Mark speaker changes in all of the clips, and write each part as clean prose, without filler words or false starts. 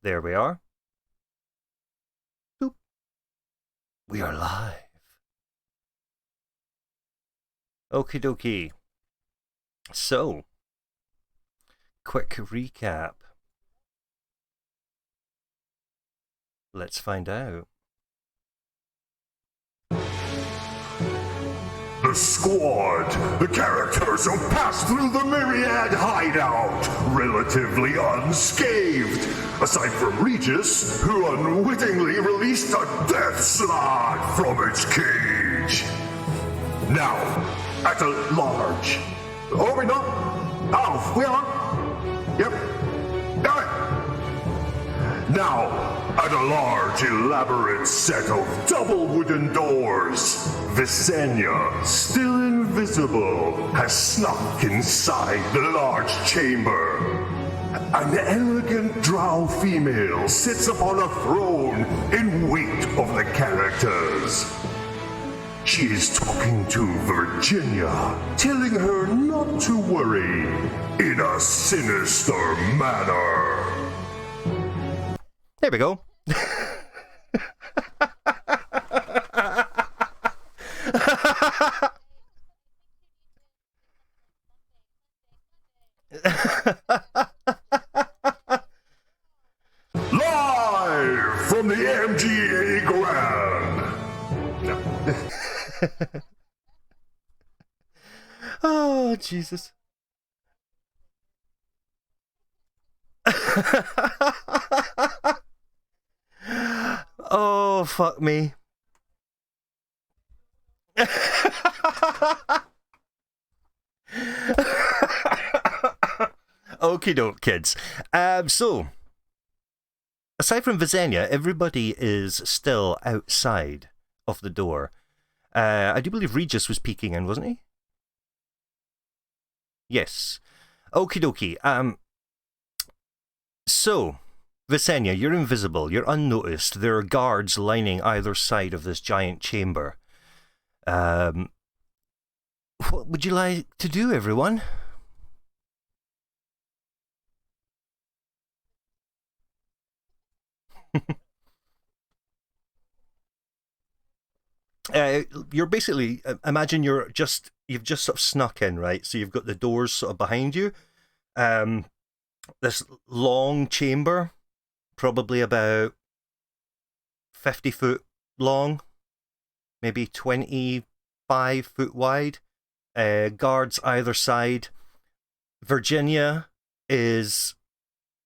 Speaker 1: There we are. Boop. We are live. Okie dokie. So, quick recap. Let's find out.
Speaker 2: The squad, the characters who passed through the Myriad hideout, relatively unscathed, aside from Regis, who unwittingly released a death slot from its cage. Now, at large. Oh, we know. Oh, we are. Yep. Got it. Now, at a large, elaborate set of double wooden doors, Visenya, still invisible, has snuck inside the large chamber. An elegant drow female sits upon a throne in wait of the characters. She is talking to Virginia, telling her not to worry, in a sinister manner.
Speaker 1: There we go.
Speaker 2: Live from the MGA Grand.
Speaker 1: Oh, Jesus. Oh, fuck me. Okie doke, kids. So, aside from Visenya, everybody is still outside of the door. I do believe Regis was peeking in, wasn't he? Yes. Okie dokie. So, Visenya, you're invisible, you're unnoticed. There are guards lining either side of this giant chamber. What would you like to do, everyone? You're basically, imagine you've just sort of snuck in, right? So you've got the doors sort of behind you. This long chamber, probably about 50 foot long, maybe 25 foot wide. Guards either side. Virginia is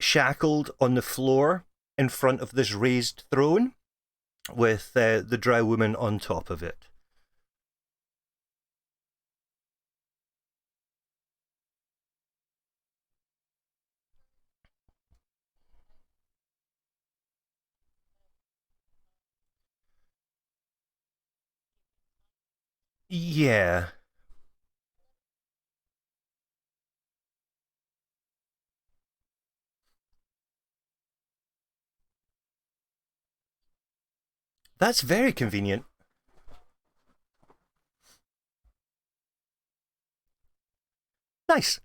Speaker 1: shackled on the floor in front of this raised throne with the drow woman on top of it. Yeah. That's very convenient. Nice.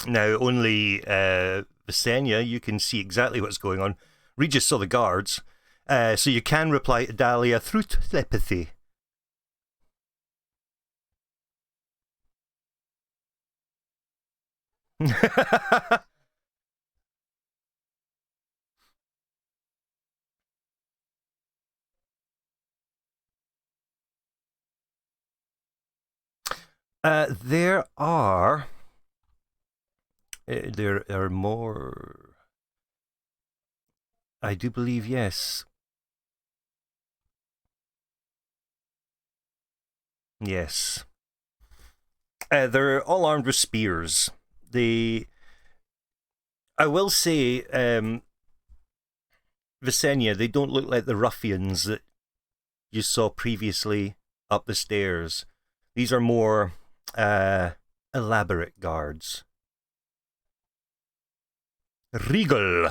Speaker 1: Now, only Visenya, you can see exactly what's going on. Regis saw the guards, so you can reply to Dahlia through telepathy. There are more. I do believe, yes. Yes. They're all armed with spears. I will say, Visenya, they don't look like the ruffians that you saw previously up the stairs. These are more elaborate guards. Regal.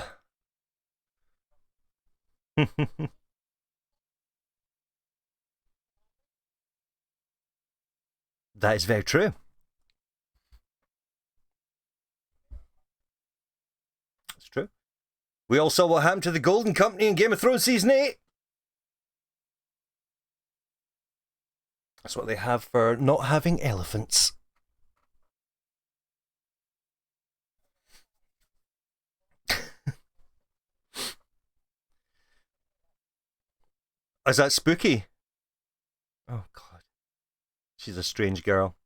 Speaker 1: That is very true. It's true. We all saw what happened to the Golden Company in Game of Thrones Season 8. That's what they have for not having elephants. Is that spooky? Oh, God. She's a strange girl.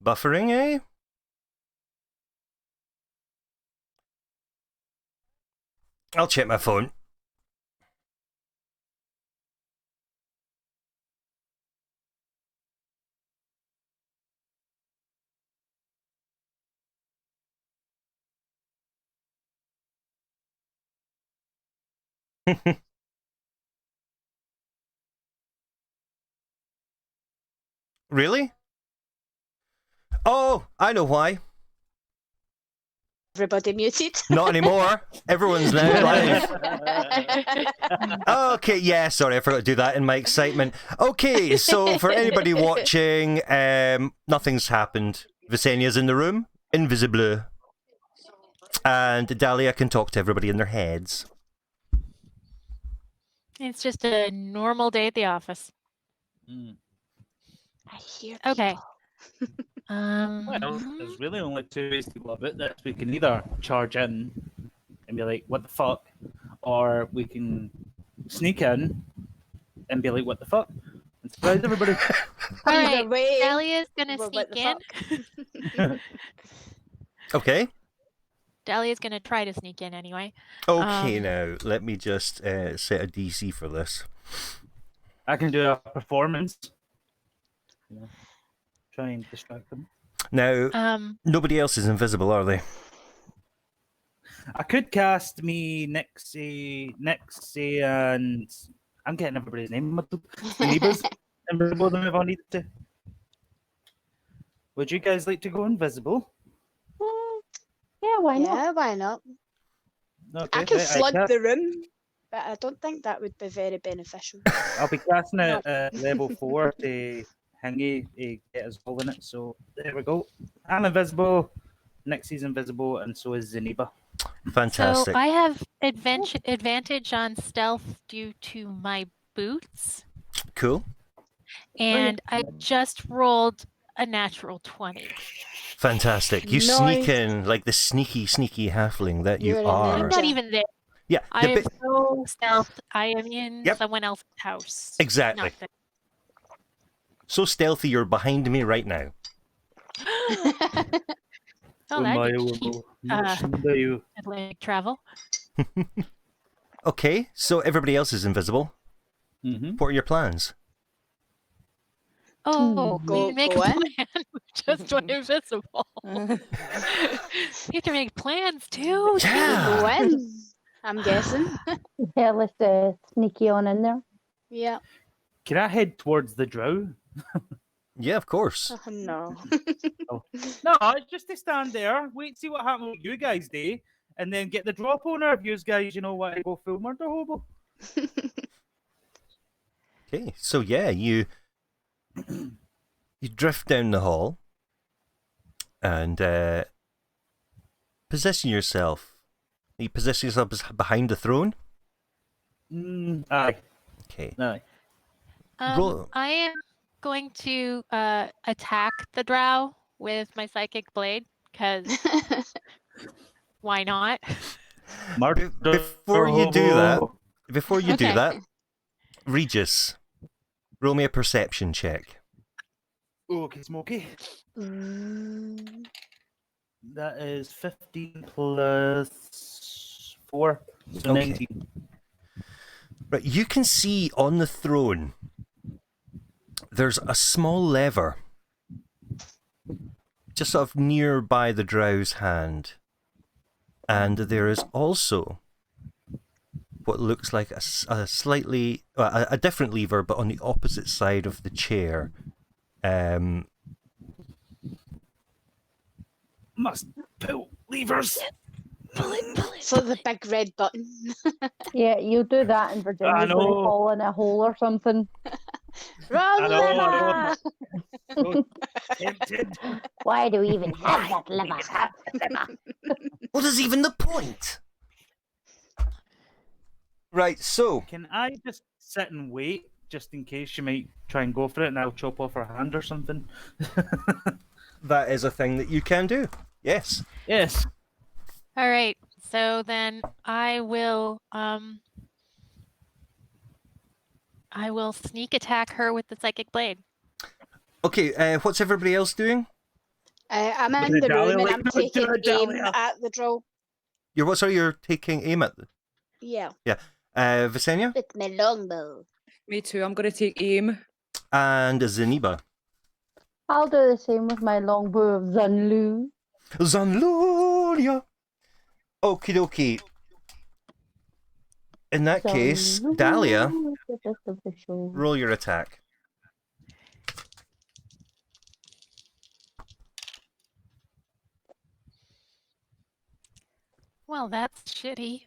Speaker 1: Buffering, eh? I'll check my phone. Really? Oh, I know why.
Speaker 3: Everybody muted.
Speaker 1: Not anymore. Everyone's now live. Okay, yeah, sorry, I forgot to do that in my excitement. Okay, so for anybody watching, nothing's happened. Visenia's in the room, invisible. And Dahlia can talk to everybody in their heads.
Speaker 4: It's just a normal day at the office.
Speaker 3: I hear
Speaker 4: Okay.
Speaker 5: Well, there's really only two ways to go about this. We can either charge in and be like, what the fuck? Or we can sneak in and be like, what the fuck? And surprise everybody.
Speaker 4: All
Speaker 3: Either
Speaker 4: right,
Speaker 3: way,
Speaker 4: Dahlia's gonna
Speaker 3: well,
Speaker 4: sneak
Speaker 3: what the
Speaker 4: in.
Speaker 1: Okay.
Speaker 4: Dahlia's gonna try to sneak in anyway.
Speaker 1: Okay, now, let me just set a DC for this.
Speaker 5: I can do a performance. Yeah. Try and distract them.
Speaker 1: Now, nobody else is invisible, are they?
Speaker 5: I could cast me Nixie, and I'm getting everybody's name. The neighbours invisible them if I needed to. Would you guys like to go invisible?
Speaker 6: Yeah, why not?
Speaker 3: yeah, why not?
Speaker 5: Okay,
Speaker 3: I can
Speaker 5: right,
Speaker 3: flood
Speaker 5: cast-
Speaker 3: the room, but I don't think that would be very beneficial.
Speaker 5: I'll be casting it at level 4 to Hingy to get us all in it. So there we go. I'm invisible. Nixie's invisible, and so is Zeniba.
Speaker 1: Fantastic.
Speaker 4: So I have advantage on stealth due to my boots,
Speaker 1: Cool.
Speaker 4: and I just rolled a natural 20.
Speaker 1: Fantastic. You
Speaker 3: Nice.
Speaker 1: sneak in like the sneaky, sneaky halfling that you
Speaker 3: You're a
Speaker 1: are.
Speaker 4: I'm
Speaker 3: ninja.
Speaker 4: not even there.
Speaker 1: Yeah,
Speaker 4: I
Speaker 1: the
Speaker 4: am
Speaker 1: bit-
Speaker 4: so stealth. I am in
Speaker 1: Yep.
Speaker 4: someone else's house.
Speaker 1: Exactly.
Speaker 4: Nothing.
Speaker 1: So stealthy, you're behind me right now.
Speaker 4: Oh, that'd be cheap. Atlantic travel.
Speaker 1: Okay, so everybody else is invisible.
Speaker 5: Mm-hmm.
Speaker 1: What are your plans?
Speaker 4: Oh,
Speaker 3: Go-
Speaker 4: we make
Speaker 3: go
Speaker 4: a
Speaker 3: in.
Speaker 4: plan. We just went invisible. You have to make plans too.
Speaker 1: Yeah.
Speaker 3: Go in, I'm guessing.
Speaker 6: Yeah, let's sneaky on in there.
Speaker 3: Yeah.
Speaker 5: Can I head towards the drow?
Speaker 1: Yeah, of course.
Speaker 3: Oh, no.
Speaker 5: No, just to stand there, wait, see what happens with you guys do, and then get the drop owner if you guys, want to go full murder hobo.
Speaker 1: Okay, so yeah, you drift down the hall and position yourself. You position yourself behind the throne.
Speaker 5: Aye,
Speaker 1: Okay.
Speaker 5: aye.
Speaker 1: Roll-
Speaker 4: I am going to attack the drow with my psychic blade because why not?
Speaker 5: Murder
Speaker 1: Before you do that,
Speaker 5: hobo.
Speaker 1: that, Regis, roll me a perception check.
Speaker 5: Okay, Smokey.
Speaker 3: Mm,
Speaker 5: That is 15 plus 4, so
Speaker 1: Okay.
Speaker 5: 19.
Speaker 1: Right, you can see on the throne there's a small lever just sort of nearby the drow's hand. And there is also what looks like a slightly... a different lever, but on the opposite side of the chair.
Speaker 5: Must pull levers.
Speaker 4: Pull it.
Speaker 3: So the big red button.
Speaker 6: Yeah, you do that and Virginia's going to
Speaker 5: know.
Speaker 6: fall in a hole or something.
Speaker 3: Wrong
Speaker 5: I know.
Speaker 3: lever!
Speaker 5: So tempted.
Speaker 6: Why do we even have that lever?
Speaker 1: What is even the point? Right, so...
Speaker 5: Can I just sit and wait, just in case she might try and go for it, and I'll chop off her hand or something?
Speaker 1: That is a thing that you can do. Yes.
Speaker 5: Yes.
Speaker 4: All right. So then I will sneak attack her with the psychic blade.
Speaker 1: Okay, what's everybody else doing?
Speaker 3: I'm
Speaker 5: Look
Speaker 3: in
Speaker 5: at
Speaker 3: the room
Speaker 5: Dahlia,
Speaker 3: and
Speaker 5: like,
Speaker 3: I'm
Speaker 5: look at
Speaker 3: taking aim
Speaker 5: Dahlia.
Speaker 3: at the drill.
Speaker 1: You're what? Sorry, you're taking aim at...
Speaker 3: Yeah,
Speaker 1: Visenya?
Speaker 3: with my longbow.
Speaker 7: Me too. I'm going to take aim.
Speaker 1: And Zeniba.
Speaker 6: I'll do the same with my longbow of Zunlu.
Speaker 1: Zanluria! Okie dokie. In that case,
Speaker 6: Zunlu,
Speaker 1: Dahlia,
Speaker 6: the best of the show.
Speaker 1: roll your attack.
Speaker 4: Well, that's shitty.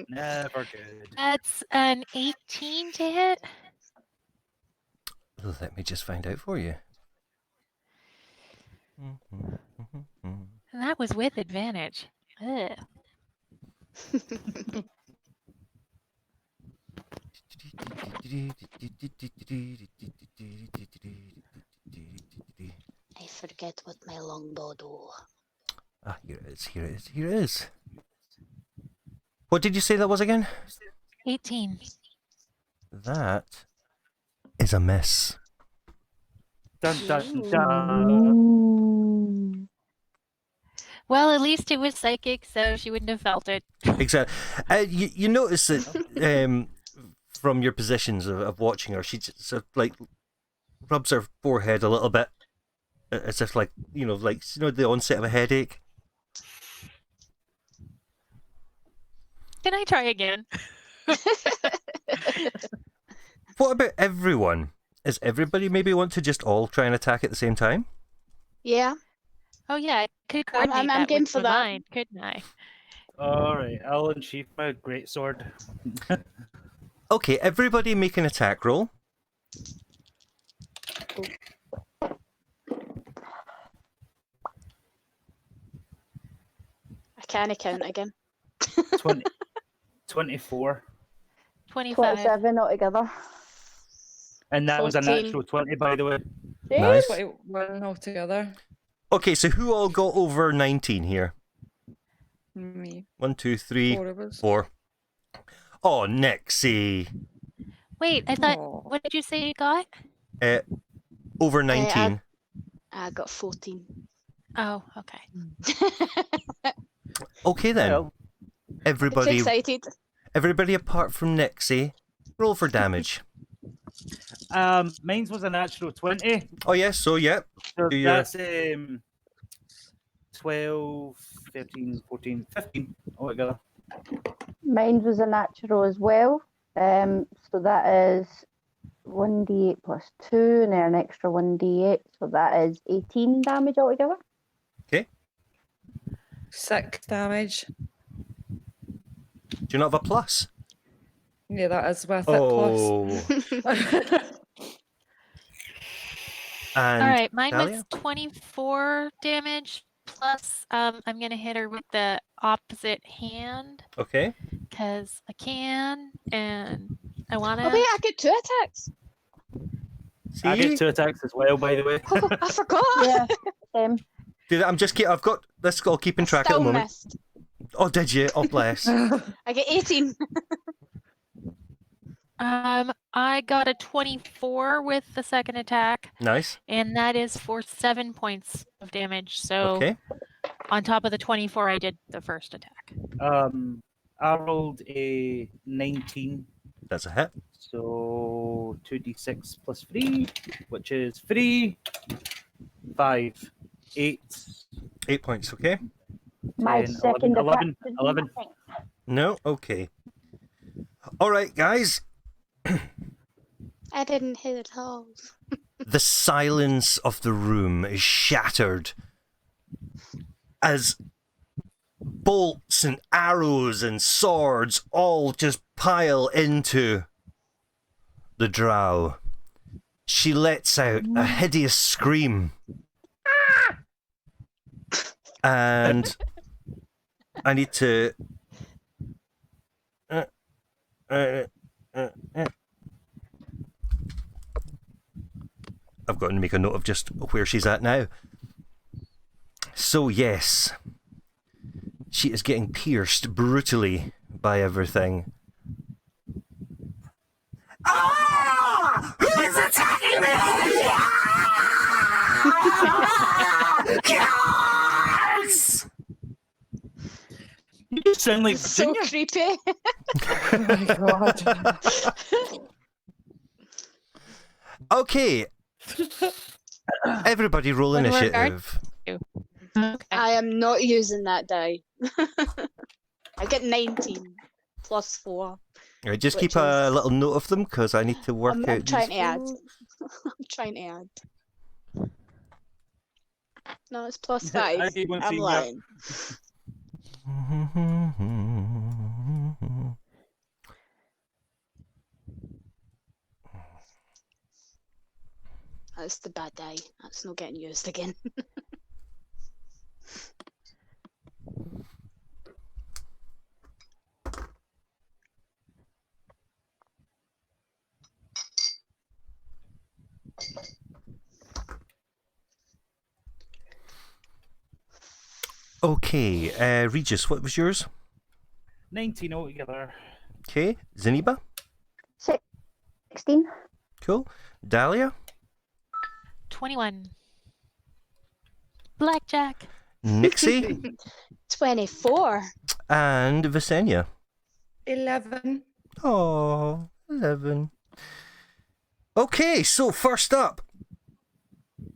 Speaker 5: Never good.
Speaker 4: That's an 18 to hit.
Speaker 1: Let me just find out for you.
Speaker 4: And that was with advantage. Ugh.
Speaker 3: I forget what my longbow do.
Speaker 1: Ah, here it is, here it is, here it is. What did you say that was again?
Speaker 4: 18.
Speaker 1: That is a miss.
Speaker 5: Dun dun dun.
Speaker 6: Ooh.
Speaker 4: Well, at least it was psychic, so she wouldn't have felt it.
Speaker 1: Exactly. You notice that from your positions of watching her, she just sort of, like, rubs her forehead a little bit, as if like the onset of a headache.
Speaker 4: Can I try again?
Speaker 1: What about everyone? Is everybody maybe want to just all try and attack at the same time?
Speaker 3: Yeah,
Speaker 4: Oh yeah, I could
Speaker 3: I'm
Speaker 4: coordinate that
Speaker 3: game
Speaker 4: with
Speaker 3: for
Speaker 4: my
Speaker 3: that.
Speaker 4: mind, couldn't I?
Speaker 5: All right, I'll unsheath my greatsword.
Speaker 1: Okay, everybody make an attack roll.
Speaker 3: I can't count again.
Speaker 5: 20, 24.
Speaker 4: 25.
Speaker 6: 27 altogether.
Speaker 5: And that was a
Speaker 3: 14.
Speaker 5: natural 20, by the way.
Speaker 1: Nice.
Speaker 7: 21 altogether.
Speaker 1: Okay, so who all got over 19 here?
Speaker 7: Me.
Speaker 1: 1, 2, 3,
Speaker 7: 4 of us.
Speaker 1: 4. Oh, Nixie.
Speaker 4: Wait, I thought.
Speaker 7: Aw.
Speaker 4: What did you say you got?
Speaker 1: Over 19.
Speaker 3: I got 14.
Speaker 4: Oh, okay.
Speaker 1: Okay then.
Speaker 5: Well,
Speaker 3: Too
Speaker 1: Everybody
Speaker 3: excited.
Speaker 1: Everybody apart from Nixie, roll for damage.
Speaker 5: mine was a natural 20.
Speaker 1: Oh yes, so yeah.
Speaker 5: So
Speaker 1: Do your-
Speaker 5: that's 12, 13, 14, 15 altogether.
Speaker 6: Mine was a natural as well. So that is 1d8 plus 2, and then an extra 1d8. So that is 18 damage altogether.
Speaker 7: 6 damage.
Speaker 1: Do you not have a plus?
Speaker 7: Yeah, that is with
Speaker 1: Oh.
Speaker 7: it plus.
Speaker 1: And
Speaker 4: All right, mine
Speaker 1: Dahlia?
Speaker 4: was 24 damage plus. I'm gonna hit her with the opposite hand
Speaker 1: Okay.
Speaker 4: because I can, and I wanna.
Speaker 3: Oh wait, I get 2 attacks.
Speaker 5: I
Speaker 1: See?
Speaker 5: get 2 attacks as well, by the way.
Speaker 3: Oh, I forgot.
Speaker 6: Yeah, same.
Speaker 1: Did I've got this all keeping track at the
Speaker 3: Still
Speaker 1: moment.
Speaker 3: missed.
Speaker 1: Oh, did you? Oh, bless.
Speaker 3: I get 18.
Speaker 4: I got a 24 with the second attack,
Speaker 1: Nice.
Speaker 4: and that is for 7 points of damage. So
Speaker 1: Okay.
Speaker 4: on top of the 24 I did the first attack.
Speaker 5: I rolled a 19,
Speaker 1: That's a hit.
Speaker 5: so 2d6 plus 3, which is 3. 5, 8,
Speaker 1: 8 points, okay?
Speaker 6: My
Speaker 5: 10,
Speaker 6: second
Speaker 5: 11,
Speaker 6: attack did
Speaker 5: 11.
Speaker 6: nothing.
Speaker 1: No? Okay. All right, guys.
Speaker 3: I didn't hit at all.
Speaker 1: The silence of the room is shattered as bolts and arrows and swords all just pile into the drow. She lets out a hideous scream. And I need to... I've got to make a note of just where she's at now. So yes, she is getting pierced brutally by everything. Ah! Who is attacking me? Guards!
Speaker 5: You sound like
Speaker 3: So
Speaker 5: Virginia.
Speaker 3: creepy.
Speaker 7: Oh my god.
Speaker 1: Okay. Everybody roll
Speaker 4: When we're
Speaker 1: initiative.
Speaker 4: Okay.
Speaker 3: I am not using that die. I get 19 plus 4.
Speaker 1: Right, just
Speaker 3: Which
Speaker 1: keep a
Speaker 3: is-
Speaker 1: little note of them because I need to work
Speaker 3: I'm
Speaker 1: out
Speaker 3: trying
Speaker 1: these
Speaker 3: to add.
Speaker 1: rolls.
Speaker 3: I'm trying to add. No, it's plus
Speaker 5: I
Speaker 3: 5.
Speaker 5: keep on
Speaker 3: I'm
Speaker 5: seeing
Speaker 3: lying. That's the bad die. That's not getting used again.
Speaker 1: Okay, Regis, what was yours?
Speaker 5: 19 altogether.
Speaker 1: Okay, Zeniba,
Speaker 6: 16.
Speaker 1: cool. Dahlia,
Speaker 4: 21. Blackjack.
Speaker 1: Nixie,
Speaker 3: 24.
Speaker 1: and Visenya.
Speaker 7: 11.
Speaker 1: Oh, 11. Okay, so first up,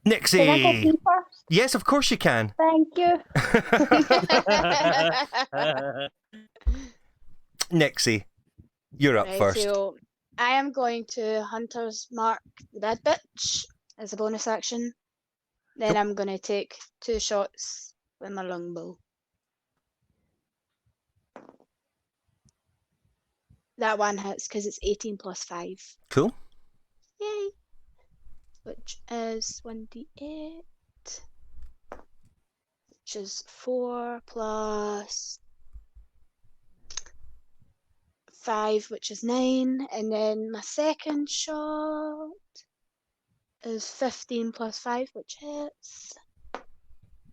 Speaker 1: Nixie.
Speaker 6: Can I go pee first?
Speaker 1: Yes, of course you can.
Speaker 6: Thank you.
Speaker 1: Nixie, you're up
Speaker 3: Right,
Speaker 1: first.
Speaker 3: so I am going to Hunter's Mark the Dead Bitch as a bonus action. Then
Speaker 1: Cool.
Speaker 3: I'm going to take 2 shots with my longbow. That one hits because it's 18 plus 5.
Speaker 1: Cool.
Speaker 3: Yay! Which is 1d8. Which is 4 plus 5, which is 9. And then my second shot is 15 plus 5, which hits.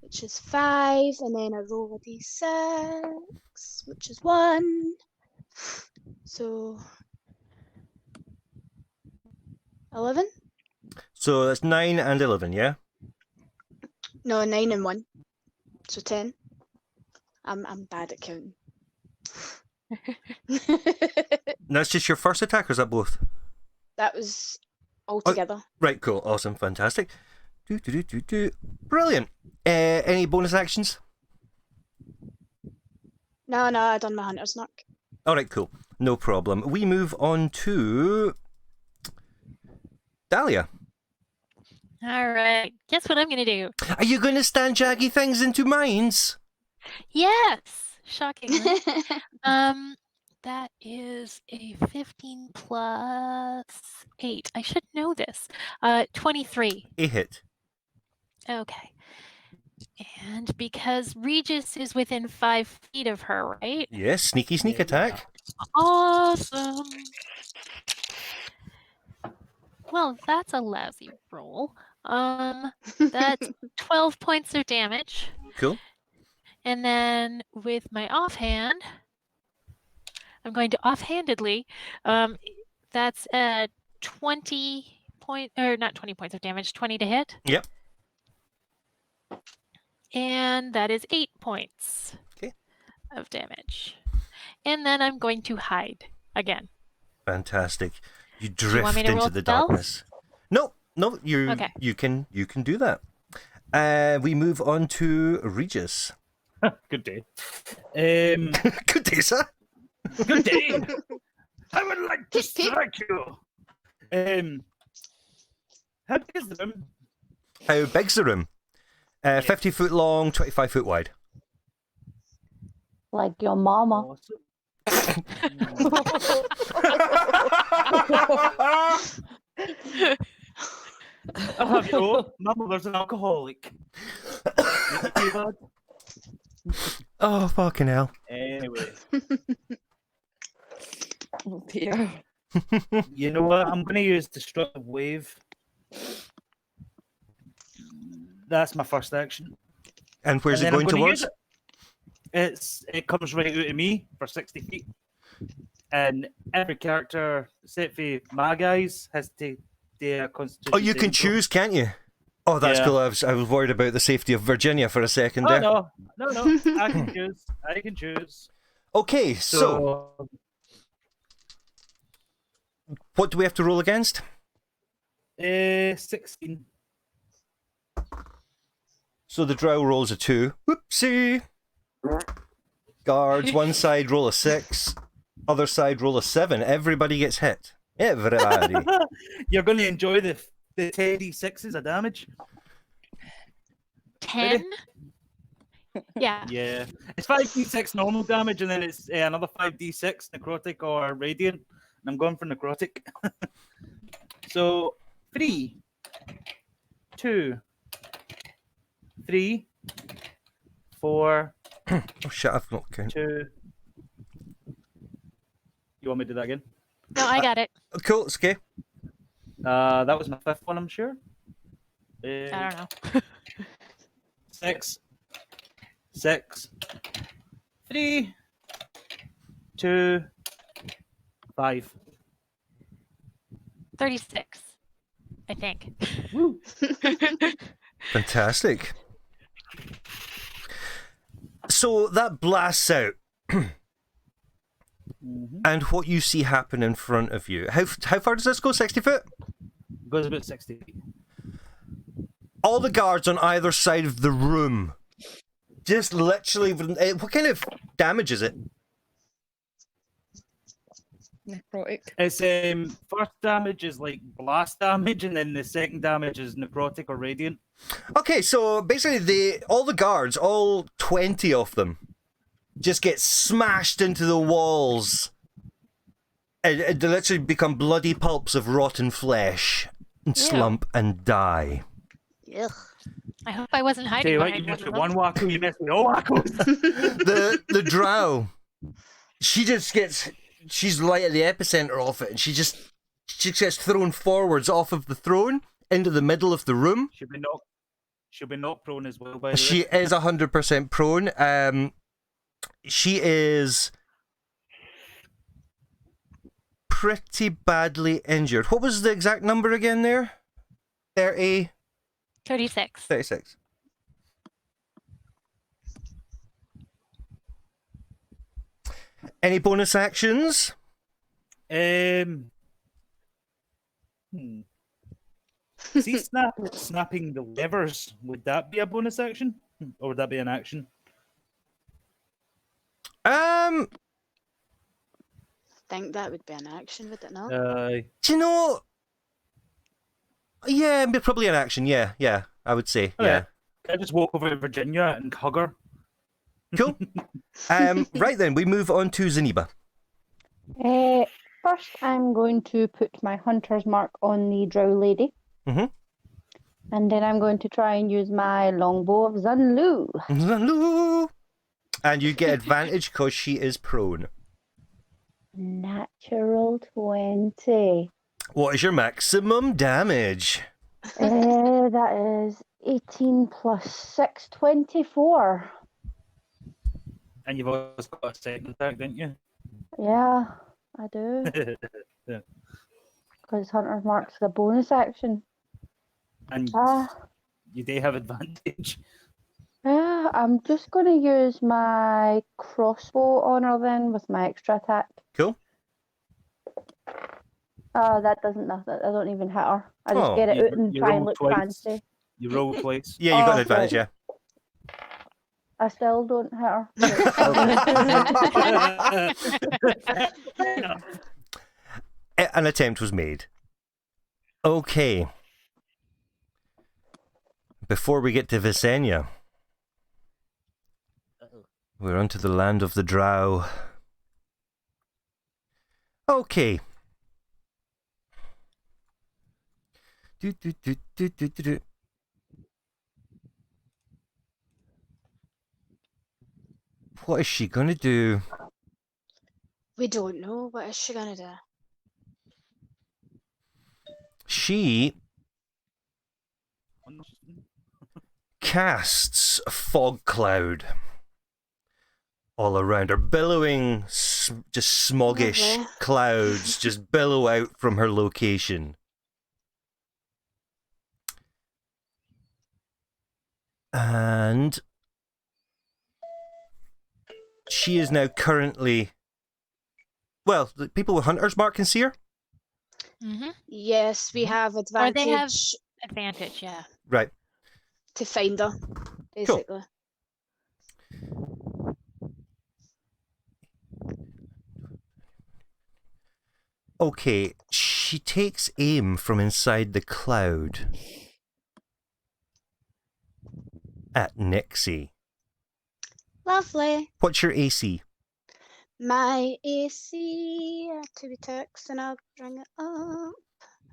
Speaker 3: Which is 5. And then I roll a d6, which is 1. So 11?
Speaker 1: So that's 9 and 11, yeah?
Speaker 3: No, 9 and 1. So 10. I'm bad at counting.
Speaker 1: That's just your first attack, or is that both?
Speaker 3: That was all together.
Speaker 1: Right, cool, awesome, fantastic. Brilliant. Any bonus actions?
Speaker 3: No, I done my hunter's mark.
Speaker 1: All right, cool, no problem. We move on to Dahlia.
Speaker 4: All right. Guess what I'm going to do?
Speaker 1: Are you going to stand jaggy things into mines?
Speaker 4: Yes. Shockingly. That is a 15 plus 8. I should know this. 23.
Speaker 1: A hit.
Speaker 4: Okay. And because Regis is within 5 feet of her, right?
Speaker 1: Yes, sneaky sneak
Speaker 5: Yeah.
Speaker 1: attack.
Speaker 4: Awesome. Well, that's a lousy roll. That's 12 points of damage.
Speaker 1: Cool.
Speaker 4: And then with my offhand, I'm going to offhandedly, that's 20 point, or not 20 points of damage, 20 to hit.
Speaker 1: Yep.
Speaker 4: And that is 8 points
Speaker 1: Okay.
Speaker 4: of damage. And then I'm going to hide again.
Speaker 1: Fantastic. You
Speaker 4: you want
Speaker 1: drift
Speaker 4: me to roll
Speaker 1: into the
Speaker 4: stealth?
Speaker 1: darkness. No, you
Speaker 4: Okay.
Speaker 1: you can do that. We move on to Regis.
Speaker 5: Good day.
Speaker 1: Good day, sir.
Speaker 5: Good day. I would like to
Speaker 3: Pip, pip.
Speaker 5: strike you. How big is the room?
Speaker 1: How big's the room? 50 foot long, 25 foot wide.
Speaker 6: Like your mama.
Speaker 5: Awesome. I'll have you know, my mother's an alcoholic. Make it too bad?
Speaker 1: Oh, fucking hell.
Speaker 5: Anyway,
Speaker 7: Oh dear.
Speaker 5: you know what? I'm going to use Destructive Wave. That's my first action.
Speaker 1: And where's
Speaker 5: And
Speaker 1: it
Speaker 5: then I'm
Speaker 1: going
Speaker 5: gonna use
Speaker 1: towards?
Speaker 5: it comes right out of me for 60 feet. And every character, except for my guys, has to do a constitution.
Speaker 1: Oh, you can
Speaker 5: saving throw.
Speaker 1: choose, can't you? Oh, that's
Speaker 5: Yeah.
Speaker 1: cool. I was worried about the safety of Virginia for a second
Speaker 5: Oh,
Speaker 1: there.
Speaker 5: no. I can choose. I can choose.
Speaker 1: Okay, so what do we have to roll against?
Speaker 5: 16.
Speaker 1: So the drow rolls a 2. Whoopsie. Guards, one side roll a 6, other side roll a 7. Everybody gets hit. Everybody.
Speaker 5: You're going to enjoy the 10d6s of damage.
Speaker 4: 10? Yeah.
Speaker 5: Yeah. It's 5d6 normal damage, and then it's another 5d6 necrotic or radiant. And I'm going for necrotic. So 3, 2, 3, 4,
Speaker 1: Oh shit, I've not counted.
Speaker 5: 2. You want me to do that again?
Speaker 4: No, I got it.
Speaker 1: Cool, it's okay.
Speaker 5: That was my 5th one, I'm sure.
Speaker 4: I don't know.
Speaker 5: 6, 3, 2, 5.
Speaker 4: 36, I think.
Speaker 1: Fantastic. So that blasts out. And what you see happen in front of you. How far does this go? 60 foot?
Speaker 5: Goes about 60 feet.
Speaker 1: All the guards on either side of the room. Just literally. What kind of damage is it?
Speaker 7: Necrotic.
Speaker 5: It's first damage is like blast damage, and then the second damage is necrotic or radiant.
Speaker 1: Okay, so basically all the guards, all 20 of them, just get smashed into the walls. And they literally become bloody pulps of rotten flesh and
Speaker 4: Ew.
Speaker 1: slump and die.
Speaker 3: Ugh.
Speaker 4: I hope I wasn't
Speaker 5: Tell
Speaker 4: hiding
Speaker 5: you what,
Speaker 4: behind
Speaker 5: you missed
Speaker 4: one
Speaker 5: with
Speaker 4: of
Speaker 5: one
Speaker 4: them.
Speaker 5: wacko, you missed with all wackos.
Speaker 1: The drow, she's right at the epicenter of it, and she gets thrown forwards off of the throne into the middle of the room.
Speaker 5: She'll be knocked prone as well, by the
Speaker 1: She
Speaker 5: way.
Speaker 1: is 100% prone. She is pretty badly injured. What was the exact number again there? 36.
Speaker 4: 36.
Speaker 1: Any bonus actions?
Speaker 5: See, snapping the levers, would that be a bonus action? Or would that be an action?
Speaker 1: Um,
Speaker 3: Think that would be an action, would it not?
Speaker 1: do you know? Yeah, probably an action. Yeah, I would say.
Speaker 5: Oh,
Speaker 1: Yeah.
Speaker 5: Can I just walk over to Virginia and hug her?
Speaker 1: Cool. Right then, we move on to Zaniba.
Speaker 6: First, I'm going to put my hunter's mark on the drow lady.
Speaker 1: Mhm.
Speaker 6: And then I'm going to try and use my longbow of Zunlu.
Speaker 1: Hello. And you get advantage because she is prone.
Speaker 6: Natural 20.
Speaker 1: What is your maximum damage?
Speaker 6: That is 18 plus 6, 24.
Speaker 5: And you've always got a second attack, didn't you?
Speaker 6: Yeah, I do.
Speaker 5: Yeah.
Speaker 6: Because hunter's mark's the bonus action.
Speaker 5: And
Speaker 6: Ah.
Speaker 5: you do have advantage.
Speaker 6: Yeah, I'm just going to use my crossbow on her then with my extra attack.
Speaker 1: Cool.
Speaker 6: That doesn't nothing. I don't even hit her. I just
Speaker 1: Oh,
Speaker 6: get it
Speaker 5: you-
Speaker 6: out and
Speaker 5: you
Speaker 6: try and
Speaker 5: roll
Speaker 6: look
Speaker 5: twice.
Speaker 6: fancy.
Speaker 5: You roll twice.
Speaker 1: Yeah, you got an
Speaker 6: Oh,
Speaker 1: advantage,
Speaker 6: right.
Speaker 1: yeah.
Speaker 6: I still don't hit her.
Speaker 5: Fair enough.
Speaker 1: An attempt was made. Okay. Before we get to Visenya, we're onto the land of the drow. Okay. Do, do, do, do, do, do, do. What is she gonna do?
Speaker 3: We don't know. What is she gonna do?
Speaker 1: She casts a fog cloud all around her, billowing, just smoggish
Speaker 3: Lovely.
Speaker 1: clouds just billow out from her location. And she is now currently... Well, the people with Hunter's Mark can see her?
Speaker 4: Mm-hmm.
Speaker 3: Yes, we have
Speaker 4: Or
Speaker 3: advantage
Speaker 4: they have advantage, yeah.
Speaker 1: Right.
Speaker 3: to find her, basically.
Speaker 1: Okay, she takes aim from inside the cloud at Nixie.
Speaker 3: Lovely.
Speaker 1: What's your AC?
Speaker 3: My AC, to be text, and I'll bring it up.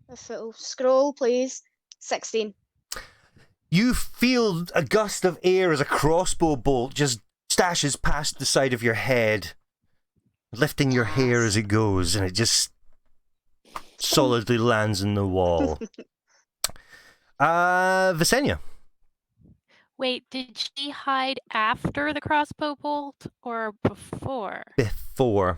Speaker 3: If it'll scroll, please. 16.
Speaker 1: You feel a gust of air as a crossbow bolt just stashes past the side of your head, lifting your hair as it goes, and it just solidly lands in the wall. Visenya.
Speaker 4: Wait, did she hide after the crossbow bolt or before?
Speaker 1: Before.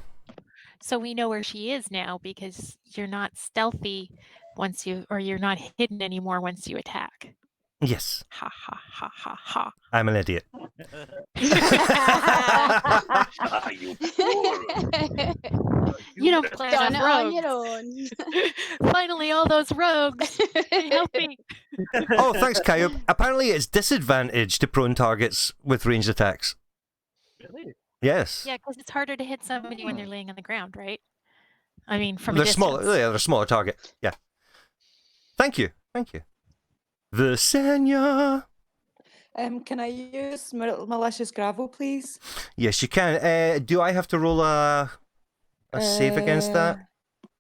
Speaker 4: So we know where she is now because you're not stealthy once you, or you're not hidden anymore once you attack.
Speaker 1: Yes,
Speaker 4: Ha ha ha ha ha.
Speaker 1: I'm an idiot.
Speaker 2: Ah, you fool!
Speaker 4: You don't play
Speaker 3: Done
Speaker 4: enough
Speaker 3: it on
Speaker 4: rogues.
Speaker 3: your own.
Speaker 4: Finally, all those rogues. Help me.
Speaker 1: Oh, thanks, Caillou. Apparently it's disadvantage to prone targets with ranged attacks.
Speaker 5: Really?
Speaker 1: Yes.
Speaker 4: Yeah, because it's harder to hit somebody when they're laying on the ground, right? I mean, from a
Speaker 1: They're
Speaker 4: distance.
Speaker 1: smaller. Yeah, they're a smaller target. Yeah. Thank you. Thank you. Visenya.
Speaker 7: Can I use malicious gravel, please?
Speaker 1: Yes, you can. Do I have to roll a save against that?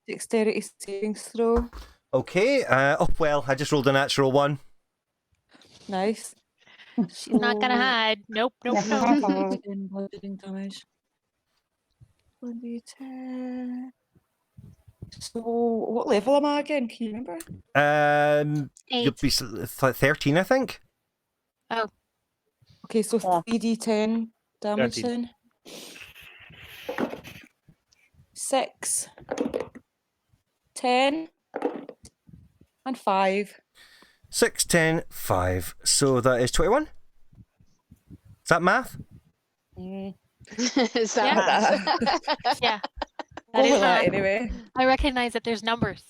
Speaker 7: Dexterity savings throw.
Speaker 1: Okay. Oh well, I just rolled a natural one.
Speaker 7: Nice.
Speaker 4: She's not gonna hide. Nope, nope, nope.
Speaker 7: Bludgeoning damage. 1d10. So, what level am I again? Can you remember?
Speaker 1: You'll
Speaker 4: 8.
Speaker 1: be 13, I think.
Speaker 7: Okay, so
Speaker 6: Yeah.
Speaker 7: 3d10 damage
Speaker 5: 13.
Speaker 7: then. 6, 10, and 5.
Speaker 1: 6, 10, 5. So that is 21. Is that math?
Speaker 3: Is that
Speaker 4: Yeah.
Speaker 3: math?
Speaker 4: Yeah,
Speaker 7: Go
Speaker 4: that is
Speaker 7: with that
Speaker 4: math.
Speaker 7: anyway.
Speaker 4: I recognize that there's numbers.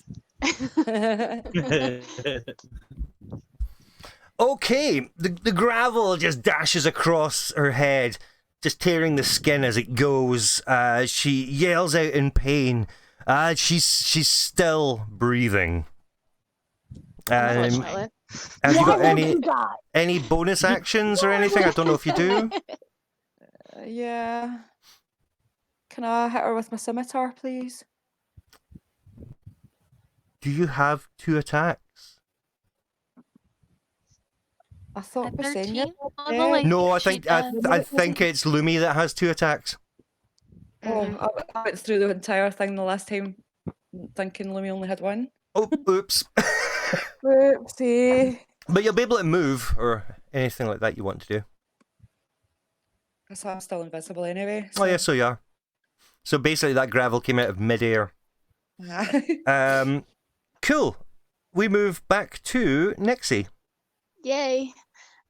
Speaker 1: Okay, the gravel just dashes across her head, just tearing the skin as it goes. She yells out in pain. She's still breathing.
Speaker 3: Unfortunately.
Speaker 1: Have you got
Speaker 6: Why
Speaker 1: any
Speaker 6: would you die?
Speaker 1: any bonus actions or anything? I don't know if you do.
Speaker 7: Yeah. Can I hit her with my scimitar, please?
Speaker 1: Do you have 2 attacks?
Speaker 7: I thought
Speaker 4: At
Speaker 7: Visenya
Speaker 4: 13 level, I
Speaker 1: No, I
Speaker 4: she
Speaker 1: think
Speaker 4: does.
Speaker 1: I think it's Lumi that has 2 attacks.
Speaker 7: Oh, I went through the entire thing the last time thinking Lumi only had 1.
Speaker 1: Oh, oops.
Speaker 7: Whoopsie.
Speaker 1: But you'll be able to move or anything like that you want to do.
Speaker 7: So I'm still invisible anyway.
Speaker 1: Oh yeah, so you are. So basically that gravel came out of midair. Cool. We move back to Nixie.
Speaker 3: Yay.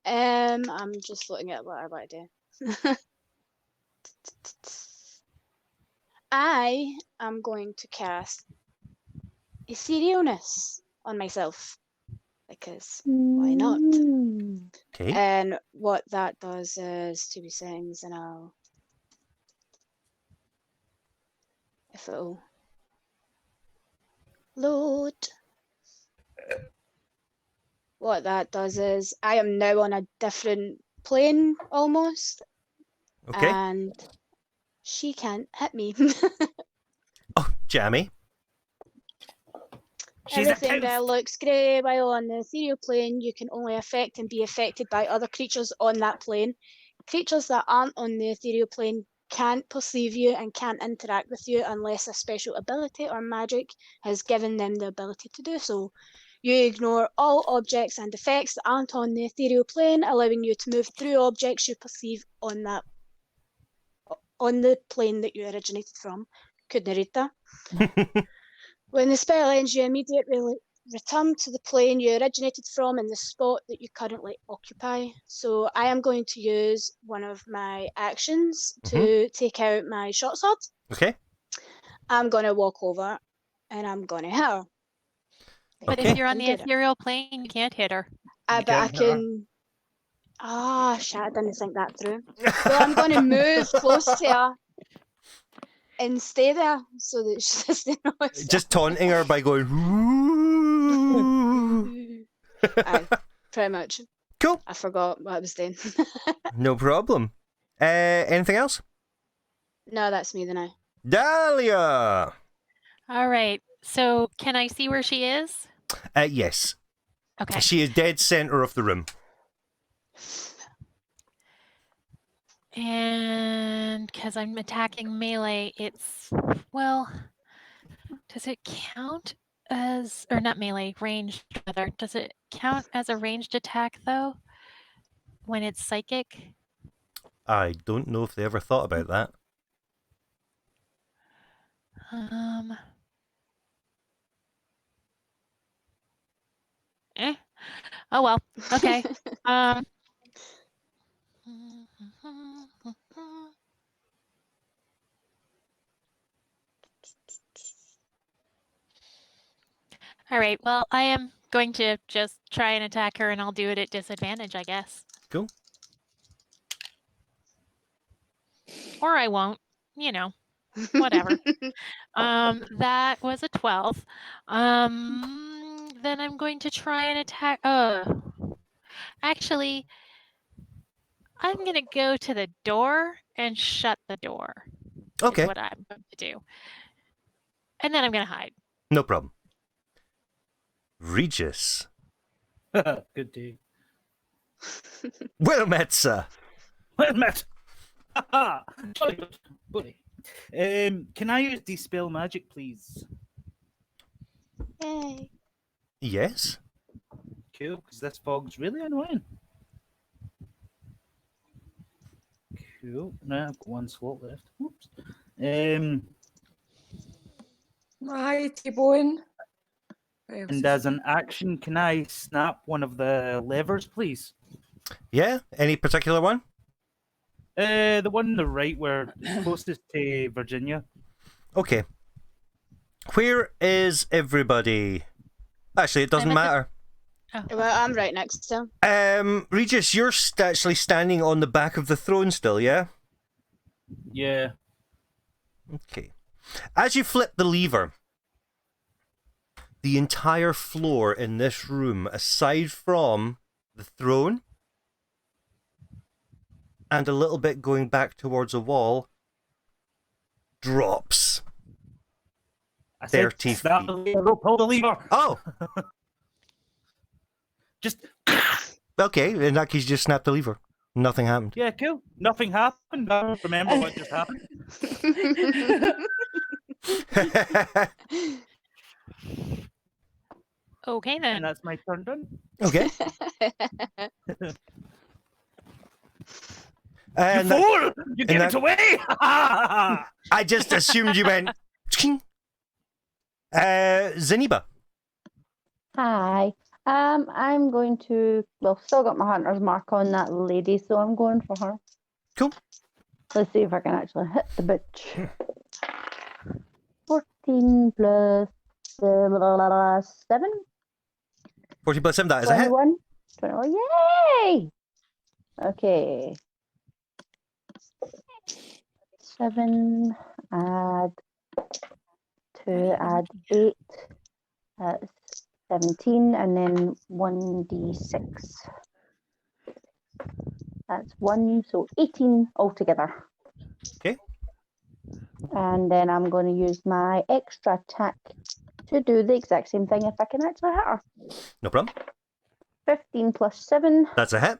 Speaker 3: I'm just looking at what I want to do. I am going to cast Etherealness on myself. because why not?
Speaker 1: Okay.
Speaker 3: And what that does is 2 seconds, and if it'll load. What that does is I am now on a different plane almost,
Speaker 1: Okay.
Speaker 3: and she can't hit me.
Speaker 1: Oh, jammy.
Speaker 5: She's a
Speaker 3: Everything
Speaker 5: toast.
Speaker 3: looks grey, while on the ethereal plane you can only affect and be affected by other creatures on that plane. Creatures that aren't on the ethereal plane can't perceive you and can't interact with you unless a special ability or magic has given them the ability to do so. You ignore all objects and effects that aren't on the ethereal plane, allowing you to move through objects you perceive on the plane that you originated from. Couldn't read that. When the spell ends, you immediately return to the plane you originated from in the spot that you currently occupy. So I am going to use one of my actions to take out my short sword.
Speaker 1: Okay.
Speaker 3: I'm going to walk over and I'm going to hit her.
Speaker 4: But
Speaker 1: Okay.
Speaker 4: if you're on the
Speaker 3: Can do that.
Speaker 4: ethereal plane, you can't hit her.
Speaker 3: But I
Speaker 5: can't hit her.
Speaker 3: can. Ah, shit! I didn't think that through. Well, I'm going to move close to her and stay there so that she doesn't notice.
Speaker 1: Just taunting her by going. "Ooh."
Speaker 3: Aye, pretty much.
Speaker 1: Cool.
Speaker 3: I forgot what I was doing.
Speaker 1: No problem. Anything else?
Speaker 3: No, that's me then. I.
Speaker 1: Dahlia.
Speaker 4: All right. So can I see where she is?
Speaker 1: Yes.
Speaker 4: Okay.
Speaker 1: She is dead center of the room.
Speaker 4: And because I'm attacking melee, well, does it count as, or not melee, ranged rather, does it count as a ranged attack though? When it's psychic?
Speaker 1: I don't know if they ever thought about that.
Speaker 4: Oh well, okay. All right, well, I am going to just try and attack her, and I'll do it at disadvantage, I guess.
Speaker 1: Cool.
Speaker 4: Or I won't, you know, whatever. That was a 12. Then I'm going to try and attack. Actually, I'm going to go to the door and shut the door.
Speaker 1: Okay.
Speaker 4: Is what I'm going to do. And then I'm going to hide.
Speaker 1: No problem. Regis.
Speaker 5: Good day.
Speaker 1: Well met, sir.
Speaker 5: Well met. Jolly good. Buddy. Can I use Dispel Magic, please?
Speaker 3: Yay.
Speaker 1: Yes.
Speaker 5: Cool, because this fog's really annoying. Cool. Now I've got one slot left. Whoops.
Speaker 7: Hi, T-Bone.
Speaker 5: And as an action, can I snap one of the levers, please?
Speaker 1: Yeah? Any particular one?
Speaker 5: The one on the right where it's closest to Virginia.
Speaker 1: Okay. Where is everybody? Actually, it doesn't
Speaker 4: I'm at the-
Speaker 1: matter.
Speaker 3: Well, I'm right next to him.
Speaker 1: Regis, you're actually standing on the back of the throne still, yeah?
Speaker 5: Yeah.
Speaker 1: Okay. As you flip the lever, the entire floor in this room, aside from the throne and a little bit going back towards a wall, drops.
Speaker 5: I said
Speaker 1: 30
Speaker 5: snap the lever, don't pull the lever.
Speaker 1: Oh!
Speaker 5: Just,
Speaker 1: Okay, in that case, just snap the lever. Nothing happened.
Speaker 5: yeah, cool. Nothing happened. I don't remember what just happened.
Speaker 4: Okay, then.
Speaker 5: And that's my turn done.
Speaker 1: Okay.
Speaker 5: You
Speaker 1: And
Speaker 5: fool! You gave
Speaker 1: that-
Speaker 5: it away!
Speaker 1: I just assumed you went. Zaniba.
Speaker 6: Hi. I'm going to, well, still got my hunter's mark on that lady, so I'm going for her.
Speaker 1: Cool.
Speaker 6: Let's see if I can actually hit the bitch. 14 plus 7.
Speaker 1: 14 plus 7, that is a hit.
Speaker 6: 21. 21. Yay! Okay. 7, add 2, add 8. That's 17, and then 1d6. That's 1, so 18 altogether.
Speaker 1: Okay.
Speaker 6: And then I'm going to use my extra attack to do the exact same thing if I can actually hit her.
Speaker 1: No problem.
Speaker 6: 15 plus 7.
Speaker 1: That's a hit.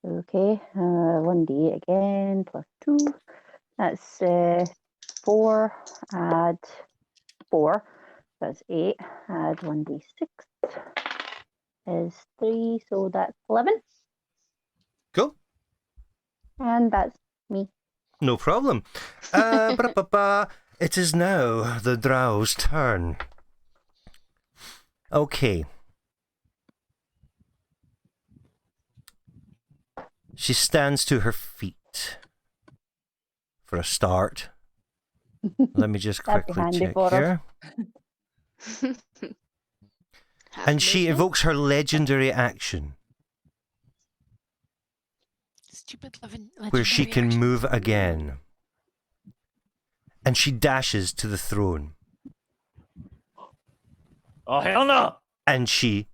Speaker 6: Okay, 1d8 again, plus 2. That's 4, add 4. That's 8, add 1d6 is 3, so that's 11.
Speaker 1: Cool.
Speaker 6: And that's me.
Speaker 1: No problem. It is now the Drow's turn. Okay. She stands to her feet. For a start. Let me just
Speaker 6: That'd be
Speaker 1: quickly
Speaker 6: handy
Speaker 1: check
Speaker 6: for her.
Speaker 1: here. And she evokes her legendary action,
Speaker 4: Stupid
Speaker 1: where she
Speaker 4: legendary
Speaker 1: can
Speaker 4: action.
Speaker 1: move again. And she dashes to the throne.
Speaker 5: Oh, hell no!
Speaker 1: And she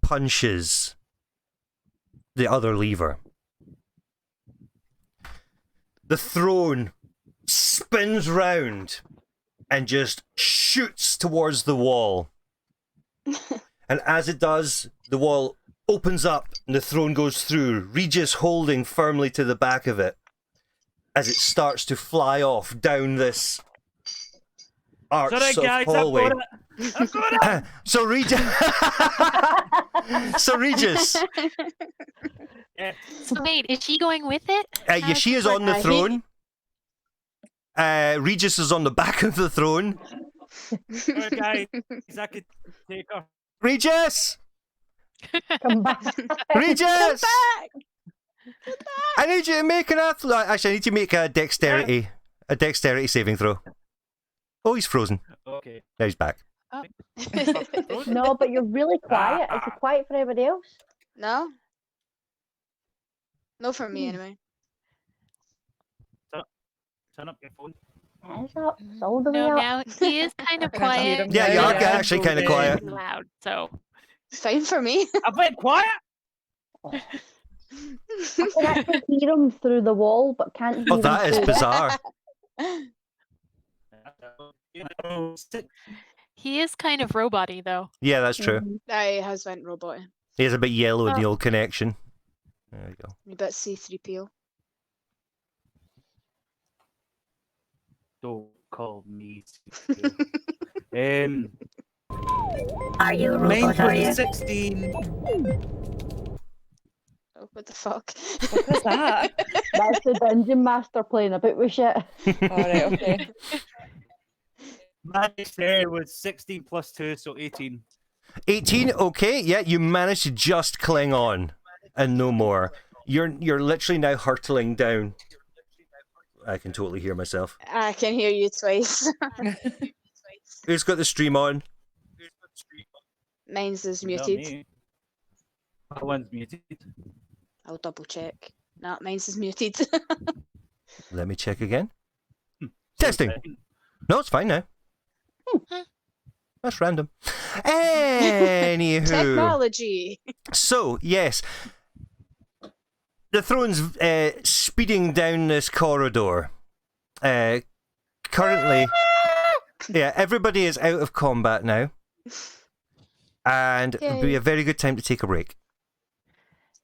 Speaker 1: punches the other lever. The throne spins round and just shoots towards the wall. And as it does, the wall opens up and the throne goes through, Regis holding firmly to the back of it as it starts to fly off down this arch
Speaker 5: Sorry,
Speaker 1: of
Speaker 5: guys,
Speaker 1: hallway.
Speaker 5: I've got it!
Speaker 1: So Regis,
Speaker 5: Yeah.
Speaker 4: So wait, is she going with it?
Speaker 1: yeah, she is on the throne. Regis is on the back of the throne.
Speaker 5: Sorry, guys, I could take her.
Speaker 1: Regis!
Speaker 6: Come back.
Speaker 1: Regis! I need you to make an Actually, I need you to make a dexterity saving throw. Oh, he's frozen.
Speaker 5: Okay.
Speaker 1: Now he's back.
Speaker 6: No, but you're really quiet. Is it quiet for everybody else?
Speaker 3: No? No for me, anyway.
Speaker 5: Turn up your phone.
Speaker 6: It's up. It's all the way
Speaker 4: No,
Speaker 6: up.
Speaker 4: now he is kind of
Speaker 7: I can't hear
Speaker 4: quiet.
Speaker 7: him.
Speaker 1: Yeah, you are
Speaker 7: Yeah.
Speaker 1: actually kind of quiet.
Speaker 4: He's loud, so
Speaker 3: It's fine for me.
Speaker 5: I went quiet!
Speaker 6: I can actually hear him through the wall, but can't hear
Speaker 1: Oh,
Speaker 6: him
Speaker 1: that is
Speaker 6: through
Speaker 1: bizarre.
Speaker 4: he is kind of robot-y though.
Speaker 1: Yeah, that's true.
Speaker 6: Mhm.
Speaker 3: I has went robot.
Speaker 1: He is a bit yellow in the
Speaker 4: Oh.
Speaker 1: old connection. There we go.
Speaker 3: A bit C3PO.
Speaker 5: Don't call me.
Speaker 8: Are you a
Speaker 5: Mine
Speaker 8: robot, are you?
Speaker 5: was 16.
Speaker 3: Oh, what the fuck?
Speaker 7: What was that?
Speaker 6: That's the dungeon master playing about with shit.
Speaker 7: All right, okay.
Speaker 5: My dexterity was 16 plus 2, so 18.
Speaker 1: 18, okay, yeah, you managed to just cling on and no more. You're literally now hurtling down. I can totally hear myself.
Speaker 3: I can hear you twice.
Speaker 1: Who's got the stream on?
Speaker 3: Mine's is
Speaker 5: Not
Speaker 3: muted.
Speaker 5: me. My one's muted.
Speaker 3: I'll double check. Nah, mine's is muted.
Speaker 1: Let me check again. Testing. No, it's fine now. That's random. Anywho.
Speaker 3: Technology.
Speaker 1: So, yes. The throne's speeding down this corridor. Currently, yeah, everybody is out of combat now. And it would be
Speaker 3: Yay.
Speaker 1: a very good time to take a break.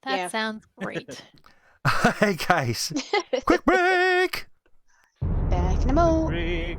Speaker 4: That
Speaker 3: Yeah.
Speaker 4: sounds great.
Speaker 1: Hi, guys. Quick break!
Speaker 3: Back in a mo.
Speaker 5: Break.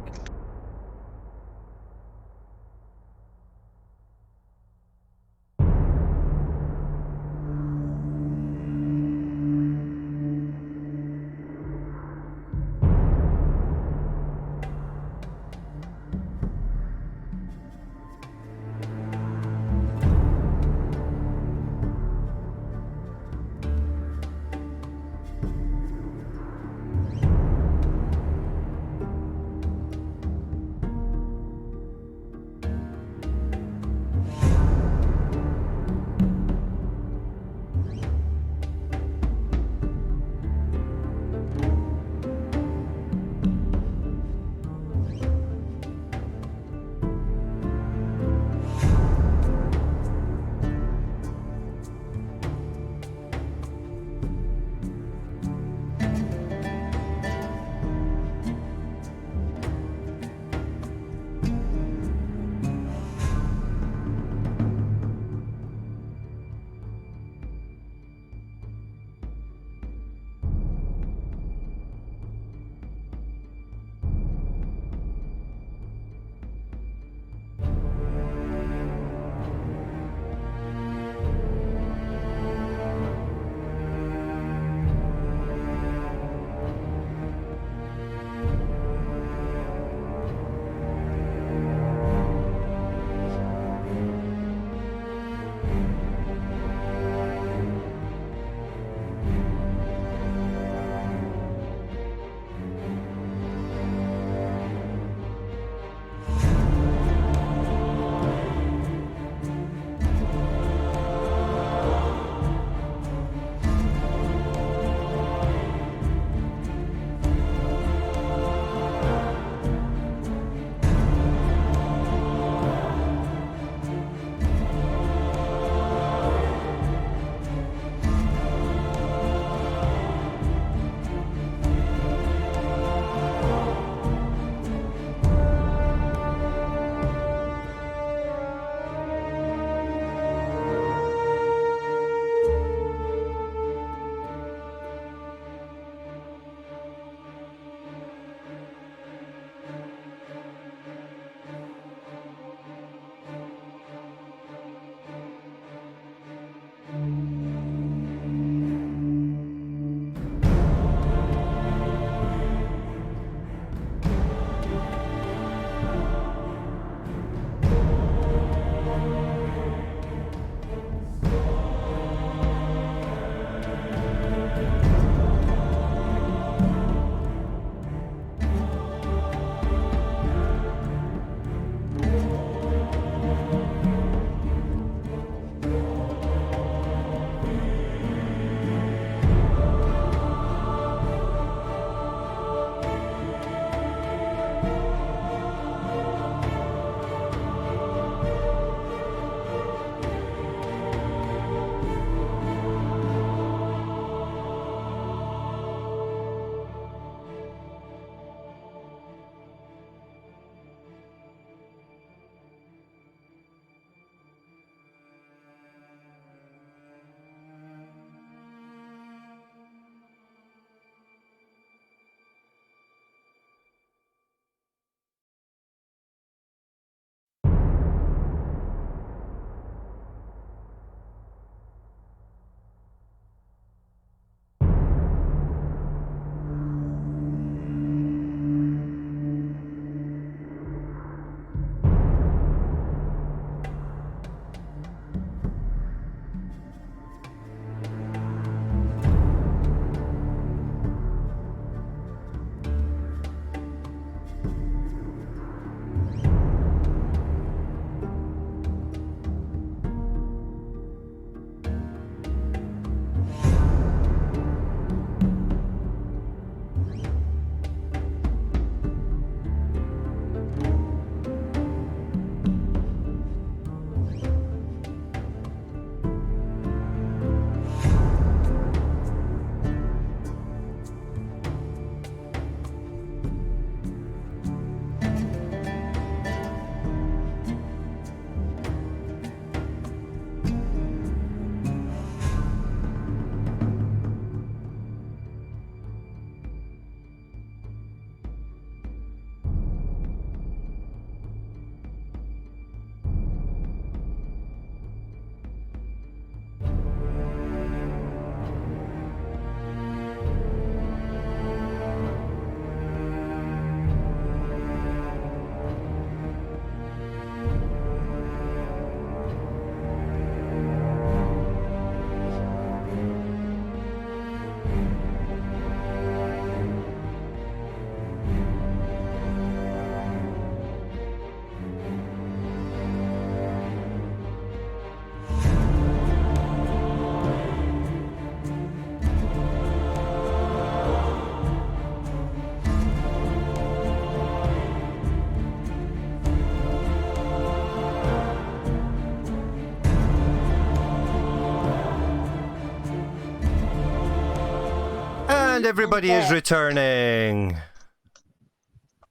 Speaker 1: And everybody is returning.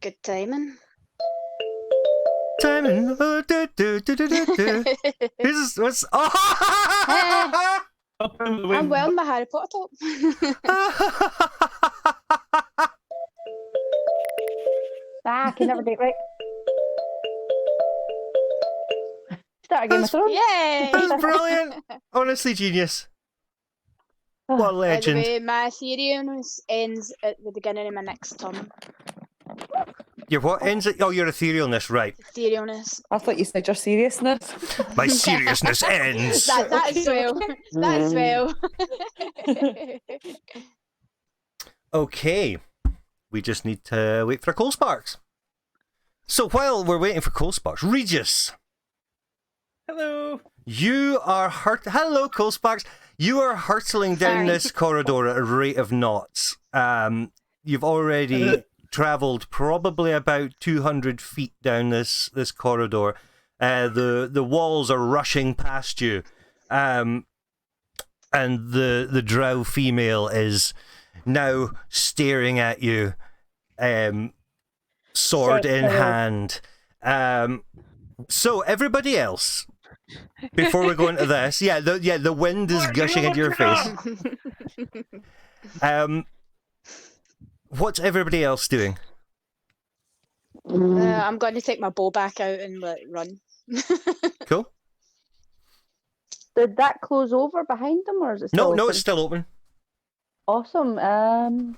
Speaker 3: Good timing.
Speaker 1: Timing. Who's what's? Oh!
Speaker 3: I'm wearing my Harry Potter top.
Speaker 6: I can never do it right. Start a Game of Thrones.
Speaker 3: Yay!
Speaker 1: That's brilliant. Honestly, genius. What a
Speaker 3: By the
Speaker 1: legend.
Speaker 3: way, my Ethereum ends at the beginning of my next turn.
Speaker 1: Your what ends it? Oh, your etherealness, right.
Speaker 3: Etherealness.
Speaker 7: I thought you said your seriousness.
Speaker 1: My seriousness ends.
Speaker 3: That as well. That as well.
Speaker 1: Okay. We just need to wait for Coal Sparks. So while we're waiting for Coal Sparks, Regis,
Speaker 5: Hello.
Speaker 1: you are Hello, Coal Sparks. You are hurtling down
Speaker 3: Sorry.
Speaker 1: this corridor at a rate of knots. You've already travelled probably about 200 feet down this corridor. The walls are rushing past you, and the drow female is now staring at you, sword in hand. So everybody else, before we go into this, the wind is gushing into your face. What's everybody else doing?
Speaker 3: I'm going to take my bow back out and run.
Speaker 1: Cool.
Speaker 6: Did that close over behind them, or is it still
Speaker 1: No,
Speaker 6: open?
Speaker 1: it's still open.
Speaker 6: Awesome.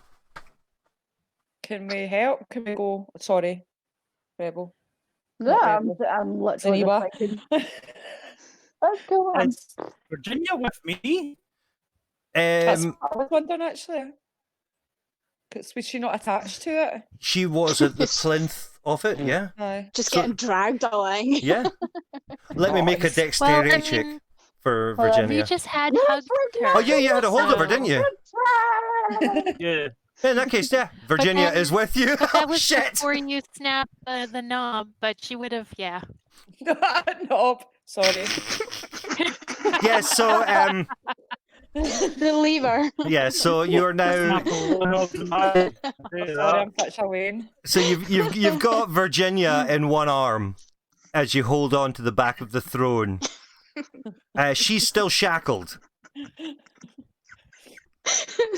Speaker 7: Can we help? Can we go? Sorry, Rebel.
Speaker 6: No,
Speaker 7: Not
Speaker 6: I'm
Speaker 7: Rebel.
Speaker 6: literally
Speaker 7: Zaniba.
Speaker 6: just thinking, let's go on.
Speaker 5: Is Virginia with me?
Speaker 7: That's what I was wondering actually. Was she not attached to it?
Speaker 1: She was at the plinth of it, yeah.
Speaker 7: Aye.
Speaker 3: Just
Speaker 1: So-
Speaker 3: getting dragged along.
Speaker 1: Yeah. Let me make a
Speaker 7: Nice.
Speaker 1: dexterity check for Virginia.
Speaker 4: You just had
Speaker 6: Yes,
Speaker 4: hugged
Speaker 6: we're
Speaker 4: her.
Speaker 1: Oh, yeah, you had a hold of her,
Speaker 4: So-
Speaker 1: didn't you?
Speaker 5: Yeah.
Speaker 1: In that case, yeah, Virginia
Speaker 4: then-
Speaker 1: is with you.
Speaker 4: But that was
Speaker 1: Shit.
Speaker 4: before you snapped the knob, but she would have, yeah.
Speaker 7: Nope. Sorry.
Speaker 1: Yeah, so
Speaker 3: The lever.
Speaker 1: yeah, so you're now
Speaker 7: Sorry, I'm such a Wayne.
Speaker 1: so you've got Virginia in one arm as you hold on to the back of the throne. She's still shackled.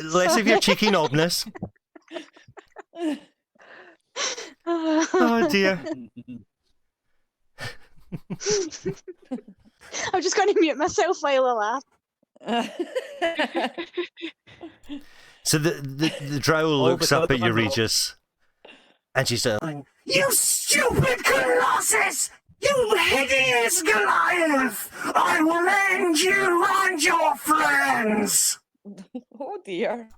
Speaker 1: Less of your cheeky knobness. Oh dear.
Speaker 3: I'm just going to mute myself while I laugh.
Speaker 1: So the drow looks up at you, Regis, and she's like,
Speaker 2: You stupid Colossus! You hideous Goliath! I will end you and your friends!
Speaker 7: Oh dear.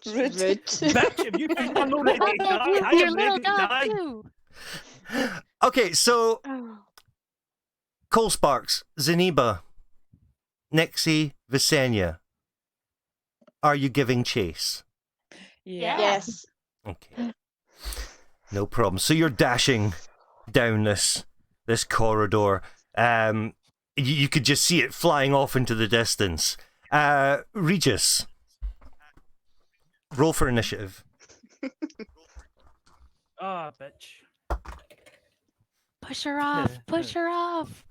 Speaker 7: Rude.
Speaker 3: Rude.
Speaker 5: Bitch, if you think I'm not ready to die, I
Speaker 4: Your
Speaker 5: am
Speaker 4: little
Speaker 5: ready to
Speaker 4: dog,
Speaker 5: die.
Speaker 4: too.
Speaker 1: okay, so
Speaker 3: Oh.
Speaker 1: Coal Sparks, Zaniba, Nixie, Visenya, are you giving chase?
Speaker 7: Yeah.
Speaker 3: Yes.
Speaker 1: Okay. No problem. So you're dashing down this corridor. You could just see it flying off into the distance. Regis, roll for initiative.
Speaker 5: Ah, bitch.
Speaker 4: Push her off. Push her off.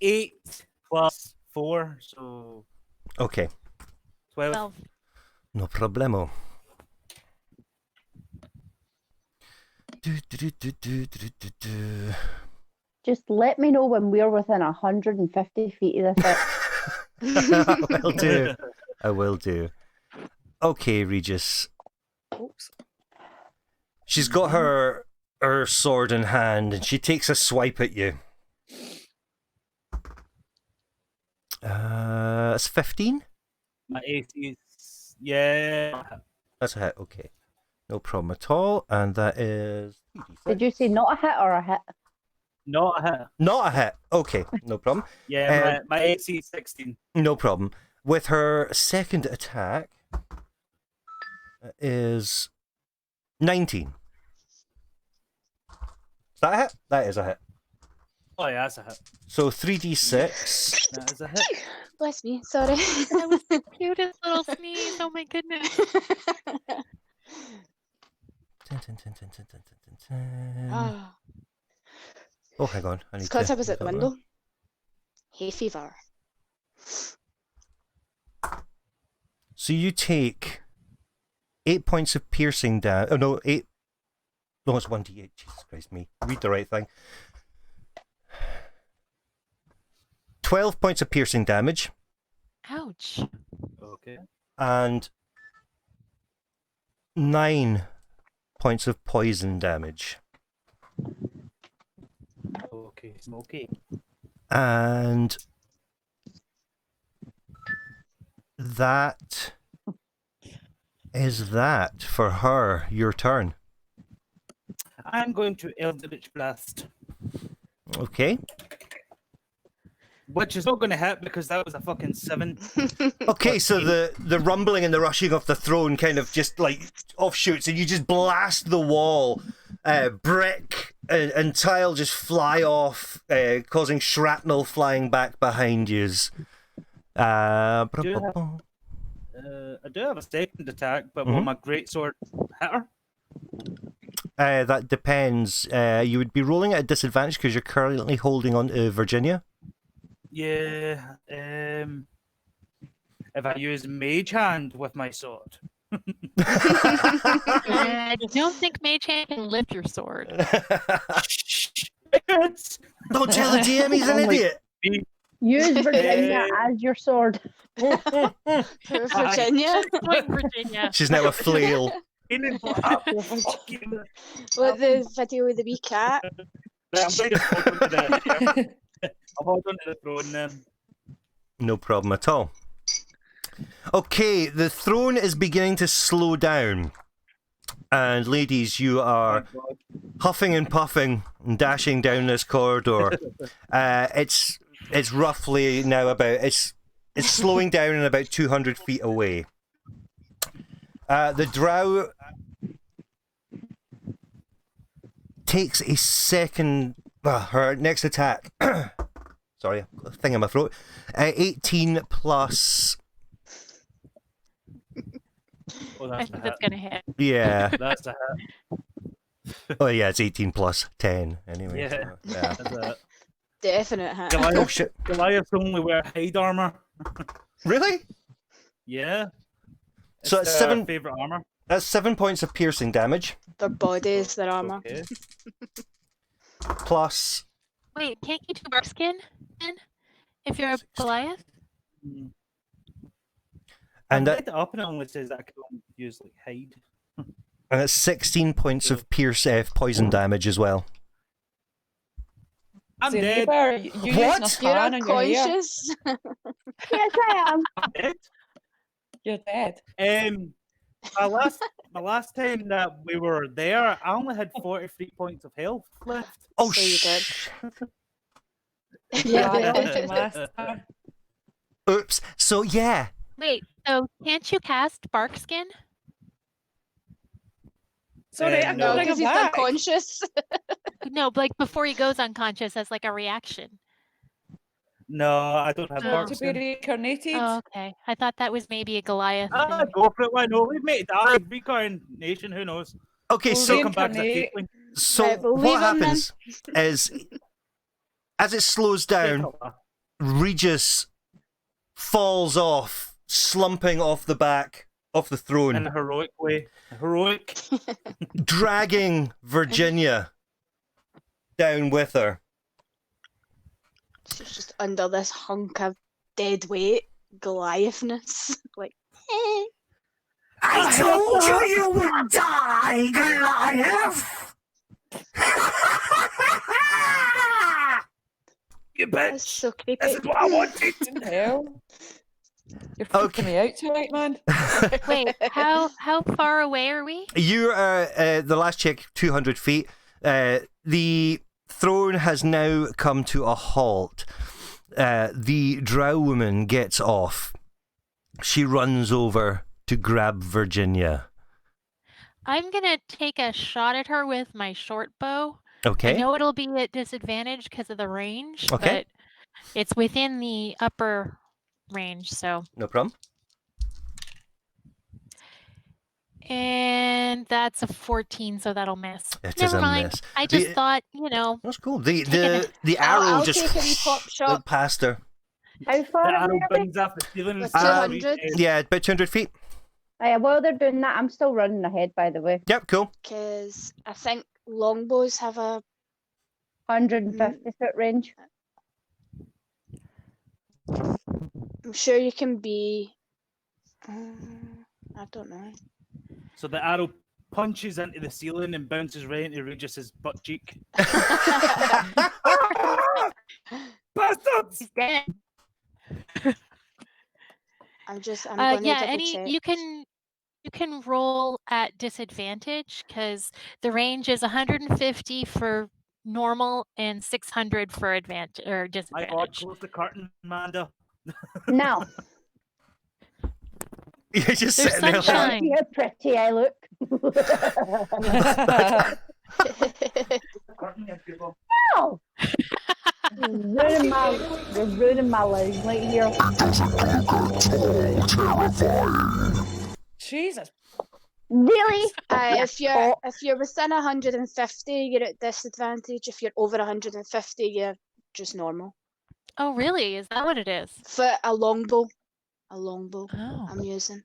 Speaker 5: 8 plus 4, so
Speaker 1: Okay,
Speaker 5: 12.
Speaker 4: 12.
Speaker 1: no problemo. Do.
Speaker 6: Just let me know when we're within 150 feet of this.
Speaker 1: I will do. I will do. Okay, Regis.
Speaker 7: Oops.
Speaker 1: She's got her sword in hand and she takes a swipe at you. It's 15?
Speaker 5: My AC is... Yeah.
Speaker 1: That's a hit, okay. No problem at all. And that is...
Speaker 6: Did you say not a hit or a hit?
Speaker 5: Not a hit.
Speaker 1: Not a hit. Okay, no problem.
Speaker 5: Yeah, my AC is 16.
Speaker 1: No problem. With her second attack is 19. Is that a hit? That is a hit.
Speaker 5: Oh, yeah, that's a hit.
Speaker 1: So 3d6.
Speaker 5: That is a hit.
Speaker 3: Bless me. Sorry.
Speaker 4: That was the cutest little sneeze. Oh my goodness.
Speaker 3: Ah,
Speaker 1: Oh, hang on. I
Speaker 3: it's
Speaker 1: need
Speaker 3: because
Speaker 1: to
Speaker 3: I was at the
Speaker 1: move that
Speaker 3: window. Hay fever.
Speaker 1: So you take 8 points of piercing damage. Oh no, 8. No, it's 1d8. Jesus Christ, me. Read the right thing. 12 points of piercing damage
Speaker 4: Ouch.
Speaker 5: Okay.
Speaker 1: and 9 points of poison damage.
Speaker 5: Okay, smoky.
Speaker 1: And that is that for her. Your turn.
Speaker 5: I'm going to Eldritch Blast,
Speaker 1: Okay.
Speaker 5: which is not going to hit because that was a fucking 7.
Speaker 1: Okay, so the rumbling and the rushing of the throne kind of just like offshoots, and you just blast the wall. Brick and tile just fly off, causing shrapnel flying back behind yous.
Speaker 5: I do have a second attack, but will my greatsword hit her?
Speaker 1: That depends. You would be rolling at a disadvantage because you're currently holding on to Virginia.
Speaker 5: Yeah. If I use Mage Hand with my sword.
Speaker 4: I don't think Mage Hand can lift your sword.
Speaker 1: Don't tell the DM he's an idiot.
Speaker 6: Use Virginia as your sword.
Speaker 3: Virginia.
Speaker 4: Point Virginia.
Speaker 1: She's now a flail.
Speaker 3: What the video with the wee cat?
Speaker 5: I'm going to hold on to the throne then.
Speaker 1: No problem at all. Okay, the throne is beginning to slow down. And ladies, you are huffing and puffing and dashing down this corridor. It's roughly now about it's slowing down and about 200 feet away. The drow takes a second. Her next attack. Sorry, a thing in my throat. 18 plus.
Speaker 5: Oh,
Speaker 4: I think that's going to hit.
Speaker 1: Yeah.
Speaker 5: That's a hit.
Speaker 1: Oh yeah, it's 18 plus 10 anyway.
Speaker 5: Yeah.
Speaker 1: So, yeah.
Speaker 5: That's a...
Speaker 3: Definite hit.
Speaker 1: Oh shit!
Speaker 5: Goliaths only wear hide armor.
Speaker 1: Really?
Speaker 5: Yeah.
Speaker 1: So it's
Speaker 5: their
Speaker 1: 7.
Speaker 5: favorite armor.
Speaker 1: That's 7 points of piercing damage
Speaker 3: Their bodies, their armor.
Speaker 5: Okay.
Speaker 1: plus.
Speaker 4: Wait, can't you do bark skin then? If you're a Goliath?
Speaker 5: Mm.
Speaker 1: And
Speaker 5: I read it up and it only says that I can only use like hide.
Speaker 1: And it's 16 points of poison damage as well.
Speaker 5: I'm
Speaker 7: See,
Speaker 5: dead.
Speaker 7: You
Speaker 1: What?
Speaker 7: using a
Speaker 3: You're
Speaker 7: fan in your ear.
Speaker 3: unconscious.
Speaker 6: Yes, I am.
Speaker 5: I'm dead.
Speaker 7: You're dead.
Speaker 5: My last time that we were there, I only had 43 points of health left.
Speaker 1: Oh
Speaker 3: So you did.
Speaker 7: Yeah,
Speaker 3: Yeah.
Speaker 7: last time.
Speaker 1: Oops. So yeah.
Speaker 4: Wait, so can't you cast bark skin?
Speaker 7: Sorry, I
Speaker 5: No,
Speaker 3: No,
Speaker 7: can bring
Speaker 3: because
Speaker 7: him
Speaker 3: he's
Speaker 7: back.
Speaker 3: unconscious.
Speaker 4: No, like before he goes unconscious as like a reaction.
Speaker 5: No, I don't have
Speaker 4: Oh.
Speaker 5: bark
Speaker 7: To be
Speaker 5: skin.
Speaker 7: reincarnated.
Speaker 4: Oh, okay. I thought that was maybe a Goliath
Speaker 5: Ah,
Speaker 4: thing.
Speaker 5: go for it. Why not? We may die. Reincarnation, who knows?
Speaker 1: Okay.
Speaker 7: Well,
Speaker 1: So
Speaker 5: Come back to
Speaker 7: Reincarnate.
Speaker 5: the
Speaker 1: so
Speaker 3: Right, we'll
Speaker 1: what
Speaker 3: leave him then.
Speaker 1: happens is as it slows down, Regis falls off, slumping off the back of the
Speaker 5: in
Speaker 1: throne,
Speaker 5: a heroic way. Heroic.
Speaker 1: dragging Virginia down with her.
Speaker 3: She's just under this hunk of dead weight, Goliathness. Like, eh.
Speaker 8: I told you you would die, Goliath!
Speaker 5: You
Speaker 3: That's
Speaker 5: bitch.
Speaker 3: so creepy.
Speaker 5: This is what I wanted.
Speaker 7: Hell. You're freaking
Speaker 1: Okay.
Speaker 7: me out tonight, man.
Speaker 4: Wait, how far away are we?
Speaker 1: You are the last check, 200 feet. The throne has now come to a halt. The drow woman gets off. She runs over to grab Virginia.
Speaker 4: I'm gonna take a shot at her with my short bow.
Speaker 1: Okay.
Speaker 4: I know it'll be at disadvantage because of the range,
Speaker 1: Okay.
Speaker 4: but it's within the upper range. So,
Speaker 1: No problem.
Speaker 4: and that's a 14, so that'll miss.
Speaker 1: It is
Speaker 4: Never
Speaker 1: a
Speaker 4: mind.
Speaker 1: miss.
Speaker 4: I just
Speaker 1: The-
Speaker 4: thought, you know,
Speaker 1: That's cool. The
Speaker 4: Taking
Speaker 1: the arrow
Speaker 3: I'll
Speaker 1: just
Speaker 3: take a wee pop shot
Speaker 1: went past her.
Speaker 6: How far
Speaker 5: The
Speaker 6: away
Speaker 5: arrow
Speaker 6: are we?
Speaker 5: brings off the ceiling.
Speaker 3: With
Speaker 5: and
Speaker 3: 200.
Speaker 1: Yeah, about 200 feet.
Speaker 6: While they're doing that, I'm still running ahead, by the way.
Speaker 1: Yep, cool.
Speaker 3: Because I think longbows have a
Speaker 6: 150-foot range.
Speaker 3: I'm sure you can be. I don't know.
Speaker 5: So the arrow punches into the ceiling and bounces right into Regis's butt cheek. Bastards!
Speaker 4: he's dead.
Speaker 3: I'm gonna
Speaker 4: Yeah,
Speaker 3: double
Speaker 4: any
Speaker 3: check.
Speaker 4: you can roll at disadvantage because the range is 150 for normal and 600 for advantage or
Speaker 5: My God,
Speaker 4: disadvantage.
Speaker 5: close the curtain, Amanda.
Speaker 6: Now,
Speaker 1: You're just
Speaker 4: There's
Speaker 1: sitting there like,
Speaker 4: sunshine.
Speaker 6: see how pretty I look.
Speaker 5: Curtain, yes, people.
Speaker 6: No! You're ruining my life right here.
Speaker 7: Jesus.
Speaker 6: Really?
Speaker 3: if you're within 150, you're at disadvantage. If you're over 150, you're just normal.
Speaker 4: Oh, really? Is that what it is?
Speaker 3: For a longbow,
Speaker 4: Oh.
Speaker 3: I'm using.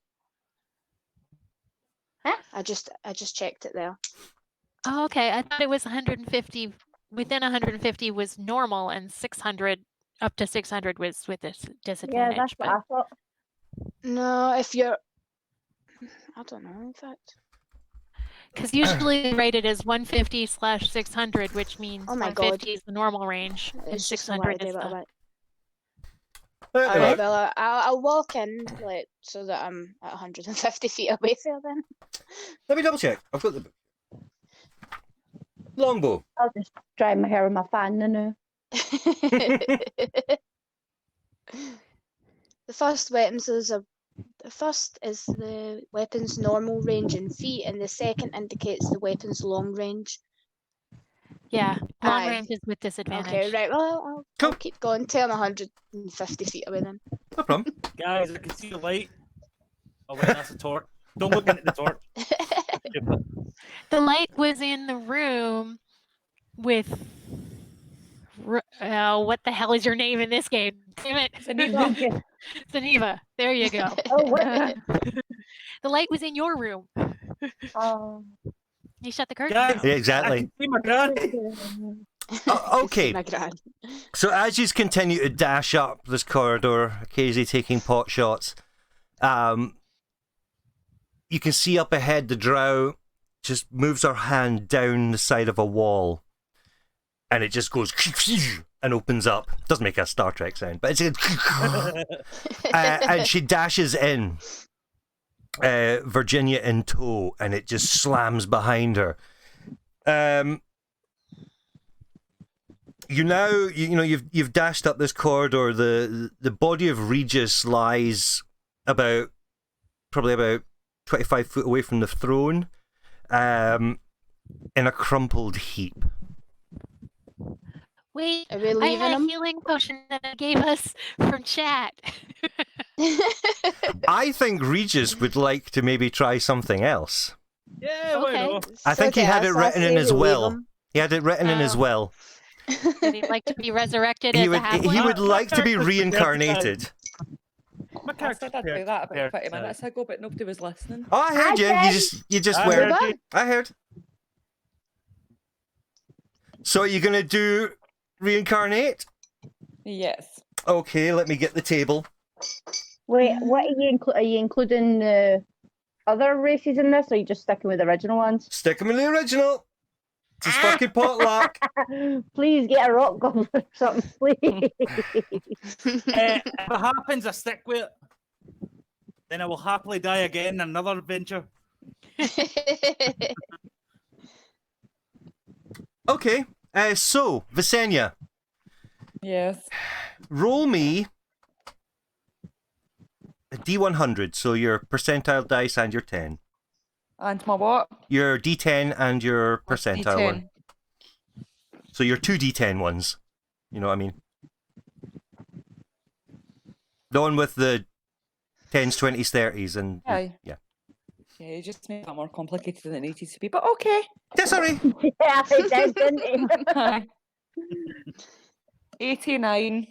Speaker 6: Huh?
Speaker 3: I just checked it there.
Speaker 4: Oh, okay. I thought it was 150. Within 150 was normal, and 600 up to 600 was with this
Speaker 6: Yeah,
Speaker 4: disadvantage.
Speaker 6: that's what
Speaker 4: but
Speaker 6: I thought.
Speaker 3: No, if you're, I don't know. In fact,
Speaker 4: because usually they rate it as 150/600, which means
Speaker 3: Oh my
Speaker 4: 150
Speaker 3: God.
Speaker 4: is the normal range, and
Speaker 3: it's just
Speaker 4: 600
Speaker 3: a
Speaker 4: is
Speaker 3: little
Speaker 4: the.
Speaker 3: bit.
Speaker 1: "Right,
Speaker 3: All right,
Speaker 1: right."
Speaker 3: well, I'll walk in like so that I'm at 150 feet away from them.
Speaker 1: Let me double check. I've got the book. Longbow.
Speaker 6: I'll just dry my hair with my fan now.
Speaker 3: The first is the weapon's normal range in feet, and the second indicates the weapon's long range.
Speaker 4: Yeah, long
Speaker 3: Aye.
Speaker 4: range is with disadvantage.
Speaker 3: Okay, right. Well, I'll
Speaker 1: Cool.
Speaker 3: keep going till I'm 150 feet away then.
Speaker 1: No problem.
Speaker 5: Guys, I can see the light. Oh, wait, that's a torch. Don't look into the torch.
Speaker 4: The light was in the room with. What the hell is your name in this game? Damn it.
Speaker 7: Zaniva.
Speaker 4: Zaniva. There you go.
Speaker 6: Oh, what?
Speaker 4: The light was in your room.
Speaker 6: Oh.
Speaker 4: You shut the curtain.
Speaker 5: Guys,
Speaker 1: Yeah,
Speaker 5: I
Speaker 1: exactly.
Speaker 5: can see my gun.
Speaker 1: Okay.
Speaker 3: My grand.
Speaker 1: So as you continue to dash up this corridor, occasionally taking pot shots, you can see up ahead the drow just moves her hand down the side of a wall, and it just goes and opens up. Doesn't make a Star Trek sound, but it's and she dashes in, Virginia in tow, and it just slams behind her. You've dashed up this corridor. The body of Regis lies probably about 25 foot away from the throne, in a crumpled heap.
Speaker 4: Wait,
Speaker 3: Are we
Speaker 4: I
Speaker 3: leaving
Speaker 4: had a
Speaker 3: him?
Speaker 4: healing potion that I gave us from chat.
Speaker 1: I think Regis would like to maybe try something else.
Speaker 5: Yeah, why
Speaker 4: Okay.
Speaker 5: not?
Speaker 1: I think he
Speaker 3: Okay,
Speaker 1: had it
Speaker 3: so I
Speaker 1: written in
Speaker 3: say
Speaker 1: his
Speaker 3: we leave
Speaker 1: will.
Speaker 3: him.
Speaker 1: He had it written in his
Speaker 4: Oh.
Speaker 1: will.
Speaker 4: Would he like to be resurrected
Speaker 1: He
Speaker 4: as
Speaker 1: would
Speaker 4: a halfling?
Speaker 1: he would
Speaker 5: My
Speaker 1: like to be
Speaker 5: character's prepared to
Speaker 1: reincarnated.
Speaker 5: My
Speaker 7: I
Speaker 5: character's
Speaker 7: said I'd do
Speaker 5: prepared-
Speaker 7: that
Speaker 5: prepared
Speaker 7: about 20
Speaker 5: to-
Speaker 7: minutes ago, but nobody was listening.
Speaker 1: Oh, I heard you. You just
Speaker 5: I
Speaker 1: weren't.
Speaker 5: heard you.
Speaker 1: I heard. So are you gonna do reincarnate?
Speaker 7: Yes.
Speaker 1: Okay, let me get the table.
Speaker 6: Wait, what are you including other races in this, or are you just sticking with the original ones?
Speaker 1: Stick him in the original. It's fucking potluck.
Speaker 6: Please get a rock goblin or something, please.
Speaker 5: If it happens, I stick with it. Then I will happily die again in another adventure.
Speaker 1: Okay. So Visenya,
Speaker 7: Yes.
Speaker 1: roll me a D100. So your percentile dice and your 10.
Speaker 7: And my what?
Speaker 1: Your D10 and your
Speaker 7: My
Speaker 1: percentile
Speaker 7: D10.
Speaker 1: one. So your two D10 ones. You know what I mean? The one with the 10s, 20s, 30s, and
Speaker 7: Aye.
Speaker 1: yeah.
Speaker 7: Yeah, you just made that more complicated than it needed to be, but okay.
Speaker 1: Yeah, sorry.
Speaker 6: Yeah, it did, didn't it?
Speaker 7: Aye. 89.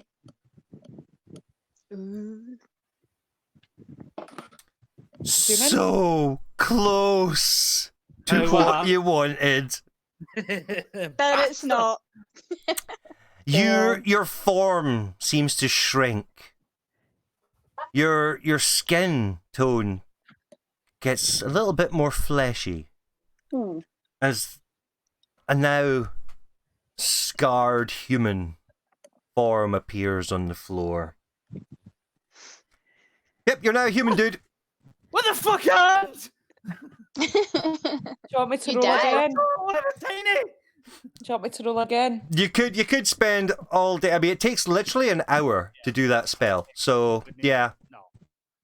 Speaker 3: Ooh.
Speaker 1: So close to
Speaker 5: Oh,
Speaker 1: what
Speaker 5: wow.
Speaker 1: you wanted.
Speaker 3: But it's not.
Speaker 1: Your form seems to shrink. Your skin tone gets a little bit more fleshy as a now scarred human form appears on the floor. Yep, you're now a human, dude.
Speaker 5: What the fuck happened?
Speaker 7: Do you want me to
Speaker 3: You
Speaker 7: roll
Speaker 3: died.
Speaker 7: again?
Speaker 5: Oh, I'm tiny.
Speaker 7: Do you want me to roll again?
Speaker 1: You could spend all day. I mean, it takes literally an hour to do that spell. So yeah.
Speaker 5: No.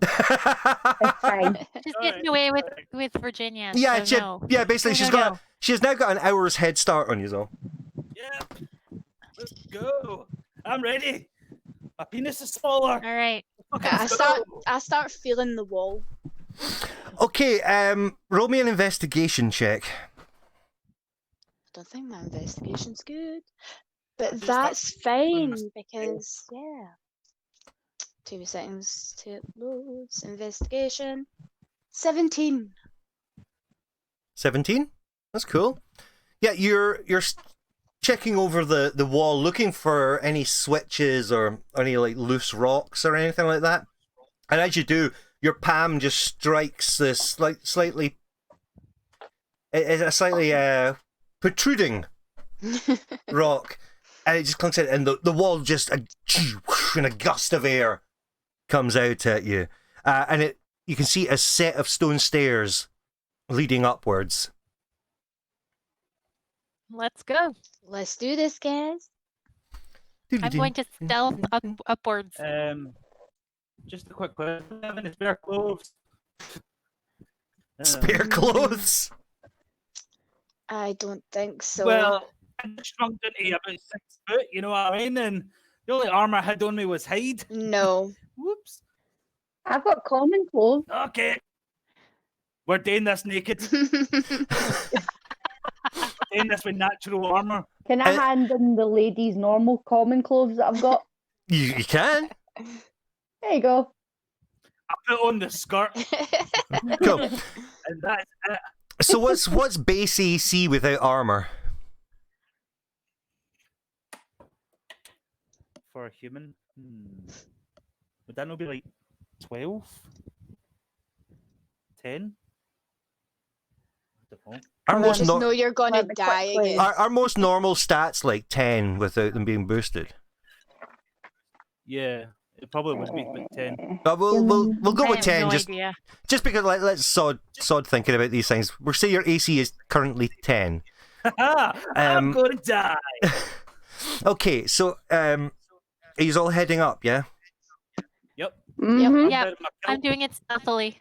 Speaker 6: It's fine.
Speaker 4: She's getting away with Virginia.
Speaker 1: Yeah,
Speaker 4: so no.
Speaker 1: basically
Speaker 4: No.
Speaker 1: she's now got an hour's head start on you, though.
Speaker 5: Yep. Let's go. I'm ready. My penis is smaller.
Speaker 4: All right.
Speaker 5: Fucking
Speaker 3: I
Speaker 5: go.
Speaker 3: start feeling the wall.
Speaker 1: Okay, roll me an investigation check.
Speaker 3: I don't think my investigation's good. But
Speaker 5: Just
Speaker 3: that's
Speaker 5: start
Speaker 3: fine
Speaker 5: doing
Speaker 3: because yeah. 2 seconds to it loads. Investigation. 17.
Speaker 1: 17? That's cool. Yeah, you're checking over the wall, looking for any switches or any like loose rocks or anything like that. And as you do, your palm just strikes this slightly protruding rock, and it just clunks in, and the wall just in a gust of air comes out at you, and you can see a set of stone stairs leading upwards.
Speaker 4: Let's go.
Speaker 3: Let's do this, guys.
Speaker 4: I'm going to stealth upwards.
Speaker 5: Just a quick question. Do you have any spare clothes?
Speaker 1: Spare clothes.
Speaker 3: I don't think so.
Speaker 5: Well, I shrunk into about 6 foot, you know what I mean? And the only armor I had on me was hide.
Speaker 3: no.
Speaker 5: Whoops.
Speaker 6: I've got common clothes.
Speaker 5: Okay. We're doing this naked. Doing this with natural armor.
Speaker 6: Can I hand in the ladies' normal common clothes that I've got?
Speaker 1: You can.
Speaker 6: There you go.
Speaker 5: I put on the skirt,
Speaker 1: Cool.
Speaker 5: and that's it.
Speaker 1: So what's base AC without armor?
Speaker 5: For a human, would that not be like 12? 10? I don't know.
Speaker 1: Our most,
Speaker 3: Just know you're gonna
Speaker 6: Let me
Speaker 3: die
Speaker 6: quickly-
Speaker 3: again.
Speaker 1: our most normal stats like 10 without them being boosted.
Speaker 5: Yeah, it probably would be about 10.
Speaker 1: But we'll go
Speaker 4: I
Speaker 1: with
Speaker 4: have
Speaker 1: 10
Speaker 4: no
Speaker 1: just
Speaker 4: idea.
Speaker 1: because let's sod thinking about these things. We'll say your AC is currently 10.
Speaker 5: I'm gonna die.
Speaker 1: Okay, so are you all heading up, yeah?
Speaker 5: Yep.
Speaker 6: Mhm.
Speaker 4: Yeah,
Speaker 5: Out of my
Speaker 4: I'm
Speaker 5: kilt.
Speaker 4: doing it stealthily.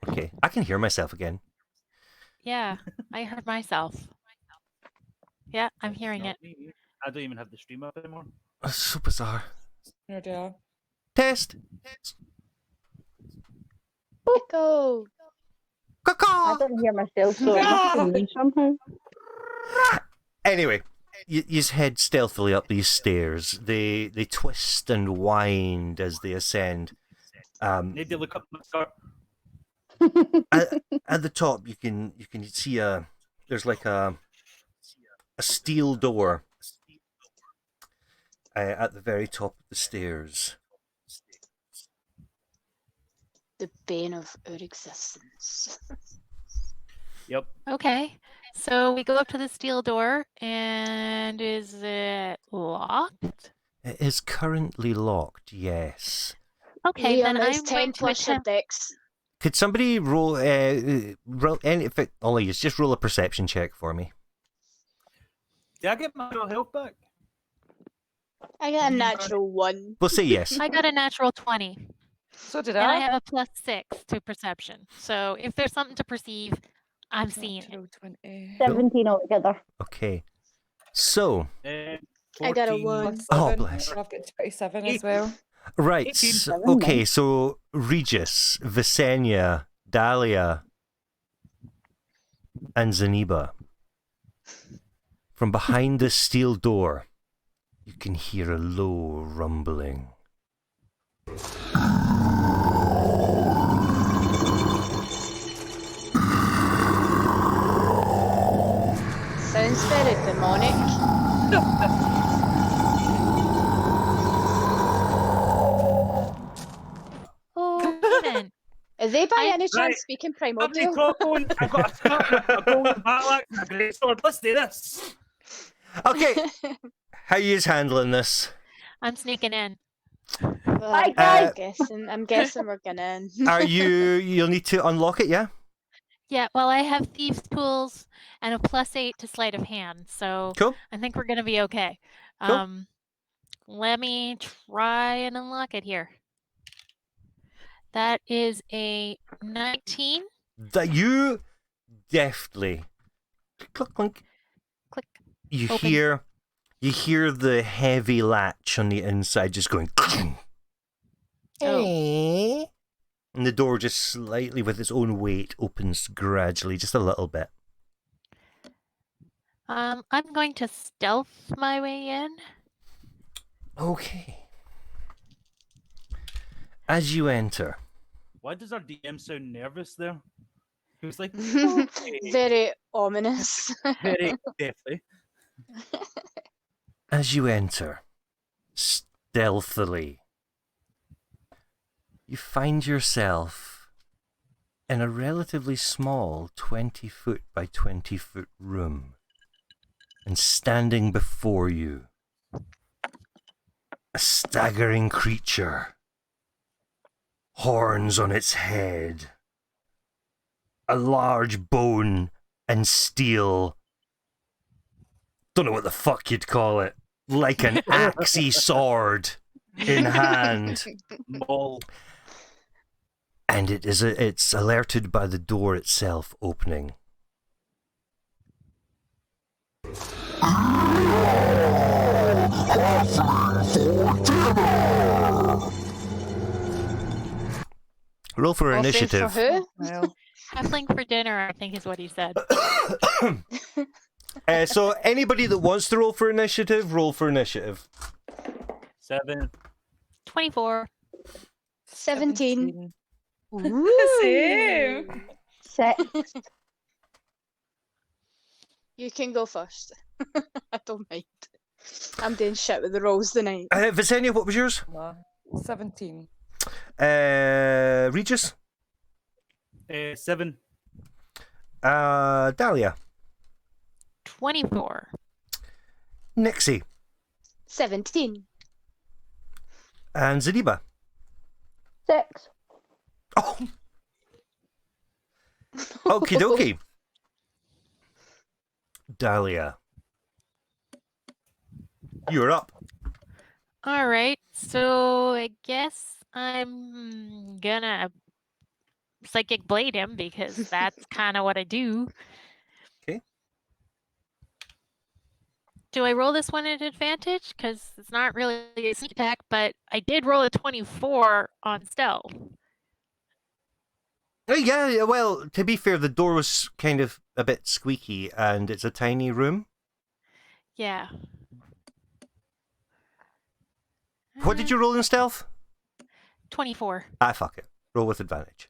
Speaker 1: Okay, I can hear myself again.
Speaker 4: Yeah, I heard myself. Yeah, I'm hearing
Speaker 5: Not
Speaker 4: it.
Speaker 5: me. I don't even have the stream up anymore.
Speaker 1: That's so bizarre.
Speaker 7: Here they are.
Speaker 1: Test.
Speaker 3: Go.
Speaker 6: I
Speaker 1: Caw-caw.
Speaker 6: don't hear myself, so it must be me somehow.
Speaker 1: Anyway, you head stealthily up these stairs. They twist and wind as they ascend.
Speaker 5: Need to look up my skirt.
Speaker 1: At the top, you can see there's like a steel door at the very top of the stairs.
Speaker 3: The bane of our existence.
Speaker 5: Yep.
Speaker 4: Okay, so we go up to the steel door, and is it locked?
Speaker 1: It is currently locked. Yes.
Speaker 4: Okay, then
Speaker 3: Liam, it's
Speaker 4: I'm
Speaker 3: 10
Speaker 4: going to
Speaker 3: plus your
Speaker 4: attempt.
Speaker 3: dex.
Speaker 1: Could somebody roll any if it only is just roll a perception check for me?
Speaker 5: Did I get my real health back?
Speaker 3: I got a natural 1.
Speaker 1: We'll say yes.
Speaker 4: I got a natural 20,
Speaker 7: So did
Speaker 4: and I
Speaker 7: I.
Speaker 4: have a +6 to perception. So if there's something to perceive, I'm seeing it.
Speaker 7: Natural 20.
Speaker 6: 17 altogether.
Speaker 1: Okay. So,
Speaker 5: Uh,
Speaker 3: I got a
Speaker 5: 14.
Speaker 3: 1.
Speaker 7: Plus
Speaker 1: Oh,
Speaker 7: 7.
Speaker 1: bless.
Speaker 7: I've got 27 as well.
Speaker 1: Right.
Speaker 5: 18.
Speaker 1: Okay, so Regis, Visenya, Dahlia, and Zaniba. From behind the steel door, you can hear a low rumbling.
Speaker 3: Sounds very demonic.
Speaker 4: Oh, man.
Speaker 3: Are they by
Speaker 4: I-
Speaker 3: any chance
Speaker 5: Right.
Speaker 3: speaking
Speaker 5: How many
Speaker 3: primordial?
Speaker 5: cockbone? I've got a scarf, a golden battle axe, and a great sword. Let's do this.
Speaker 1: Okay, how you handling this?
Speaker 4: I'm sneaking in.
Speaker 3: Well,
Speaker 6: Bye, guys.
Speaker 3: I'm guessing we're gonna.
Speaker 1: Are you'll need to unlock it, yeah?
Speaker 4: Yeah, well, I have thieves' tools and a +8 to sleight of hand, so
Speaker 1: Cool.
Speaker 4: I think we're gonna be okay.
Speaker 1: Cool.
Speaker 4: Let me try and unlock it here. That is a 19.
Speaker 1: That you deftly click clink.
Speaker 4: Click.
Speaker 1: You
Speaker 4: Open.
Speaker 1: hear the heavy latch on the inside just going.
Speaker 4: Oh.
Speaker 1: And the door just slightly, with its own weight, opens gradually, just a little bit.
Speaker 4: I'm going to stealth my way in.
Speaker 1: Okay. As you enter,
Speaker 5: Why does our DM sound nervous there? He was like, okay,
Speaker 3: Very ominous.
Speaker 5: very deathly.
Speaker 1: stealthily, you find yourself in a relatively small 20-foot by 20-foot room. And standing before you, a staggering creature, horns on its head, a large bone and steel, don't know what the fuck you'd call it, like an axey sword in hand.
Speaker 5: Maul.
Speaker 1: And it's alerted by the door itself opening. Roll for
Speaker 3: Offering
Speaker 1: initiative.
Speaker 3: For who?
Speaker 7: Well,
Speaker 4: Halfling for dinner, I think is what he said.
Speaker 1: So anybody that wants to roll for initiative, roll for initiative.
Speaker 5: 7.
Speaker 4: 24.
Speaker 3: 17.
Speaker 7: Same.
Speaker 6: 6.
Speaker 3: You can go first. I don't mind. I'm doing shit with the rolls tonight.
Speaker 1: Visenya, what was yours?
Speaker 7: 17.
Speaker 1: Regis?
Speaker 5: 7.
Speaker 1: Dahlia?
Speaker 4: 24.
Speaker 1: Nixie?
Speaker 3: 17.
Speaker 1: And Zaniba?
Speaker 6: 6.
Speaker 1: Oh! Okie dokie. Dahlia. You're up.
Speaker 4: All right, so I guess I'm gonna psychic blade him because that's kind of what I do.
Speaker 1: Okay.
Speaker 4: Do I roll this one at advantage? Because it's not really a sneak attack, but I did roll a 24 on stealth.
Speaker 1: Oh, yeah, well, to be fair, the door was kind of a bit squeaky, and it's a tiny room.
Speaker 4: Yeah.
Speaker 1: What did you roll in stealth?
Speaker 4: 24.
Speaker 1: Ah, fuck it. Roll with advantage.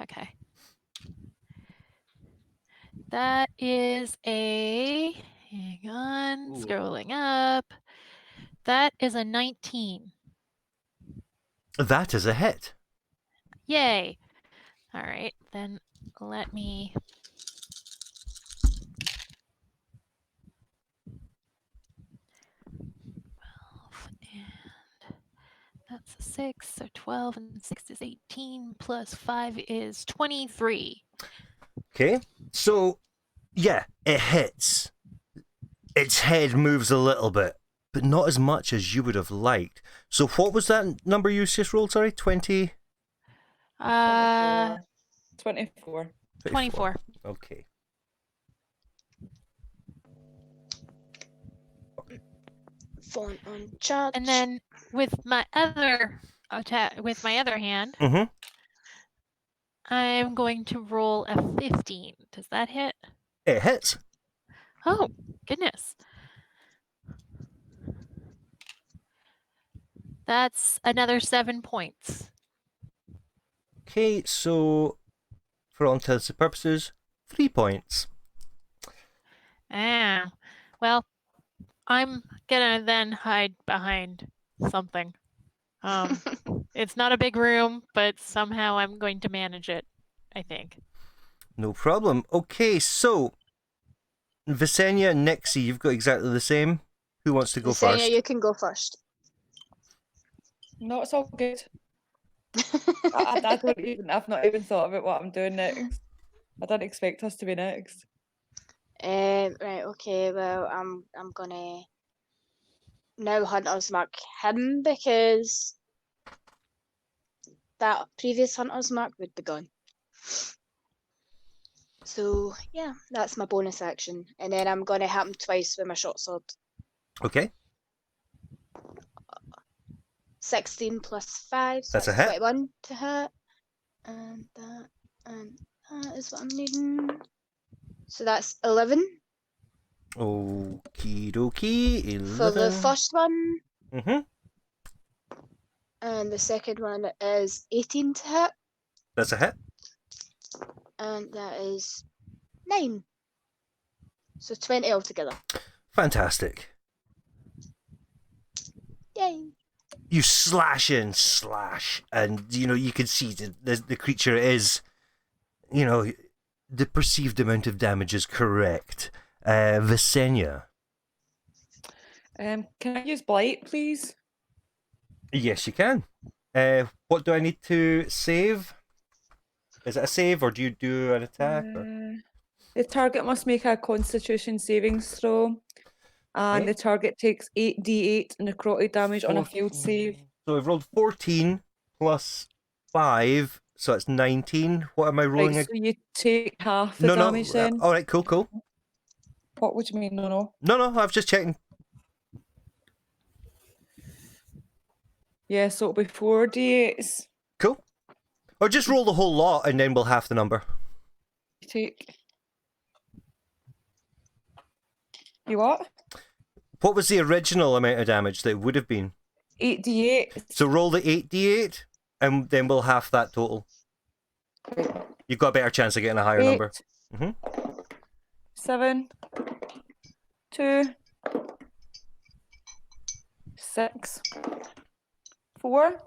Speaker 4: Okay. That is a. Hang on,
Speaker 5: Ooh.
Speaker 4: scrolling up. That is a 19.
Speaker 1: That is a hit.
Speaker 4: Yay. All right, then let me. And that's a 6, so 12 and 6 is 18, plus 5 is 23.
Speaker 1: Okay. So, yeah, it hits. Its head moves a little bit, but not as much as you would have liked. So what was that number you just rolled? Sorry, 20?
Speaker 7: 24.
Speaker 4: 24.
Speaker 3: Font on charge.
Speaker 4: And then with my other hand,
Speaker 1: Mm-hmm.
Speaker 4: I'm going to roll a 15. Does that hit?
Speaker 1: It hits.
Speaker 4: Oh, goodness. That's another 7 points.
Speaker 1: Okay, so for all intents and purposes, 3 points.
Speaker 4: Ah, well, I'm gonna then hide behind something. It's not a big room, but somehow I'm going to manage it, I think.
Speaker 1: No problem. Okay, so Visenya and Nixie, you've got exactly the same. Who wants to go
Speaker 3: Visenya,
Speaker 1: first?
Speaker 3: you can go first.
Speaker 7: No, it's all good. I don't even. I've not even thought about what I'm doing next. I didn't expect us to be next.
Speaker 3: Right, okay, well, I'm gonna now Hunter's Mark him because that previous Hunter's Mark would be gone. So, yeah, that's my bonus action. And then I'm gonna hit him twice with my short sword.
Speaker 1: Okay,
Speaker 3: 16 plus 5, so
Speaker 1: That's a
Speaker 3: that's
Speaker 1: hit.
Speaker 3: 21 to hit. And that is what I'm needing. So that's 11
Speaker 1: okie dokie, 11.
Speaker 3: for the first one.
Speaker 1: Mm-hmm.
Speaker 3: And the second one is 18 to hit.
Speaker 1: That's a hit.
Speaker 3: And that is 9. So 20 altogether.
Speaker 1: Fantastic.
Speaker 3: Yay!
Speaker 1: You slash and slash, and you can see the creature is, the perceived amount of damage is correct. Visenya.
Speaker 7: Can I use Blight, please?
Speaker 1: Yes, you can. What do I need to save? Is it a save, or do you do an attack? Or?
Speaker 7: The target must make a Constitution savings throw, and
Speaker 1: Okay.
Speaker 7: the target takes 8d8 necrotic damage on a failed save.
Speaker 1: So I've rolled 14 plus 5, so it's 19. What am I rolling?
Speaker 7: Right, so you take half the damage then?
Speaker 1: All right, cool.
Speaker 7: What would you mean? No.
Speaker 1: No, I was just checking.
Speaker 7: Yeah, so it'll be 4d8s.
Speaker 1: Cool. Or just roll the whole lot, and then we'll half the number.
Speaker 7: Take. You what?
Speaker 1: What was the original amount of damage that it would have been?
Speaker 7: 8d8.
Speaker 1: So roll the 8d8, and then we'll half that total.
Speaker 7: Right.
Speaker 1: You've got a better chance of getting a higher
Speaker 7: 8,
Speaker 1: number.
Speaker 7: 7, 2, 6, 4,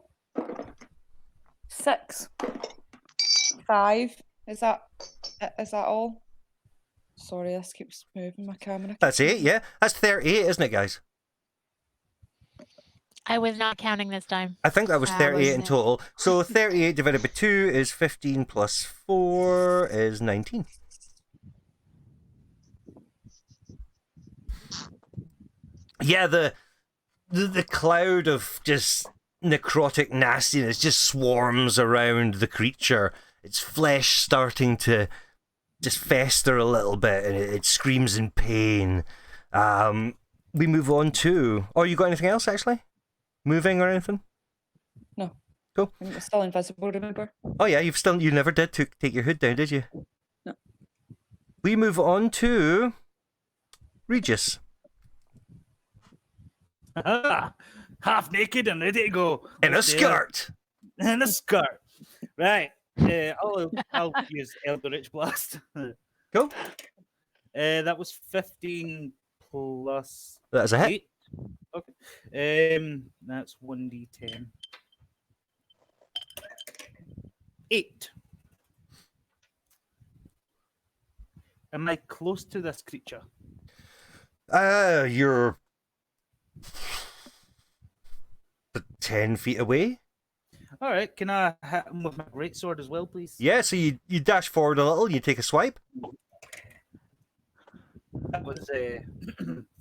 Speaker 7: 6, 5. Is that all? Sorry, this keeps moving my camera.
Speaker 1: That's 8, yeah. That's 38, isn't it, guys?
Speaker 4: I was not counting this time.
Speaker 1: I think that was 38 in total. So 38 divided by 2 is 15 plus 4 is 19. Yeah, the cloud of just necrotic nastiness just swarms around the creature. Its flesh starting to just fester a little bit, and it screams in pain. We move on to... Oh, you got anything else, actually? Moving or anything?
Speaker 7: No.
Speaker 1: Cool.
Speaker 7: I'm still invisible, remember?
Speaker 1: Oh yeah, you never did take your hood down, did you?
Speaker 7: No.
Speaker 1: We move on to Regis.
Speaker 5: Half naked and ready to go.
Speaker 1: In a skirt.
Speaker 5: In a skirt. Right. I'll use Eldritch Blast.
Speaker 1: Cool.
Speaker 5: That was 15 plus
Speaker 1: That's a hit.
Speaker 5: 8. Okay. That's 1d10. 8. Am I close to this creature?
Speaker 1: You're 10 feet away.
Speaker 5: All right. Can I hit him with my greatsword as well, please?
Speaker 1: Yeah, so you dash forward a little, you take a swipe.
Speaker 5: That was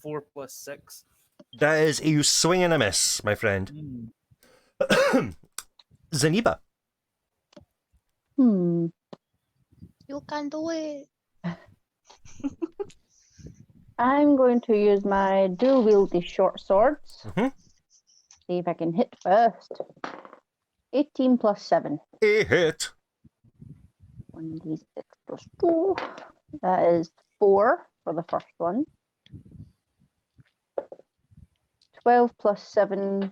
Speaker 5: 4 plus 6.
Speaker 1: That is a swing and a miss, my friend. Zaniba.
Speaker 3: You can do it.
Speaker 6: I'm going to use my dual wieldy short swords.
Speaker 1: Mhm.
Speaker 6: See if I can hit first. 18 plus 7.
Speaker 1: A hit.
Speaker 6: 1d6 plus 2. That is 4 for the first one. 12 plus 7. Does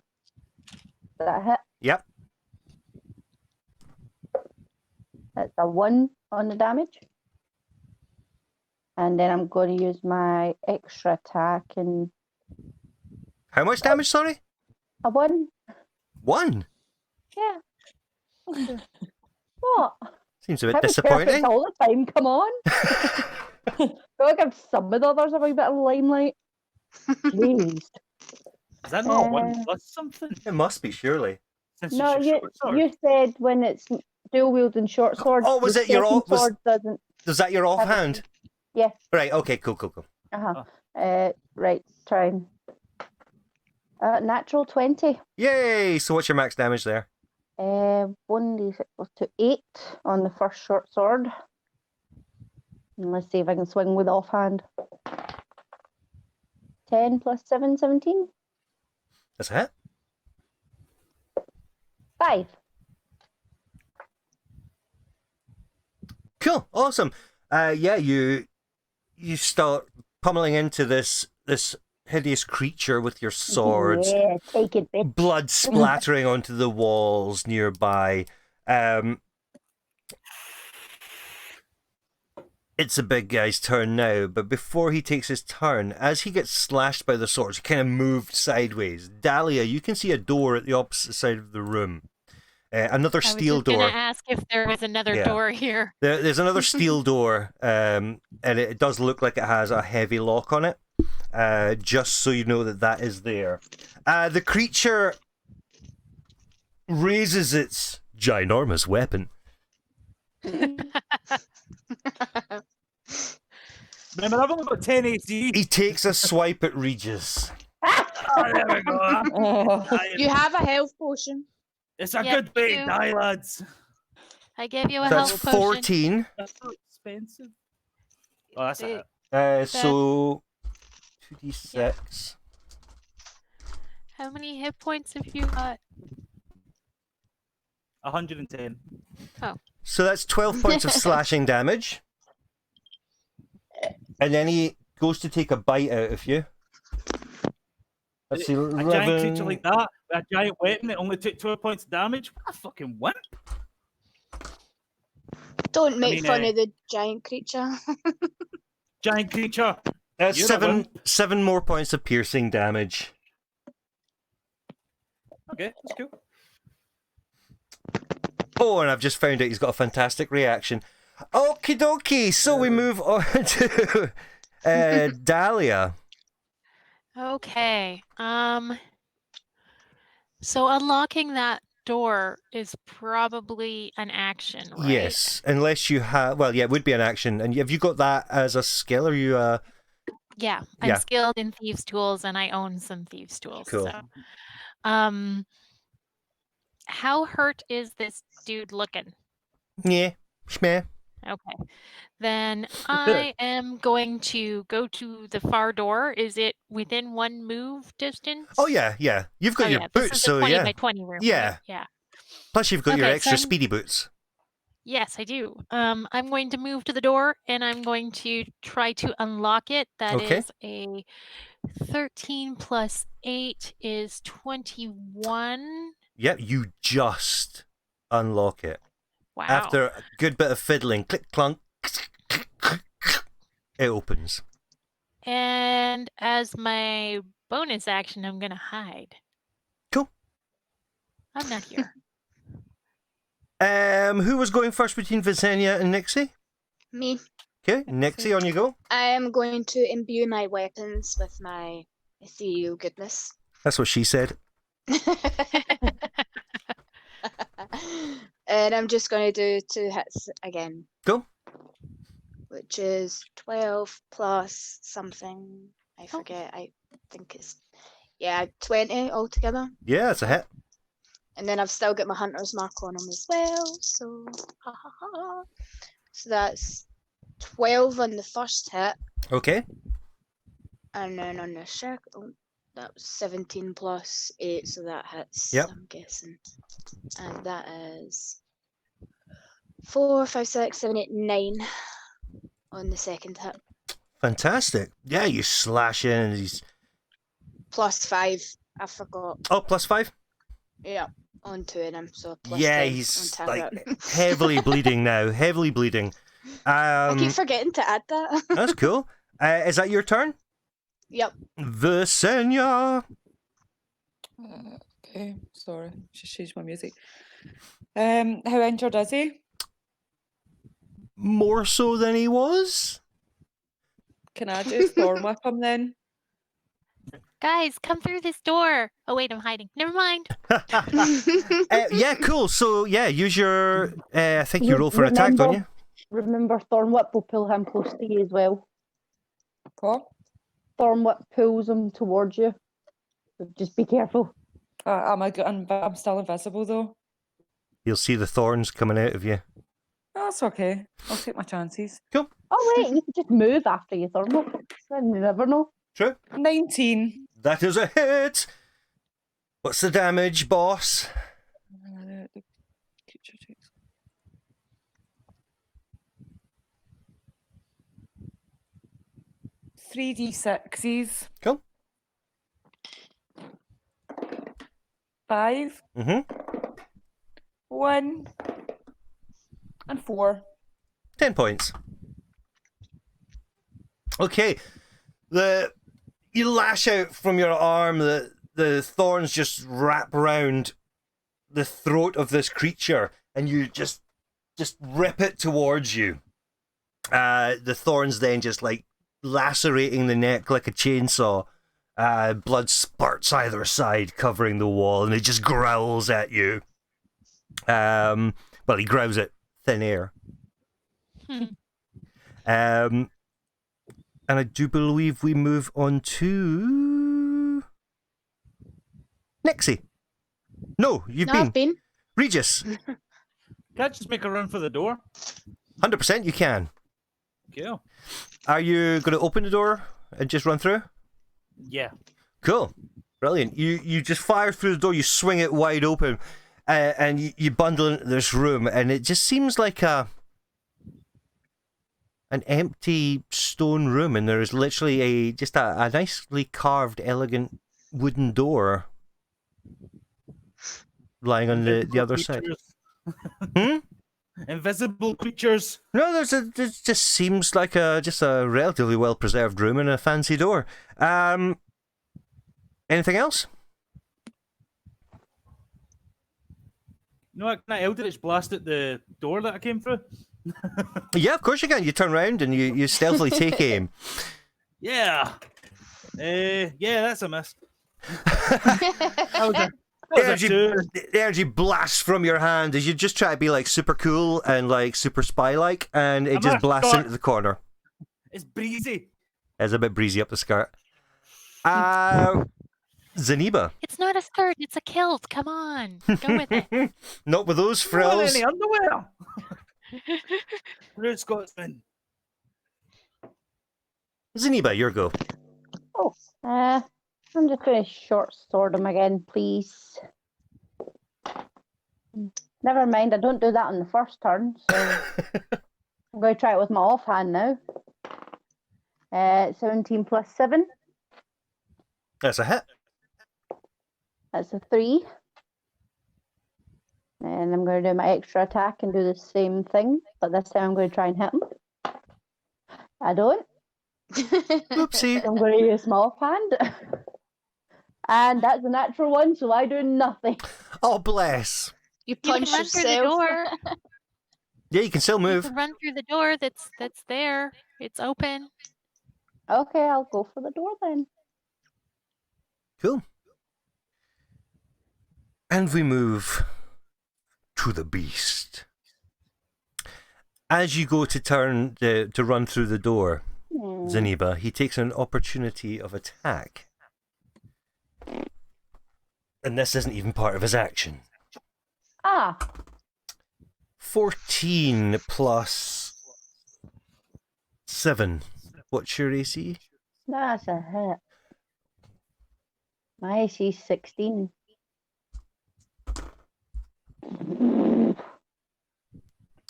Speaker 6: that hit?
Speaker 1: Yep.
Speaker 6: That's a 1 on the damage. And then I'm going to use my extra attack and
Speaker 1: How much damage, sorry?
Speaker 6: a 1.
Speaker 1: 1.
Speaker 6: Yeah. What?
Speaker 1: Seems a bit
Speaker 6: I'm
Speaker 1: disappointing.
Speaker 6: perfect all the time, come on. Gotta give some of the others a wee bit of limelight. Jeez.
Speaker 5: Is that not
Speaker 6: Uh,
Speaker 5: 1 plus something?
Speaker 1: It must be, surely.
Speaker 5: Since
Speaker 6: No,
Speaker 5: it's your short sword.
Speaker 6: you said when it's dual wielding short sword.
Speaker 1: Oh, was
Speaker 6: the
Speaker 1: it your
Speaker 6: second
Speaker 1: off- was-
Speaker 6: sword doesn't.
Speaker 1: Was that your offhand?
Speaker 6: Yeah.
Speaker 1: Right, okay, cool.
Speaker 6: Right, try and. Natural 20.
Speaker 1: Yay! So what's your max damage there?
Speaker 6: 1d6 plus 2, 8 on the first short sword. And let's see if I can swing with offhand. 10 plus 7, 17.
Speaker 1: That's a hit.
Speaker 6: 5.
Speaker 1: Cool, awesome. Yeah, you start pummeling into this hideous creature with your swords.
Speaker 6: Yeah, take it, bitch.
Speaker 1: Blood splattering onto the walls nearby. It's a big guy's turn now, but before he takes his turn, as he gets slashed by the swords, he kind of moved sideways. Dahlia, you can see a door at the opposite side of the room. Another steel
Speaker 4: I was just
Speaker 1: door.
Speaker 4: gonna ask if there was another
Speaker 1: Yeah.
Speaker 4: door here.
Speaker 1: There's another steel door, and it does look like it has a heavy lock on it. Just so you know that is there. The creature raises its ginormous weapon.
Speaker 5: Remember, I've only got 10 AC.
Speaker 1: He takes a swipe at Regis.
Speaker 5: Oh, there we go.
Speaker 7: Oh.
Speaker 3: You have a health potion.
Speaker 5: It's a
Speaker 4: Yep,
Speaker 5: good way
Speaker 4: you
Speaker 5: to
Speaker 4: do.
Speaker 5: die, lads.
Speaker 4: I gave you a
Speaker 1: That's
Speaker 4: health potion.
Speaker 1: 14.
Speaker 5: That's so expensive. Oh, that's
Speaker 4: It-
Speaker 5: it.
Speaker 1: So 2d6.
Speaker 4: How many hit points have you got?
Speaker 5: 110.
Speaker 1: So that's 12 points of slashing damage. And then he goes to take a bite out of you. Let's see,
Speaker 5: A giant creature like that, with a giant weapon that only took 12 points of damage. What a fucking wimp.
Speaker 3: Don't make
Speaker 5: mean,
Speaker 3: fun of the giant creature.
Speaker 5: Giant creature.
Speaker 1: That's
Speaker 5: You're the
Speaker 1: seven more points of piercing damage.
Speaker 5: Okay, that's cool.
Speaker 1: Oh, and I've just found out he's got a fantastic reaction. Okie dokie, so we move on to Dahlia.
Speaker 4: Okay. So unlocking that door is probably an action, right?
Speaker 1: Yes, unless you have... Well, yeah, it would be an action. And have you got that as a skill, or you...
Speaker 4: Yeah,
Speaker 1: Yeah.
Speaker 4: I'm skilled in thieves' tools, and I own some thieves' tools.
Speaker 1: Cool.
Speaker 4: So, how hurt is this dude looking?
Speaker 1: Yeah, schmeh.
Speaker 4: Okay. Then I am going to go to the far door. Is it within 1 move distance?
Speaker 1: Oh, yeah. You've got
Speaker 4: Oh,
Speaker 1: your
Speaker 4: yeah.
Speaker 1: boots,
Speaker 4: This is
Speaker 1: so
Speaker 4: a 20
Speaker 1: yeah.
Speaker 4: by 20 room.
Speaker 1: Yeah.
Speaker 4: Right? Yeah.
Speaker 1: Plus, you've got your
Speaker 4: Okay, so
Speaker 1: extra
Speaker 4: I'm-
Speaker 1: speedy boots.
Speaker 4: Yes, I do. I'm going to move to the door and I'm going to try to unlock it. That
Speaker 1: Okay.
Speaker 4: is a 13 plus 8 is 21.
Speaker 1: Yep, you just unlock it.
Speaker 4: Wow.
Speaker 1: After a good bit of fiddling, click, clunk, it opens.
Speaker 4: And as my bonus action, I'm going to hide.
Speaker 1: Cool.
Speaker 4: I'm not here.
Speaker 1: Who was going first between Visenya and Nixie?
Speaker 3: Me.
Speaker 1: Okay, Nixie, on you go.
Speaker 3: I am going to imbue my weapons with my ethereal goodness.
Speaker 1: That's what she said.
Speaker 3: And I'm just going to do 2 hits again.
Speaker 1: Go.
Speaker 3: Which is 12 plus something. I
Speaker 4: Oh.
Speaker 3: forget. I think it's 20 altogether.
Speaker 1: Yeah, it's a hit.
Speaker 3: And then I've still got my hunter's mark on them as well. So So that's 12 on the first hit.
Speaker 1: Okay.
Speaker 3: And then on the second, that was 17 plus 8, so that hits,
Speaker 1: Yep.
Speaker 3: I'm guessing. And that is 4, 5, 6, 7, 8, 9 on the second hit.
Speaker 1: Fantastic. Yeah, you slash in and he's...
Speaker 3: Plus 5, I forgot.
Speaker 1: Oh, +5?
Speaker 3: Yeah, on 2 of them, so plus
Speaker 1: Yeah,
Speaker 3: 10 on
Speaker 1: he's
Speaker 3: top
Speaker 1: like
Speaker 3: of that.
Speaker 1: heavily bleeding now. Heavily bleeding.
Speaker 3: I keep forgetting to add that.
Speaker 1: That's cool. Is that your turn?
Speaker 3: Yep.
Speaker 1: Visenya.
Speaker 7: Okay, sorry, just changed my music. How injured is he?
Speaker 1: More so than he was?
Speaker 7: Can I just thorn whip him then?
Speaker 4: Guys, come through this door. Oh wait, I'm hiding. Never mind.
Speaker 1: Yeah, cool. So, yeah, use your... I think you roll for an attack,
Speaker 6: Remember-
Speaker 1: don't you?
Speaker 6: Remember, Thorn Whip will pull him close to you as well.
Speaker 7: What?
Speaker 6: Thorn Whip pulls him towards you. So just be careful.
Speaker 7: I'm still invisible though.
Speaker 1: You'll see the thorns coming out of you.
Speaker 7: That's okay. I'll take my chances.
Speaker 1: Cool.
Speaker 6: Oh wait, you can just move after you Thorn Whip. You never know.
Speaker 1: True.
Speaker 7: 19.
Speaker 1: That is a hit. What's the damage, boss?
Speaker 7: The creature takes 3d6s.
Speaker 1: Cool.
Speaker 7: 5,
Speaker 1: Mm-hmm.
Speaker 7: 1, and 4.
Speaker 1: 10 points. Okay. You lash out from your arm, the thorns just wrap around the throat of this creature, and you just rip it towards you. The thorns then just like lacerating the neck like a chainsaw. Blood spurts either side, covering the wall, and it just growls at you. Well, he growls at thin air. And I do believe we move on to Nixie. No,
Speaker 3: I've been.
Speaker 1: Regis.
Speaker 5: Can I just make a run for the door?
Speaker 1: 100% you can.
Speaker 5: Cool.
Speaker 1: Are you going to open the door and just run through?
Speaker 5: Yeah.
Speaker 1: Cool. Brilliant. You just fire through the door, you swing it wide open, and you bundle into this room, and it just seems like an empty stone room, and there is literally just a nicely carved, elegant wooden door lying on the other side. Hmm?
Speaker 5: Invisible creatures.
Speaker 1: No, there just seems like just a relatively well preserved room and a fancy door. Anything else?
Speaker 5: You know what? Can I Eldritch blast at the door that I came through?
Speaker 1: Yeah, of course you can. You turn around and you stealthily take aim.
Speaker 5: Yeah. Yeah, that's a miss. That was a 2.
Speaker 1: The energy blasts from your hand as you just try to be like super cool and like super spy-like, and it
Speaker 5: I'm
Speaker 1: just
Speaker 5: a
Speaker 1: blasts
Speaker 5: shark.
Speaker 1: into the corner.
Speaker 5: It's breezy.
Speaker 1: It's a bit breezy up the skirt. Zaniba.
Speaker 4: It's not a skirt, it's a kilt. Come on. Go with it.
Speaker 1: Not with those
Speaker 5: Not
Speaker 1: frills.
Speaker 5: any underwear. Rude Scotsman.
Speaker 1: Zaniba, your go.
Speaker 6: Oh, I'm just going to short sword him again, please. Never mind, I don't do that on the first turn, so I'm going to try it with my offhand now. 17 plus 7,
Speaker 1: That's a hit.
Speaker 6: that's a 3. And I'm going to do my extra attack and do the same thing, but this time I'm going to try and hit him. I don't.
Speaker 1: Oopsie.
Speaker 6: I'm going to use my offhand. And that's a natural one, so I do nothing.
Speaker 1: Oh, bless.
Speaker 3: You
Speaker 4: You can
Speaker 3: punch
Speaker 4: run through the
Speaker 3: yourself.
Speaker 4: door.
Speaker 1: Yeah, you can still
Speaker 4: You
Speaker 1: move.
Speaker 4: can run through the door that's there. It's open.
Speaker 6: Okay, I'll go for the door then.
Speaker 1: Cool. And we move to the beast. As you go to turn to run through the door, Zaniba, he takes an opportunity of attack. And this isn't even part of his action.
Speaker 6: Ah,
Speaker 1: 14 plus 7. What's your AC?
Speaker 6: That's a hit. My AC's 16.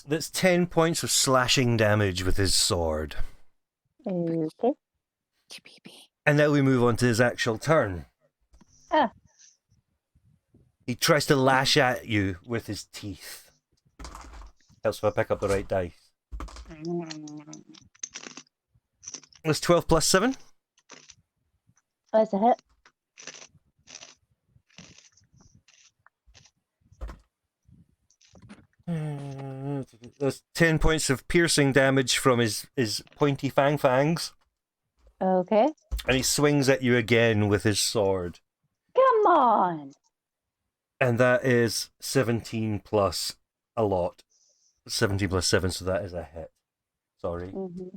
Speaker 1: That's 10 points of slashing damage with his sword.
Speaker 6: Okay.
Speaker 1: And now we move on to his actual turn.
Speaker 6: Ah.
Speaker 1: He tries to lash at you with his teeth. Helps if I pick up the right dice. That's 12 plus 7.
Speaker 6: That's a hit.
Speaker 1: There's 10 points of piercing damage from his pointy fangs.
Speaker 6: Okay.
Speaker 1: And he swings at you again with his sword.
Speaker 6: Come on.
Speaker 1: And that is 17 plus a lot. 17 plus 7, so that is a hit. Sorry.
Speaker 6: Mm-hmm.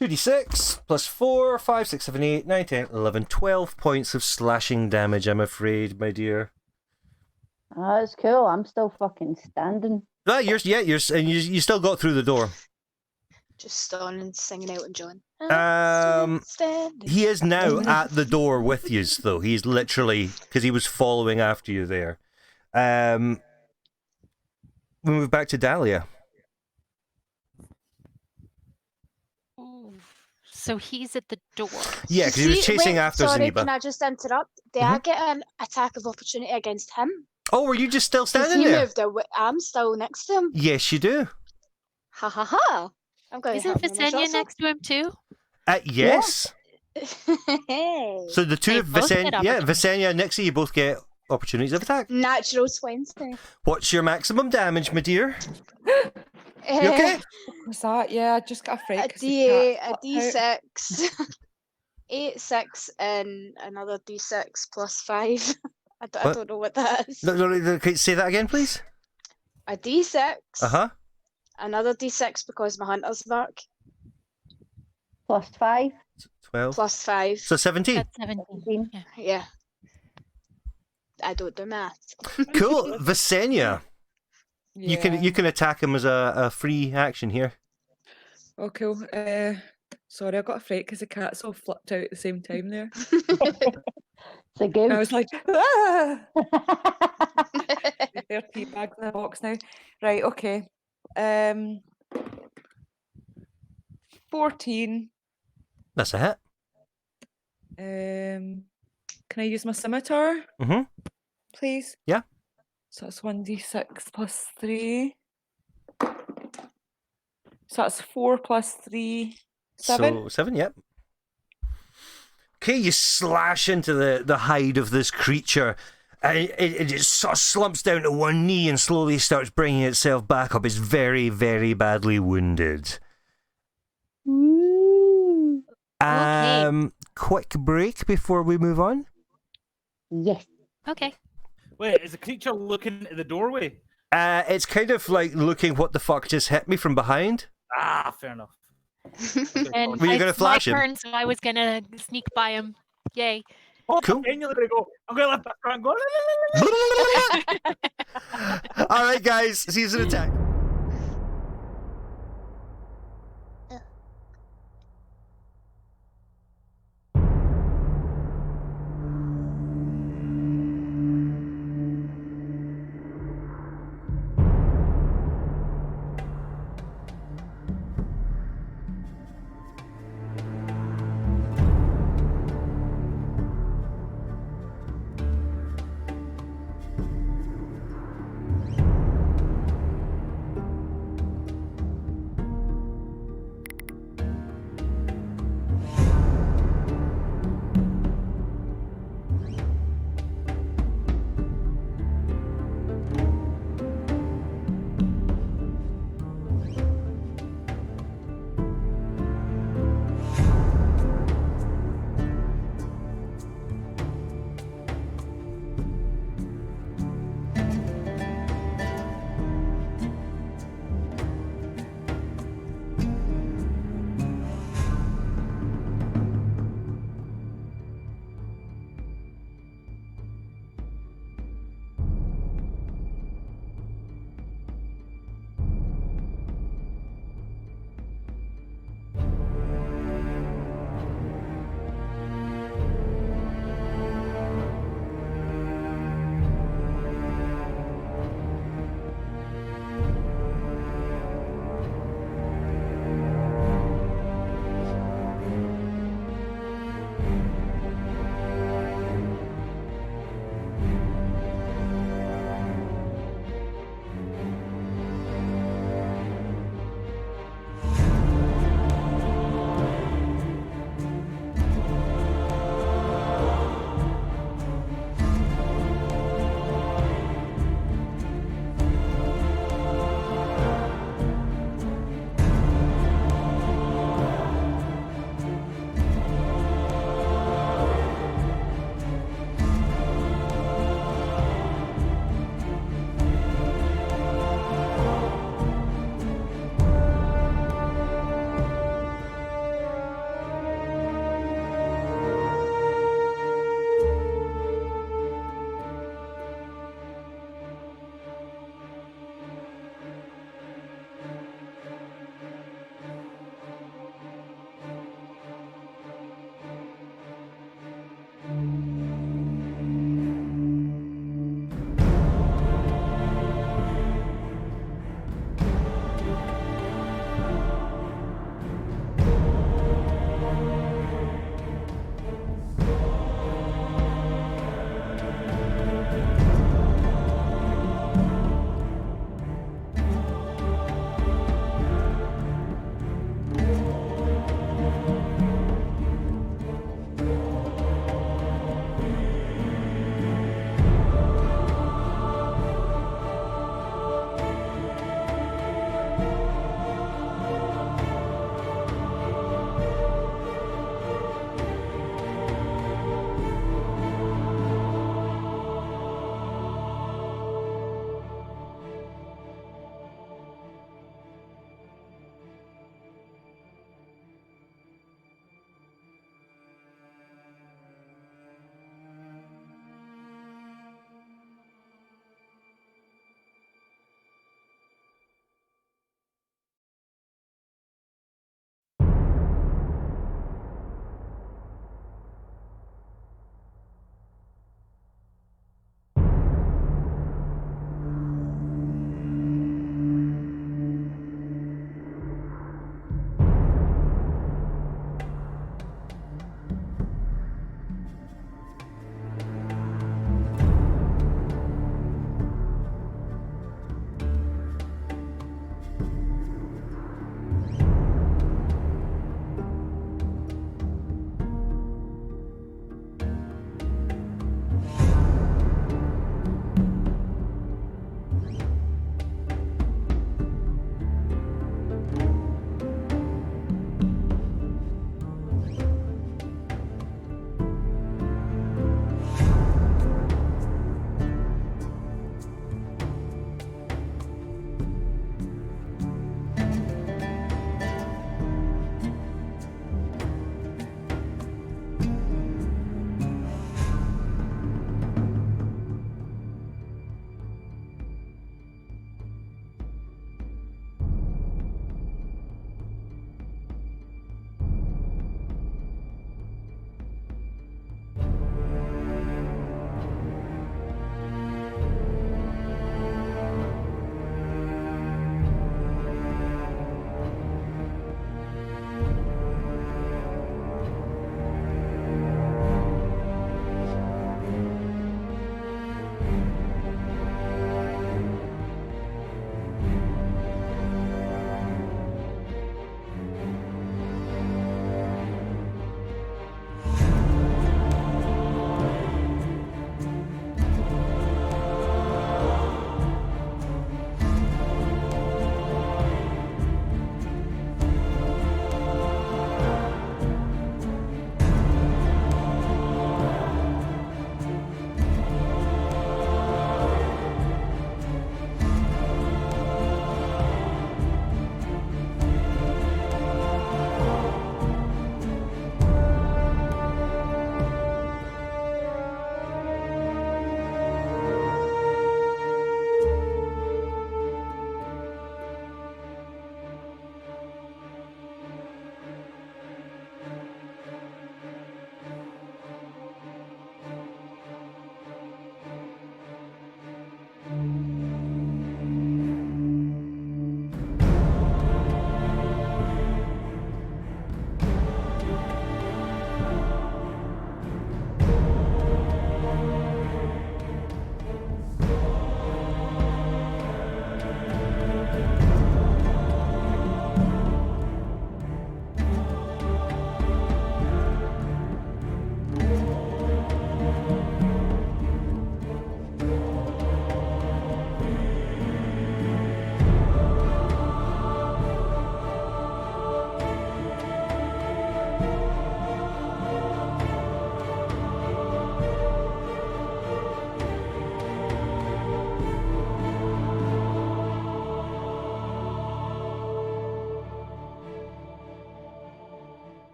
Speaker 1: 2d6 plus 4, 5, 6, 7, 8, 9, 10, 11, 12 points of slashing damage, I'm afraid, my dear.
Speaker 6: Oh, that's cool. I'm still fucking standing.
Speaker 1: Ah, you still got through the door.
Speaker 3: Just stoned and singing out and John.
Speaker 1: He is now at the door with you, though. He's literally, because he was following after you there. We move back to Dahlia.
Speaker 4: So he's at the door.
Speaker 1: Yeah, because he was chasing after
Speaker 3: sorry,
Speaker 1: Zaniba.
Speaker 3: can I just interrupt? Did I get an attack of opportunity against him?
Speaker 1: Oh, were you just still
Speaker 3: 'Cause
Speaker 1: standing
Speaker 3: he
Speaker 1: there?
Speaker 3: moved away. I'm still next to him.
Speaker 1: Yes, you do.
Speaker 3: Ha ha ha. I'm going to
Speaker 4: Isn't
Speaker 3: help him with my
Speaker 4: Visenya
Speaker 3: shot,
Speaker 4: next to him too?
Speaker 1: Yes.
Speaker 3: Hey.
Speaker 1: So the two
Speaker 4: They
Speaker 1: of
Speaker 4: both get
Speaker 1: Visenya and Nixie, you both get opportunities of attack.
Speaker 3: Natural 20.
Speaker 1: What's your maximum damage, my dear? You okay?
Speaker 7: What's that? Yeah, I just got a
Speaker 3: A
Speaker 7: fright. 'cause the
Speaker 3: D8,
Speaker 7: cat
Speaker 3: a
Speaker 7: flipped out.
Speaker 3: D6, 8, 6, and another D6 plus 5. I
Speaker 1: What?
Speaker 3: don't know what that is.
Speaker 1: No, can you say that again, please?
Speaker 3: A D6,
Speaker 1: Uh-huh.
Speaker 3: another D6 because my hunter's mark,
Speaker 6: Plus 5.
Speaker 1: 12.
Speaker 3: plus 5.
Speaker 1: So 17.
Speaker 4: That's 17. Yeah.
Speaker 3: Yeah. I don't do math.
Speaker 1: Cool. Visenya. You can attack him as a free action here.
Speaker 7: Oh, cool. Sorry, I got a fright because the cat all flipped out at the same time there.
Speaker 6: It's a good.
Speaker 7: I was like, ah! They're teabags in the box now. Right, okay. 14.
Speaker 1: That's a hit.
Speaker 7: Can I use my scimitar,
Speaker 1: Mm-hmm.
Speaker 7: please?
Speaker 1: Yeah.
Speaker 7: So that's 1d6 plus 3. So that's 4 plus 3, 7.
Speaker 1: So 7, yep. Okay, you slash into the hide of this creature, and it just sort of slumps down to one knee and slowly starts bringing itself back up. It's very, very badly wounded.
Speaker 6: Okay.
Speaker 1: Quick break before we move on.
Speaker 6: Yes.
Speaker 4: Okay.
Speaker 5: Wait, is the creature looking at the doorway?
Speaker 1: It's kind of like looking, what the fuck just hit me from behind?
Speaker 5: Ah, fair enough.
Speaker 4: And
Speaker 1: Were you gonna
Speaker 4: it's
Speaker 1: flash
Speaker 4: my
Speaker 1: him?
Speaker 4: turn, so I was gonna sneak by him. Yay.
Speaker 1: Cool.
Speaker 5: And you're gonna go, I'm gonna let that around go.
Speaker 1: All right, guys, season attack.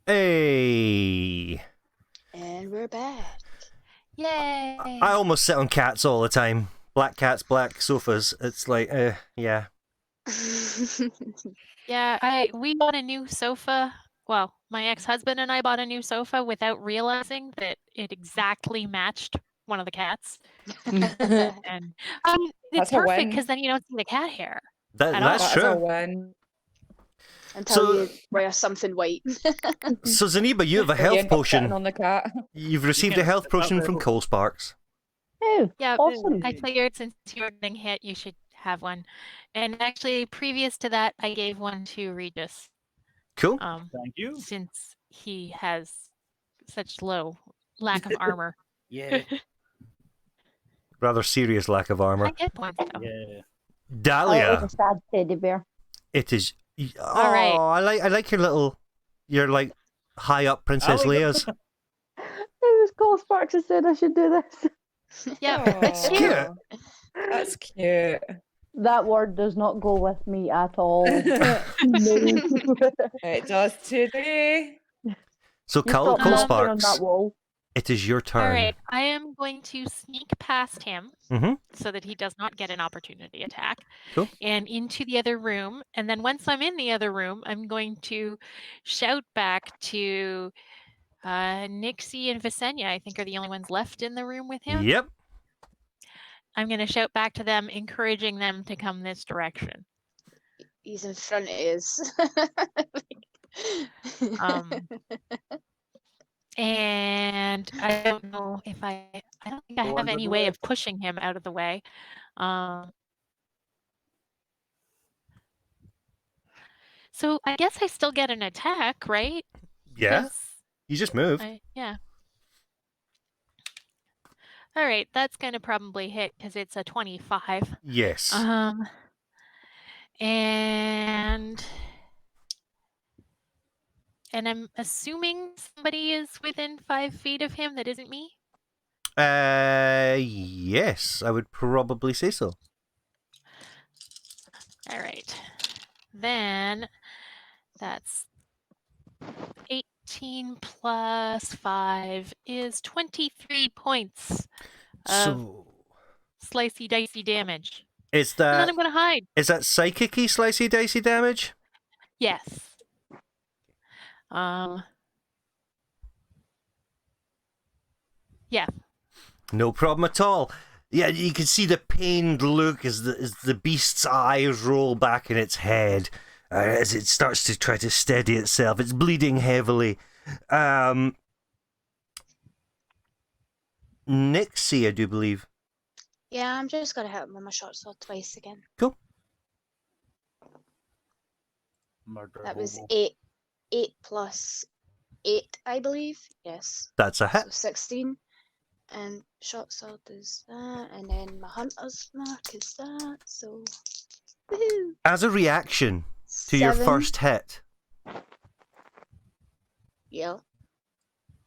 Speaker 1: Hey.
Speaker 3: And we're back.
Speaker 4: Yay!
Speaker 1: I almost sit on cats all the time. Black cats, black sofas. It's like, yeah.
Speaker 4: Yeah, we bought a new sofa. Well, my ex-husband and I bought a new sofa without realizing that it exactly matched one of the cats. And I mean, it's
Speaker 7: That's a
Speaker 4: perfect
Speaker 7: win.
Speaker 4: because then you don't see the cat hair.
Speaker 1: That's
Speaker 7: That's a
Speaker 1: true.
Speaker 7: win.
Speaker 3: Until
Speaker 1: So-
Speaker 3: you wear something white.
Speaker 1: So, Zaniba, you have a
Speaker 7: Or you
Speaker 1: health
Speaker 7: end up sitting
Speaker 1: potion.
Speaker 7: on the cat.
Speaker 1: You've received
Speaker 5: can
Speaker 1: a health
Speaker 5: sit that
Speaker 1: potion from
Speaker 5: level.
Speaker 1: Cole Sparks.
Speaker 6: Oh,
Speaker 4: Yeah,
Speaker 6: awesome.
Speaker 4: I figured since you were getting hit, you should have one. And actually, previous to that, I gave one to Regis.
Speaker 1: Cool.
Speaker 5: Thank you.
Speaker 4: Since he has such low lack of armor.
Speaker 5: Yeah.
Speaker 1: Rather serious lack of armor.
Speaker 4: I get points though.
Speaker 5: Yeah.
Speaker 6: Oh, it
Speaker 1: Dahlia,
Speaker 6: was a sad teddy bear.
Speaker 1: it is. Oh,
Speaker 4: All right.
Speaker 1: I like your like high up Princess
Speaker 5: like it.
Speaker 1: Leia's.
Speaker 6: It was Cole Sparks that said I should do this.
Speaker 4: Yeah, it's
Speaker 7: Aw,
Speaker 4: cute.
Speaker 7: That's cute.
Speaker 6: That word does not go with me at all. No.
Speaker 7: It does today.
Speaker 1: So,
Speaker 6: You
Speaker 1: Cole
Speaker 6: stop knocking on
Speaker 1: Sparks,
Speaker 6: that wall.
Speaker 1: it is your turn.
Speaker 4: All right, I am going to sneak past him
Speaker 1: Mhm.
Speaker 4: so that he does not get an opportunity attack.
Speaker 1: Cool.
Speaker 4: And into the other room. And then once I'm in the other room, I'm going to shout back to Nixie and Visenya, I think are the only ones left in the room with him.
Speaker 1: Yep.
Speaker 4: I'm going to shout back to them, encouraging them to come this direction.
Speaker 3: He's in front of us.
Speaker 4: Um, and I don't know if I don't think I
Speaker 5: Go
Speaker 4: have
Speaker 5: under
Speaker 4: any
Speaker 5: the
Speaker 4: way
Speaker 5: lid.
Speaker 4: of pushing him out of the way. So I guess I still get an attack, right?
Speaker 1: Yeah.
Speaker 4: 'Cause
Speaker 1: You just moved.
Speaker 4: yeah. All right, that's going to probably hit because it's a 25.
Speaker 1: Yes.
Speaker 4: And I'm assuming somebody is within 5 feet of him that isn't me.
Speaker 1: Yes, I would probably say so.
Speaker 4: All right. Then that's 18 plus 5 is 23 points of
Speaker 1: So,
Speaker 4: slicey dicey damage.
Speaker 1: is
Speaker 4: And then
Speaker 1: that
Speaker 4: I'm going to hide.
Speaker 1: psychic-y slicey dicey damage?
Speaker 4: Yes. Yeah.
Speaker 1: No problem at all. Yeah, you can see the pained look as the beast's eyes roll back in its head as it starts to try to steady itself. It's bleeding heavily. Nixie, I do believe.
Speaker 3: Yeah, I'm just gonna hit him with my short sword twice again.
Speaker 1: Cool.
Speaker 5: Murder
Speaker 3: That was
Speaker 5: hobo.
Speaker 3: 8 plus 8, I believe. Yes.
Speaker 1: That's a
Speaker 3: So
Speaker 1: hit.
Speaker 3: 16. And short sword is that, and then my hunter's mark is that, so woohoo!
Speaker 1: As a reaction to your
Speaker 3: 7.
Speaker 1: first hit,
Speaker 3: Yeah.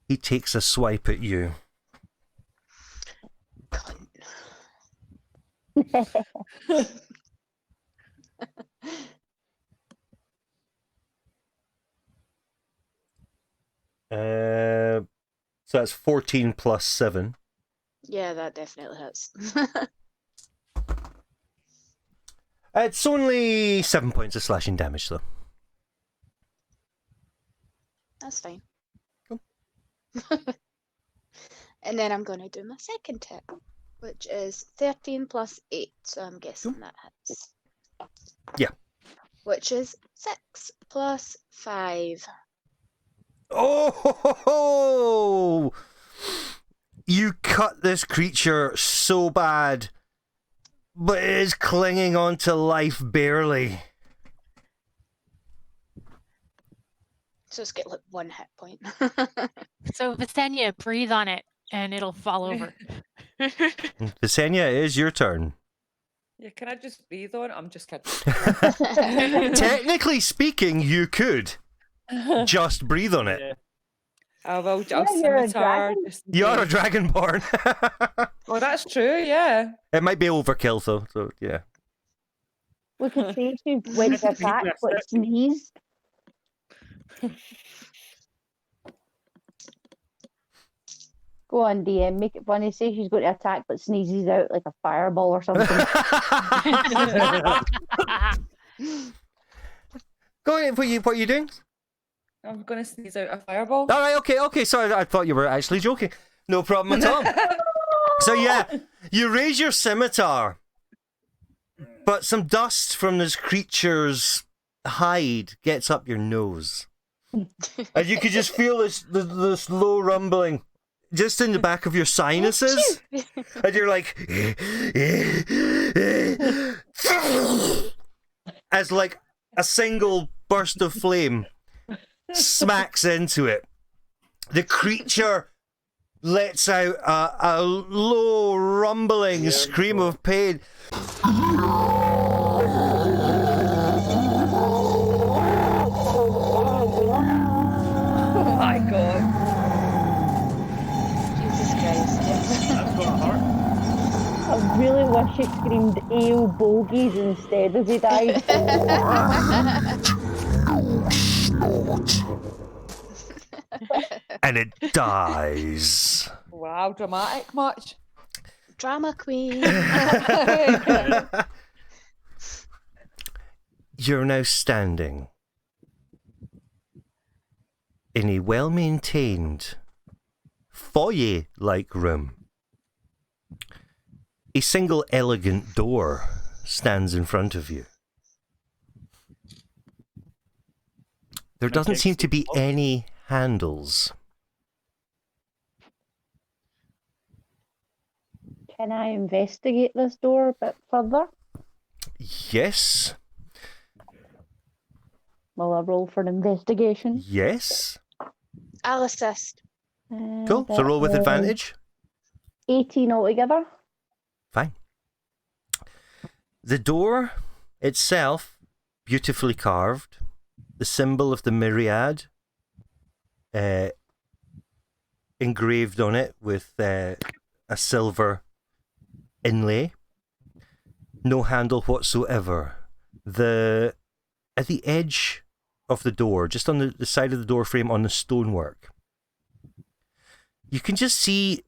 Speaker 1: he takes a swipe at you.
Speaker 3: Cunt.
Speaker 1: So that's 14 plus 7.
Speaker 3: Yeah, that definitely hits.
Speaker 1: It's only 7 points of slashing damage, though.
Speaker 3: That's fine.
Speaker 1: Cool.
Speaker 3: And then I'm going to do my second hit, which is 13 plus 8, so I'm guessing that hits.
Speaker 1: Yeah.
Speaker 3: Which is 6 plus 5.
Speaker 1: Oh, ho, ho, ho! You cut this creature so bad, but it is clinging on to life barely.
Speaker 3: So it's get like 1 hit point.
Speaker 4: So Visenya, breathe on it and it'll fall over.
Speaker 1: Visenya, it is your turn.
Speaker 7: Yeah, can I just breathe on it? I'm just kidding.
Speaker 1: Technically speaking, you could just breathe on it.
Speaker 5: Yeah.
Speaker 7: I will.
Speaker 6: Yeah,
Speaker 7: I'll
Speaker 6: you're a
Speaker 7: scimitar.
Speaker 6: dragon.
Speaker 7: just in
Speaker 1: You are a
Speaker 7: case.
Speaker 1: dragonborn.
Speaker 7: Oh, that's true. Yeah.
Speaker 1: It might be overkill, though, so yeah.
Speaker 6: We could say to when it attacks, but sneeze. Go on, DM. Make it funny. Say she's going to attack, but sneezes out like a fireball or something.
Speaker 1: Go ahead. What are you doing?
Speaker 7: I'm gonna sneeze out a fireball.
Speaker 1: All right. Okay. Sorry, I thought you were actually joking. No problem at all. So yeah, you raise your scimitar, but some dust from this creature's hide gets up your nose, and you could just feel this low rumbling just in the back of your sinuses, and you're like, as like a single burst of flame smacks into it. The creature lets out a low rumbling scream of pain.
Speaker 7: Oh my god.
Speaker 3: Jesus Christ.
Speaker 5: That's gonna hurt.
Speaker 6: I really wish he screamed ale bogies instead as he died.
Speaker 1: And it dies.
Speaker 7: Wow, dramatic much.
Speaker 3: Drama queen.
Speaker 1: You're now standing in a well-maintained foyer-like room. A single elegant door stands in front of you. There doesn't seem to be any handles.
Speaker 6: Can I investigate this door a bit further?
Speaker 1: Yes.
Speaker 6: Will I roll for an investigation?
Speaker 1: Yes.
Speaker 3: I'll assist.
Speaker 1: Cool. So roll with
Speaker 6: That is
Speaker 1: advantage.
Speaker 6: 18 altogether.
Speaker 1: Fine. The door itself, beautifully carved. The symbol of the myriad engraved on it with a silver inlay. No handle whatsoever. At the edge of the door, just on the side of the door frame on the stonework, you can just see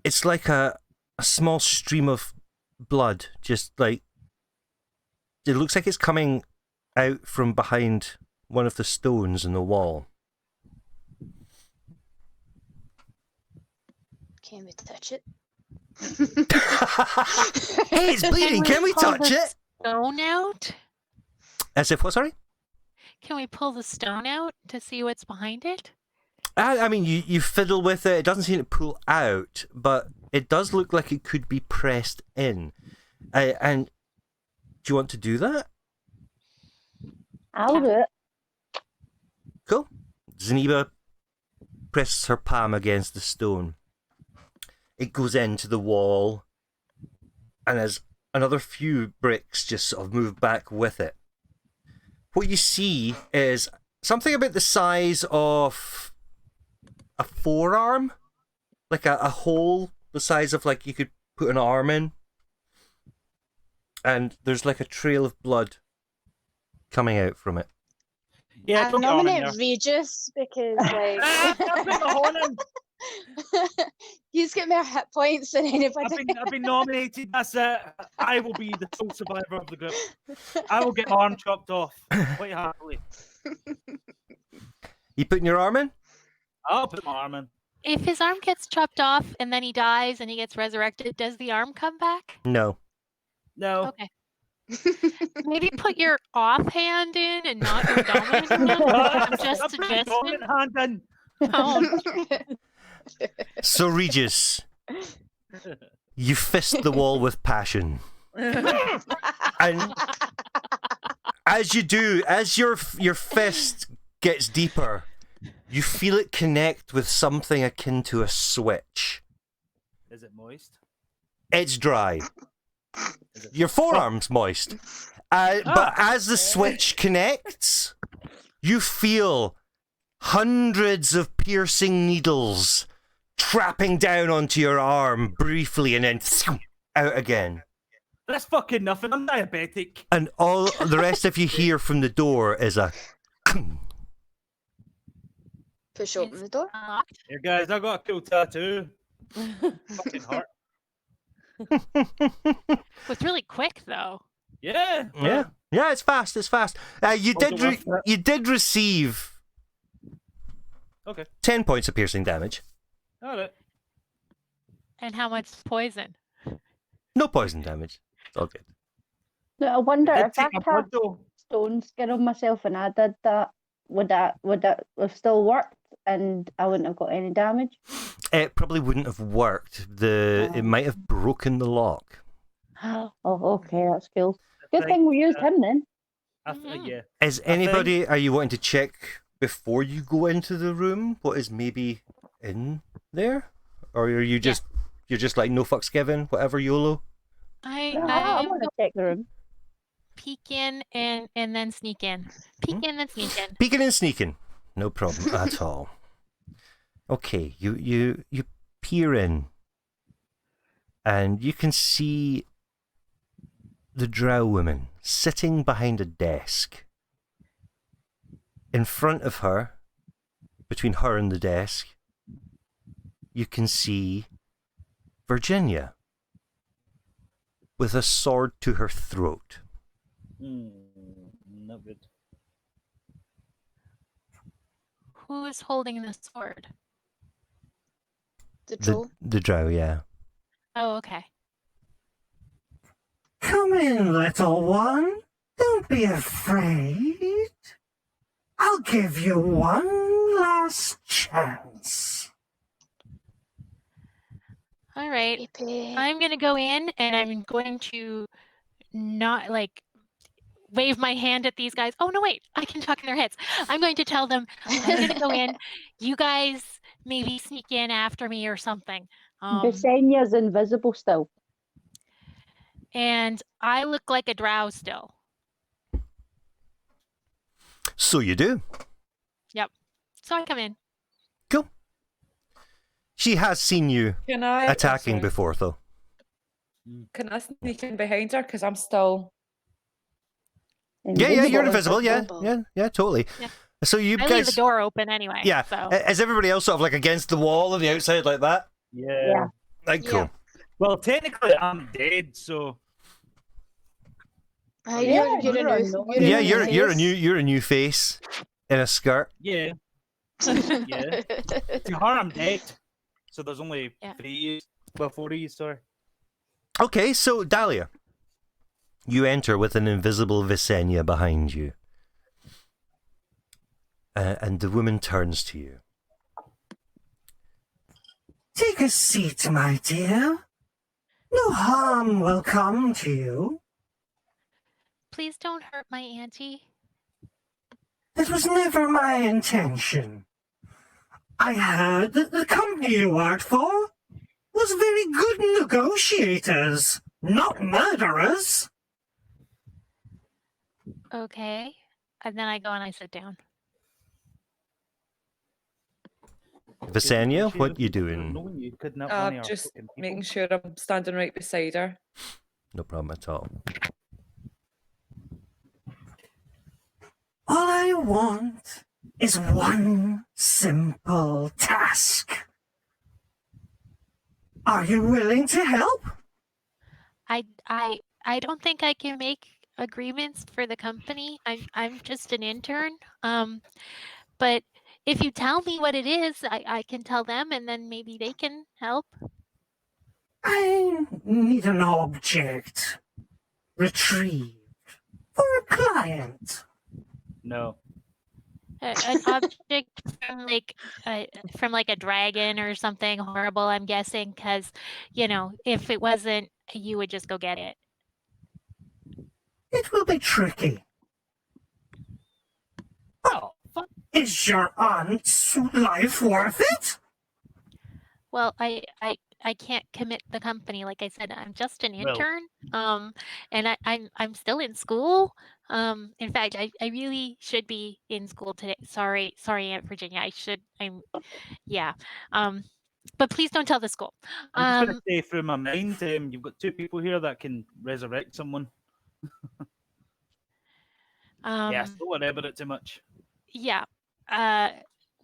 Speaker 1: it's like a small stream of blood, just like it looks like it's coming out from behind one of the stones in the wall.
Speaker 3: Can we touch it?
Speaker 1: Hey, it's bleeding. Can we
Speaker 4: pull
Speaker 1: touch
Speaker 4: the
Speaker 1: it?
Speaker 4: Stone out?
Speaker 1: As if what? Sorry.
Speaker 4: Can we pull the stone out to see what's behind it?
Speaker 1: I mean, you fiddle with it. It doesn't seem to pull out, but it does look like it could be pressed in. And do you want to do that?
Speaker 6: I'll do it.
Speaker 1: Cool. Zaniba presses her palm against the stone. It goes into the wall, and as another few bricks just sort of move back with it, what you see is something about the size of a forearm, like a hole the size of like you could put an arm in, and there's like a trail of blood coming out from it.
Speaker 5: Yeah,
Speaker 3: I
Speaker 5: put your arm in
Speaker 3: nominate Regis because like
Speaker 5: I've been honing.
Speaker 3: he's got more hit points than anybody.
Speaker 5: I've been nominated. That's it. I will be the sole survivor of the group. I will get my arm chopped off. Quite happily.
Speaker 1: You putting your arm in?
Speaker 5: I'll put my arm in.
Speaker 4: If his arm gets chopped off and then he dies and he gets resurrected, does the arm come back?
Speaker 1: No.
Speaker 5: No.
Speaker 4: Okay. Maybe put your offhand in and not your dominant hand. I'm just
Speaker 5: I'll put my
Speaker 4: suggesting.
Speaker 5: dominant hand in.
Speaker 4: Oh,
Speaker 1: So Regis, you fist the wall with passion. And as you do, as your fist gets deeper, you feel it connect with something akin to a switch.
Speaker 5: Is it moist?
Speaker 1: It's dry. Your forearm's moist. But as the switch connects, you feel hundreds of piercing needles trapping down onto your arm briefly and then out again.
Speaker 5: That's fucking nothing. I'm diabetic.
Speaker 1: And all the rest of you hear from the door is a
Speaker 3: Push open the door.
Speaker 4: Unlocked.
Speaker 5: Here, guys, I got a cool tattoo. Fucking heart.
Speaker 4: Was really quick though.
Speaker 5: Yeah.
Speaker 1: Yeah. Yeah, it's fast. It's fast. You
Speaker 5: Also
Speaker 1: did
Speaker 5: worth it.
Speaker 1: you did receive
Speaker 5: Okay.
Speaker 1: 10 points of piercing damage.
Speaker 5: All right.
Speaker 4: And how much poison?
Speaker 1: No poison damage. It's all good.
Speaker 6: No, I wonder
Speaker 5: Did
Speaker 6: if I
Speaker 5: take my
Speaker 6: cast
Speaker 5: blood, though.
Speaker 6: stone skin on myself and I did that, would that have still worked and I wouldn't have got any damage?
Speaker 1: It probably wouldn't have worked. It might have broken the lock.
Speaker 6: Oh, okay, that's cool. Good
Speaker 5: think,
Speaker 6: thing we used him then.
Speaker 5: Yeah.
Speaker 1: Is anybody? Are you wanting to check before you go into the room what is maybe in there, or are you just you're just like no fucks given, whatever YOLO?
Speaker 6: I
Speaker 4: I
Speaker 6: want to check the room.
Speaker 4: peek in and then sneak in. Peek in and sneak in.
Speaker 1: Peeking and sneaking, no problem at all. Okay, you peer in, and you can see the drow woman sitting behind a desk. In front of her, between her and the desk, you can see Virginia with a sword to her throat.
Speaker 5: Not good.
Speaker 4: Who is holding the sword?
Speaker 3: The troll.
Speaker 1: The drow, yeah.
Speaker 4: Oh, okay.
Speaker 8: Come in, little one. Don't be afraid. I'll give you one last chance.
Speaker 4: All right.
Speaker 3: Yippee.
Speaker 4: I'm gonna go in and I'm going to not like wave my hand at these guys. Oh no, wait! I can talk in their heads. I'm going to tell them I'm gonna go in. You guys maybe sneak in after me or something.
Speaker 6: Visenia's invisible still.
Speaker 4: And I look like a drow still.
Speaker 1: So you do.
Speaker 4: Yep. So I come in.
Speaker 1: Cool. She has seen you
Speaker 7: Can I
Speaker 1: attacking
Speaker 7: sorry.
Speaker 1: before, though.
Speaker 7: Can I sneak in behind her? Because I'm still.
Speaker 1: Yeah, you're
Speaker 3: Invisible.
Speaker 1: invisible. Yeah, totally.
Speaker 4: Yeah.
Speaker 1: So you
Speaker 4: I leave
Speaker 1: guys,
Speaker 4: the door open anyway.
Speaker 1: yeah.
Speaker 4: So.
Speaker 1: Is everybody else sort of like against the wall on the outside like that?
Speaker 5: Yeah.
Speaker 1: Like,
Speaker 3: Yeah.
Speaker 1: cool.
Speaker 5: Well, technically, I'm dead, so.
Speaker 3: You're a
Speaker 6: you're
Speaker 3: new.
Speaker 6: unknown.
Speaker 1: Yeah,
Speaker 3: a
Speaker 1: you're a new face in a skirt.
Speaker 5: Yeah. Yeah. To her, I'm dead. So there's only
Speaker 4: Yeah.
Speaker 5: 3 years. Well, 4 years, sorry.
Speaker 1: Okay, so Dahlia, you enter with an invisible Visenya behind you, and the woman turns to you.
Speaker 8: Take a seat, my dear. No harm will come to you.
Speaker 4: Please don't hurt my auntie.
Speaker 8: It was never my intention. I heard that the company you worked for was very good negotiators, not murderers.
Speaker 4: Okay. And then I go and I sit down.
Speaker 1: Visenya, what you doing?
Speaker 5: Knowing you kidnapped one of our
Speaker 7: Just
Speaker 5: fucking people.
Speaker 7: making sure I'm standing right beside her.
Speaker 1: No problem at all.
Speaker 8: All I want is one simple task. Are you willing to help?
Speaker 4: I don't think I can make agreements for the company. I'm just an intern. But if you tell me what it is, I can tell them and then maybe they can help.
Speaker 8: I need an object retrieved for a client.
Speaker 5: No.
Speaker 4: An object from like a dragon or something horrible, I'm guessing, because if it wasn't, you would just go get it.
Speaker 8: It will be tricky.
Speaker 5: Oh, fuck.
Speaker 8: Is your aunt's life worth it?
Speaker 4: Well, I can't commit the company. Like I said, I'm just an
Speaker 5: Well-
Speaker 4: intern. And I'm still in school. In fact, I really should be in school today. Sorry, Aunt Virginia. Yeah. But please don't tell the school.
Speaker 5: I'm just going to say through my mind, you've got 2 people here that can resurrect someone. Yeah, don't worry about it too much.
Speaker 4: Yeah.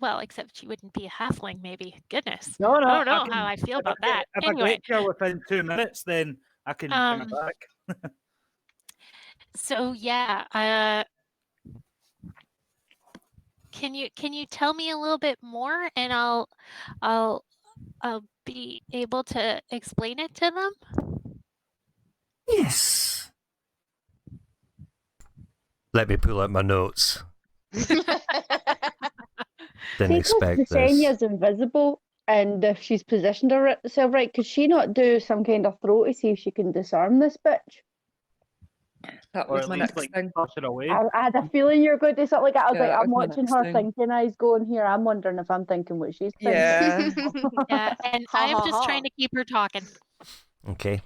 Speaker 4: Well, except she wouldn't be a halfling, maybe. Goodness.
Speaker 5: No, no.
Speaker 4: I don't know how I feel about that.
Speaker 5: If
Speaker 4: Anyway,
Speaker 5: I get here within 2 minutes, then I can bring it back.
Speaker 4: so yeah, can you tell me a little bit more, and I'll be able to explain it to them?
Speaker 8: Yes.
Speaker 1: Let me pull out my notes. Didn't
Speaker 6: See,
Speaker 1: expect
Speaker 6: because
Speaker 1: this.
Speaker 6: Visenya's invisible, and if she's positioned herself right, could she not do some kind of throw to see if she can disarm this bitch?
Speaker 7: That
Speaker 5: Or
Speaker 7: was
Speaker 5: at
Speaker 7: my
Speaker 5: least
Speaker 7: next
Speaker 5: like
Speaker 7: thing.
Speaker 5: push it away.
Speaker 6: I had a feeling you were going to do something like that. I was
Speaker 7: Yeah,
Speaker 6: like,
Speaker 7: that
Speaker 6: I'm
Speaker 7: was my
Speaker 6: watching
Speaker 7: next
Speaker 6: her
Speaker 7: thing.
Speaker 6: thinking eyes going here. I'm wondering if I'm thinking what she's thinking.
Speaker 7: Yeah.
Speaker 4: Yeah, and
Speaker 3: Ha,
Speaker 4: I'm
Speaker 3: ha,
Speaker 4: just
Speaker 3: ha.
Speaker 4: trying to keep her talking.
Speaker 1: Okay.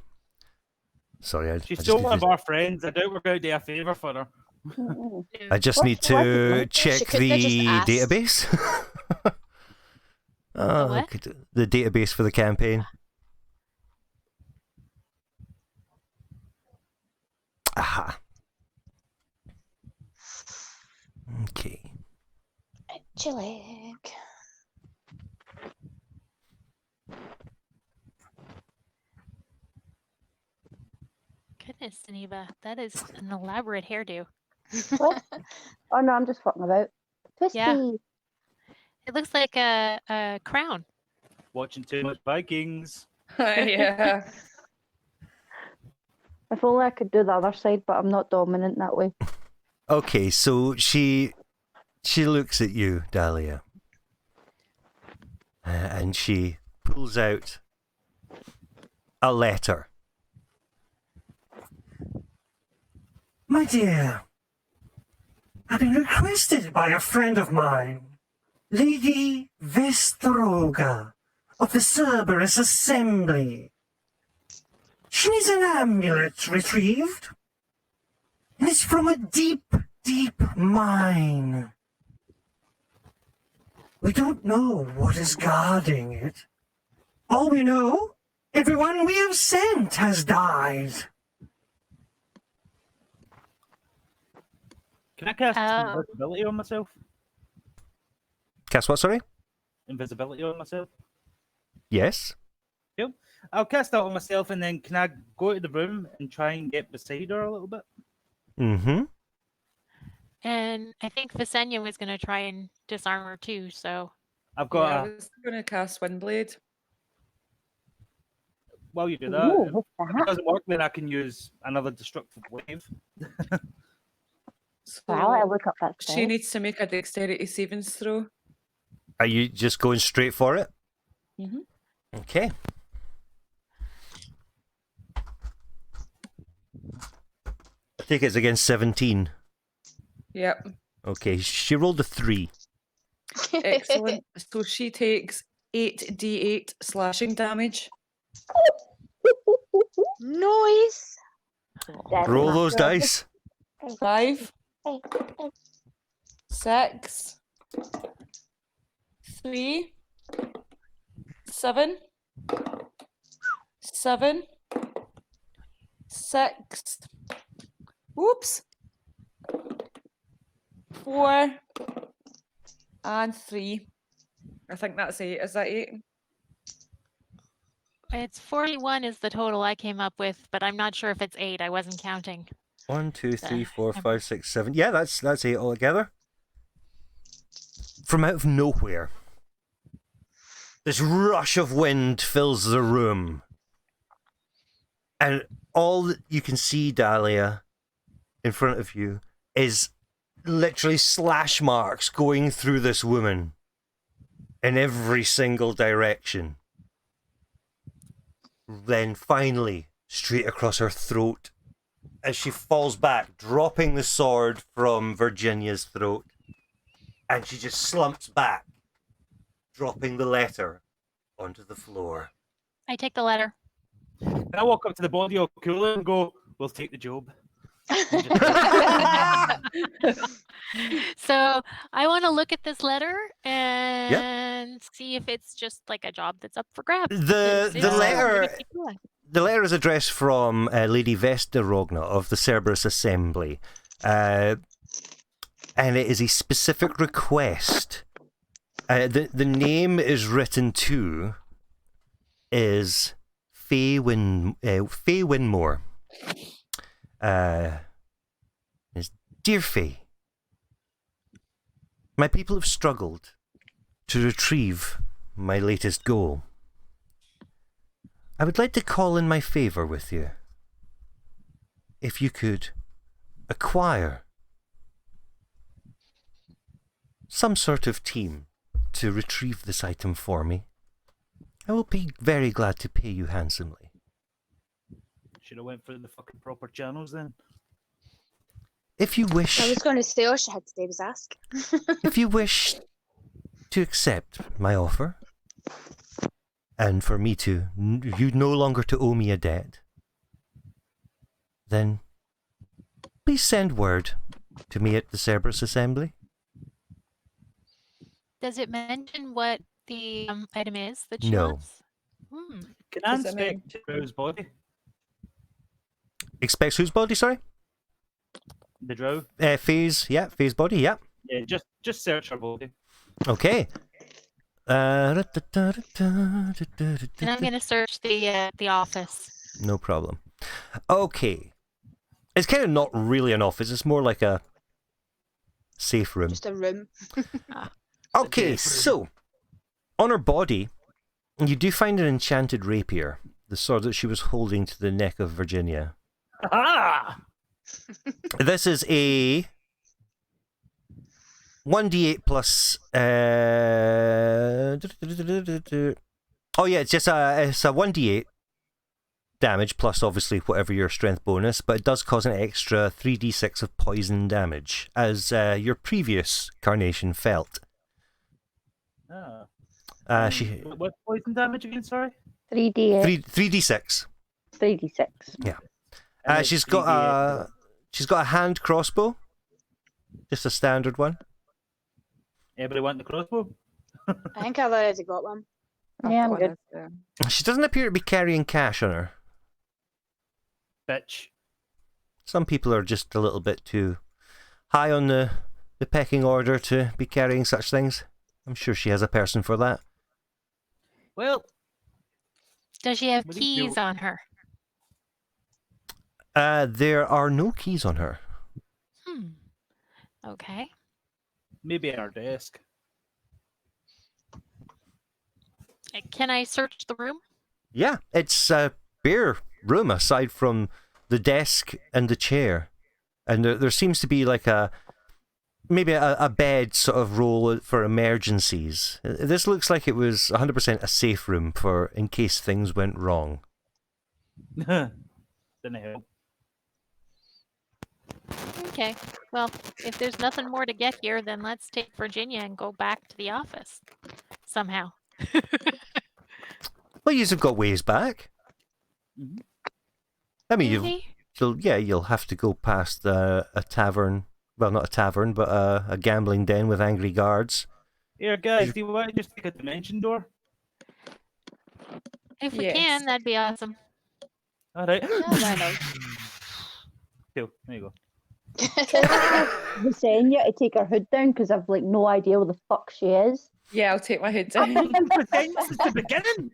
Speaker 1: Sorry, I
Speaker 5: She's
Speaker 1: just
Speaker 5: still
Speaker 1: need
Speaker 5: one of
Speaker 1: to,
Speaker 5: our friends. I doubt we're going to do a favour for her.
Speaker 6: Mm-mm.
Speaker 1: I just
Speaker 6: What's
Speaker 1: need
Speaker 6: the word
Speaker 1: to
Speaker 6: again?
Speaker 1: check
Speaker 3: She couldn't have just
Speaker 1: the
Speaker 3: asked.
Speaker 1: database.
Speaker 4: what?
Speaker 1: The database for the campaign. Aha. Okay.
Speaker 3: Chilling.
Speaker 4: Goodness, Geneva, that is an elaborate hairdo.
Speaker 6: What? Oh no, I'm just fucking about. Twisty.
Speaker 4: Yeah. It looks like a crown.
Speaker 5: Watching too much Vikings.
Speaker 7: Yeah.
Speaker 6: If only I could do the other side, but I'm not dominant that way.
Speaker 1: Okay, so she looks at you, Dahlia, and she pulls out a letter.
Speaker 8: My dear, I've been requested by a friend of mine, Lady Vestroga of the Cerberus Assembly. She needs an amulet retrieved. And it's from a deep, deep mine. We don't know what is guarding it. All we know, everyone we have sent has died.
Speaker 5: Can I cast
Speaker 4: Oh.
Speaker 5: invisibility on myself?
Speaker 1: Cast what, sorry?
Speaker 5: Invisibility on myself?
Speaker 1: Yes.
Speaker 5: Cool. I'll cast that on myself, and then can I go to the room and try and get beside her a little bit?
Speaker 1: Mm-hmm.
Speaker 4: And I think Visenya was going to try and disarm her too, so.
Speaker 5: I've
Speaker 7: Yeah,
Speaker 5: got
Speaker 7: I was going to cast Windblade.
Speaker 5: while you do that,
Speaker 6: Ooh,
Speaker 5: if
Speaker 6: what's
Speaker 5: it
Speaker 6: that?
Speaker 5: doesn't work, then I can use another destructive wave.
Speaker 7: So
Speaker 6: Wow, I look up that
Speaker 7: she
Speaker 6: spell.
Speaker 7: needs to make a dexterity savings throw.
Speaker 1: Are you just going straight for it?
Speaker 7: Mhm.
Speaker 1: Okay. I think it's against 17.
Speaker 7: Yep.
Speaker 1: Okay, she rolled a 3.
Speaker 7: Excellent. So she takes 8d8 slashing damage.
Speaker 3: Noise.
Speaker 6: Deadly.
Speaker 1: Roll those dice.
Speaker 7: 5, 6, 3, 7, 7, 6. Whoops. 4 and 3. I think that's 8. Is that 8?
Speaker 4: It's 41 is the total I came up with, but I'm not sure if it's 8. I wasn't counting.
Speaker 1: 1, 2, 3, 4,
Speaker 4: I'm-
Speaker 1: 5, 6, 7. Yeah, that's 8 altogether. From out of nowhere, this rush of wind fills the room. And all that you can see, Dahlia, in front of you, is literally slash marks going through this woman in every single direction. Then finally, straight across her throat, as she falls back, dropping the sword from Virginia's throat. And she just slumps back, dropping the letter onto the floor.
Speaker 4: I take the letter.
Speaker 5: And I walk up to the body of Cooler and go, "We'll take the job."
Speaker 4: So I want to look at this letter and see if it's just like a job that's up for grabs.
Speaker 1: The
Speaker 4: because it's
Speaker 1: letter-
Speaker 4: pretty cool.
Speaker 1: The letter is addressed from Lady Vesta Rogna of the Cerberus Assembly. And it is a specific request The name is written to is Faye Winmore. Is Dear Faye, my people have struggled to retrieve my latest goal. I would like to call in my favor with you. If you could acquire some sort of team to retrieve this item for me, I will be very glad to pay you handsomely.
Speaker 5: Should have went for the fucking proper channels then.
Speaker 1: If you wish,
Speaker 3: I was going to say, all she had to do was ask.
Speaker 1: if you wish to accept my offer, and for me to, you no longer to owe me a debt, then please send word to me at the Cerberus Assembly.
Speaker 4: Does it mention what the item is that she
Speaker 1: No.
Speaker 4: wants? Hmm.
Speaker 5: Can I
Speaker 7: Does it mean-
Speaker 5: inspect Drow's body?
Speaker 1: Expects whose body, sorry?
Speaker 5: The Drow?
Speaker 1: Faye's body, yeah.
Speaker 5: Yeah, just search her body.
Speaker 1: Okay.
Speaker 4: And I'm going to search the office.
Speaker 1: No problem. Okay. It's kind of not really an office, it's more like a safe room.
Speaker 3: Just a room.
Speaker 1: Okay, so on her body, you do find an enchanted rapier, the sword that she was holding to the neck of Virginia.
Speaker 5: Ah!
Speaker 1: This is a 1d8 plus. Oh yeah, it's a 1d8 damage plus obviously whatever your strength bonus, but it does cause an extra 3d6 of poison damage, as your previous carnation felt.
Speaker 5: Ah.
Speaker 1: She
Speaker 5: What poison damage again, sorry?
Speaker 6: 3d8,
Speaker 1: 3d6.
Speaker 6: 3d6.
Speaker 1: Yeah.
Speaker 5: And it's
Speaker 1: She's got
Speaker 5: 3d8.
Speaker 1: she's got a hand crossbow, just a standard one.
Speaker 5: Everybody want the crossbow?
Speaker 3: I think I've already got one.
Speaker 6: Yeah, I'm good.
Speaker 1: She doesn't appear to be carrying cash on her.
Speaker 5: Bitch.
Speaker 1: Some people are just a little bit too high on the pecking order to be carrying such things. I'm sure she has a person for that.
Speaker 5: Well,
Speaker 4: Does she have
Speaker 5: What do you
Speaker 4: keys
Speaker 5: do?
Speaker 4: on her?
Speaker 1: There are no keys on her.
Speaker 4: Okay.
Speaker 5: maybe at our desk.
Speaker 4: Can I search the room?
Speaker 1: Yeah, it's a bare room aside from the desk and the chair. And there seems to be like maybe a bed sort of roll for emergencies. This looks like it was 100% a safe room for in case things went wrong.
Speaker 5: Didn't help.
Speaker 4: Okay. Well, if there's nothing more to get here, then let's take Virginia and go back to the office somehow.
Speaker 1: Well, you've got ways back.
Speaker 5: Mhm.
Speaker 1: I mean,
Speaker 4: Really?
Speaker 1: you'll have to go past a tavern. Well, not a tavern, but a gambling den with angry guards.
Speaker 5: Here, guys, do you want to just take a dimension door?
Speaker 4: If we
Speaker 7: Yes.
Speaker 4: can, that'd be awesome.
Speaker 5: All right.
Speaker 3: why not?
Speaker 5: Cool. There you go.
Speaker 6: Visenya to take her hood down because I've like no idea where the fuck she is.
Speaker 7: Yeah, I'll take my hood down.
Speaker 5: This is the beginning.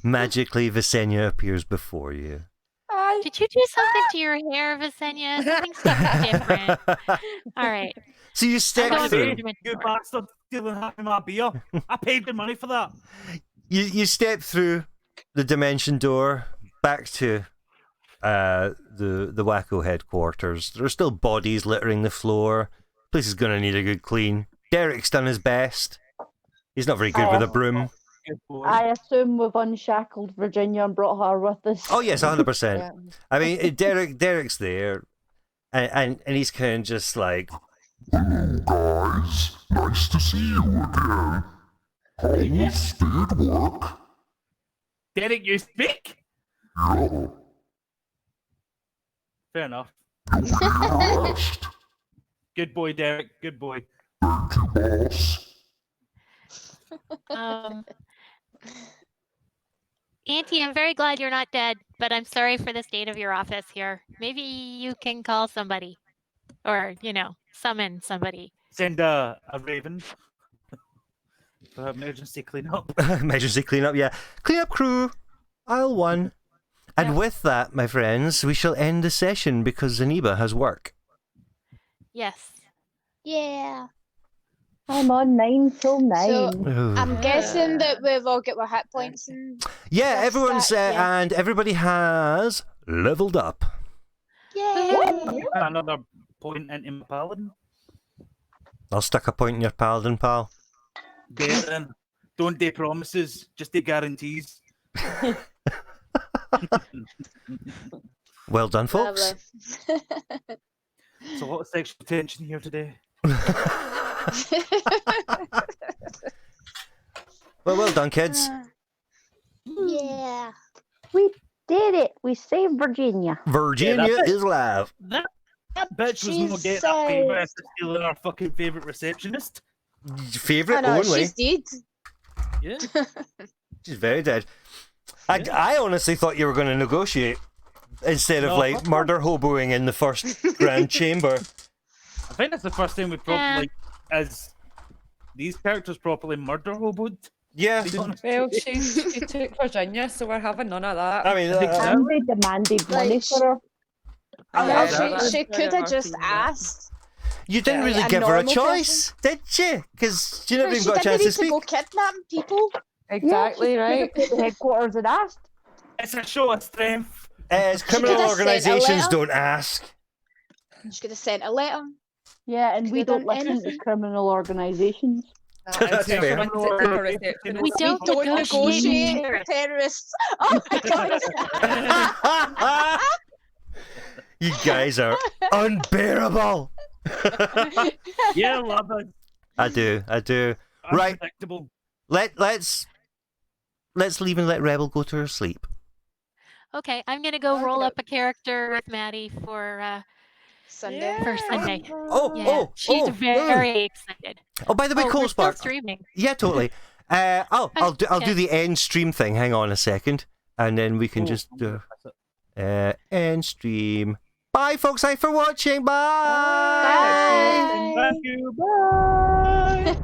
Speaker 1: Magically, Visenya appears before you.
Speaker 7: Aye.
Speaker 4: Did you do something to your hair, Visenya? Something seems different. All right.
Speaker 1: So you
Speaker 4: I'm
Speaker 1: step
Speaker 4: going to
Speaker 1: through.
Speaker 4: the dimension
Speaker 5: You
Speaker 4: door.
Speaker 5: bastard stealing half of my beer. I paid the money for that.
Speaker 1: You step through the dimension door back to the Wacko headquarters. There are still bodies littering the floor. Place is gonna need a good clean. Derek's done his best. He's not very good with a broom.
Speaker 5: Good boy.
Speaker 6: I assume we've unshackled Virginia and brought her with us.
Speaker 1: Oh yes, 100%.
Speaker 7: Yeah.
Speaker 1: I mean, Derek's there, and he's kind of just like,
Speaker 2: Hello, guys. Nice to see you again. How was stay at work?
Speaker 5: Derek, you speak?
Speaker 2: Yeah,
Speaker 5: Fair enough.
Speaker 2: you'll be rest.
Speaker 5: Good boy, Derek. Good boy.
Speaker 2: Thank you, boss.
Speaker 4: Auntie, I'm very glad you're not dead, but I'm sorry for the state of your office here. Maybe you can call somebody. Or, summon somebody.
Speaker 5: Send a raven. For emergency cleanup.
Speaker 1: Emergency cleanup, yeah. Cleanup crew, aisle 1. And
Speaker 4: Yeah.
Speaker 1: with that, my friends, we shall end the session because Zaniba has work.
Speaker 4: Yes.
Speaker 3: Yeah.
Speaker 6: I'm on 9 till 9.
Speaker 3: So, I'm guessing that we've all got our hit points and
Speaker 1: yeah,
Speaker 3: stuff
Speaker 1: everyone's
Speaker 3: stacked, yeah.
Speaker 1: and everybody has leveled up.
Speaker 3: Yay!
Speaker 5: Another point into my paladin.
Speaker 1: I'll stick a point in your paladin, pal.
Speaker 5: There then. Don't do promises, just do guarantees.
Speaker 1: Well done, folks.
Speaker 3: Lovely.
Speaker 5: So a lot of sexual tension here today.
Speaker 1: Well done, kids.
Speaker 3: Yeah.
Speaker 6: We did it. We saved Virginia.
Speaker 1: Virginia is live.
Speaker 5: That bitch was
Speaker 3: She
Speaker 5: not getting that favour
Speaker 3: says-
Speaker 5: after stealing our fucking favourite receptionist.
Speaker 1: Favorite
Speaker 3: I know,
Speaker 1: only.
Speaker 3: she's dead.
Speaker 5: Yeah.
Speaker 1: She's very dead. I honestly thought you were going to negotiate instead of
Speaker 5: No,
Speaker 1: like
Speaker 5: fuck
Speaker 1: murder hoboing in the first grand chamber.
Speaker 5: I think that's the first time we properly, as these characters properly murder hoboed.
Speaker 1: Yeah.
Speaker 5: to be honest.
Speaker 7: Well, she took Virginia, so we're having none of that.
Speaker 1: I mean,
Speaker 6: And they demanded money
Speaker 3: Like,
Speaker 6: for her.
Speaker 3: Well,
Speaker 5: Yeah,
Speaker 3: she
Speaker 7: that's
Speaker 3: could
Speaker 7: very
Speaker 3: have just
Speaker 7: much, yeah.
Speaker 3: asked.
Speaker 1: you didn't
Speaker 3: Yeah,
Speaker 1: really
Speaker 3: a
Speaker 1: give her a
Speaker 3: normal
Speaker 1: choice, did you? Because she never
Speaker 3: But
Speaker 1: even
Speaker 3: she
Speaker 1: got a
Speaker 3: didn't
Speaker 1: chance to
Speaker 3: need to
Speaker 1: speak.
Speaker 3: go kidnapping people.
Speaker 7: Exactly, right?
Speaker 6: The headquarters had asked.
Speaker 5: It's a show of strength.
Speaker 1: Criminal
Speaker 3: could've sent a
Speaker 1: organisations
Speaker 3: letter.
Speaker 1: don't ask.
Speaker 3: She could have sent a letter.
Speaker 6: Yeah, and we
Speaker 3: Could've
Speaker 6: don't
Speaker 3: done
Speaker 6: listen to
Speaker 3: anything.
Speaker 6: criminal organisations.
Speaker 1: That's
Speaker 7: It's
Speaker 1: fair.
Speaker 7: romantic for reception.
Speaker 4: We don't
Speaker 3: Don't negotiate
Speaker 4: negotiate.
Speaker 3: with terrorists. Oh my god.
Speaker 1: You guys are unbearable.
Speaker 5: Yeah, love it.
Speaker 1: I do. Right.
Speaker 5: Unpredictable.
Speaker 1: Let's leave and let Rebel go to her sleep.
Speaker 4: Okay, I'm gonna go roll up a character with Maddie for
Speaker 3: Sunday.
Speaker 4: Sunday.
Speaker 1: Oh,
Speaker 4: Yeah, she's very excited.
Speaker 1: Oh, by the way,
Speaker 4: Oh,
Speaker 1: Cole
Speaker 4: we're still
Speaker 1: Spark.
Speaker 4: streaming.
Speaker 1: Yeah, totally. I'll do
Speaker 4: Okay.
Speaker 1: the end stream thing. Hang on a second, and then we can just do end stream. Bye, folks. Thanks for watching. Bye.
Speaker 3: Bye.
Speaker 5: Thank you. Bye.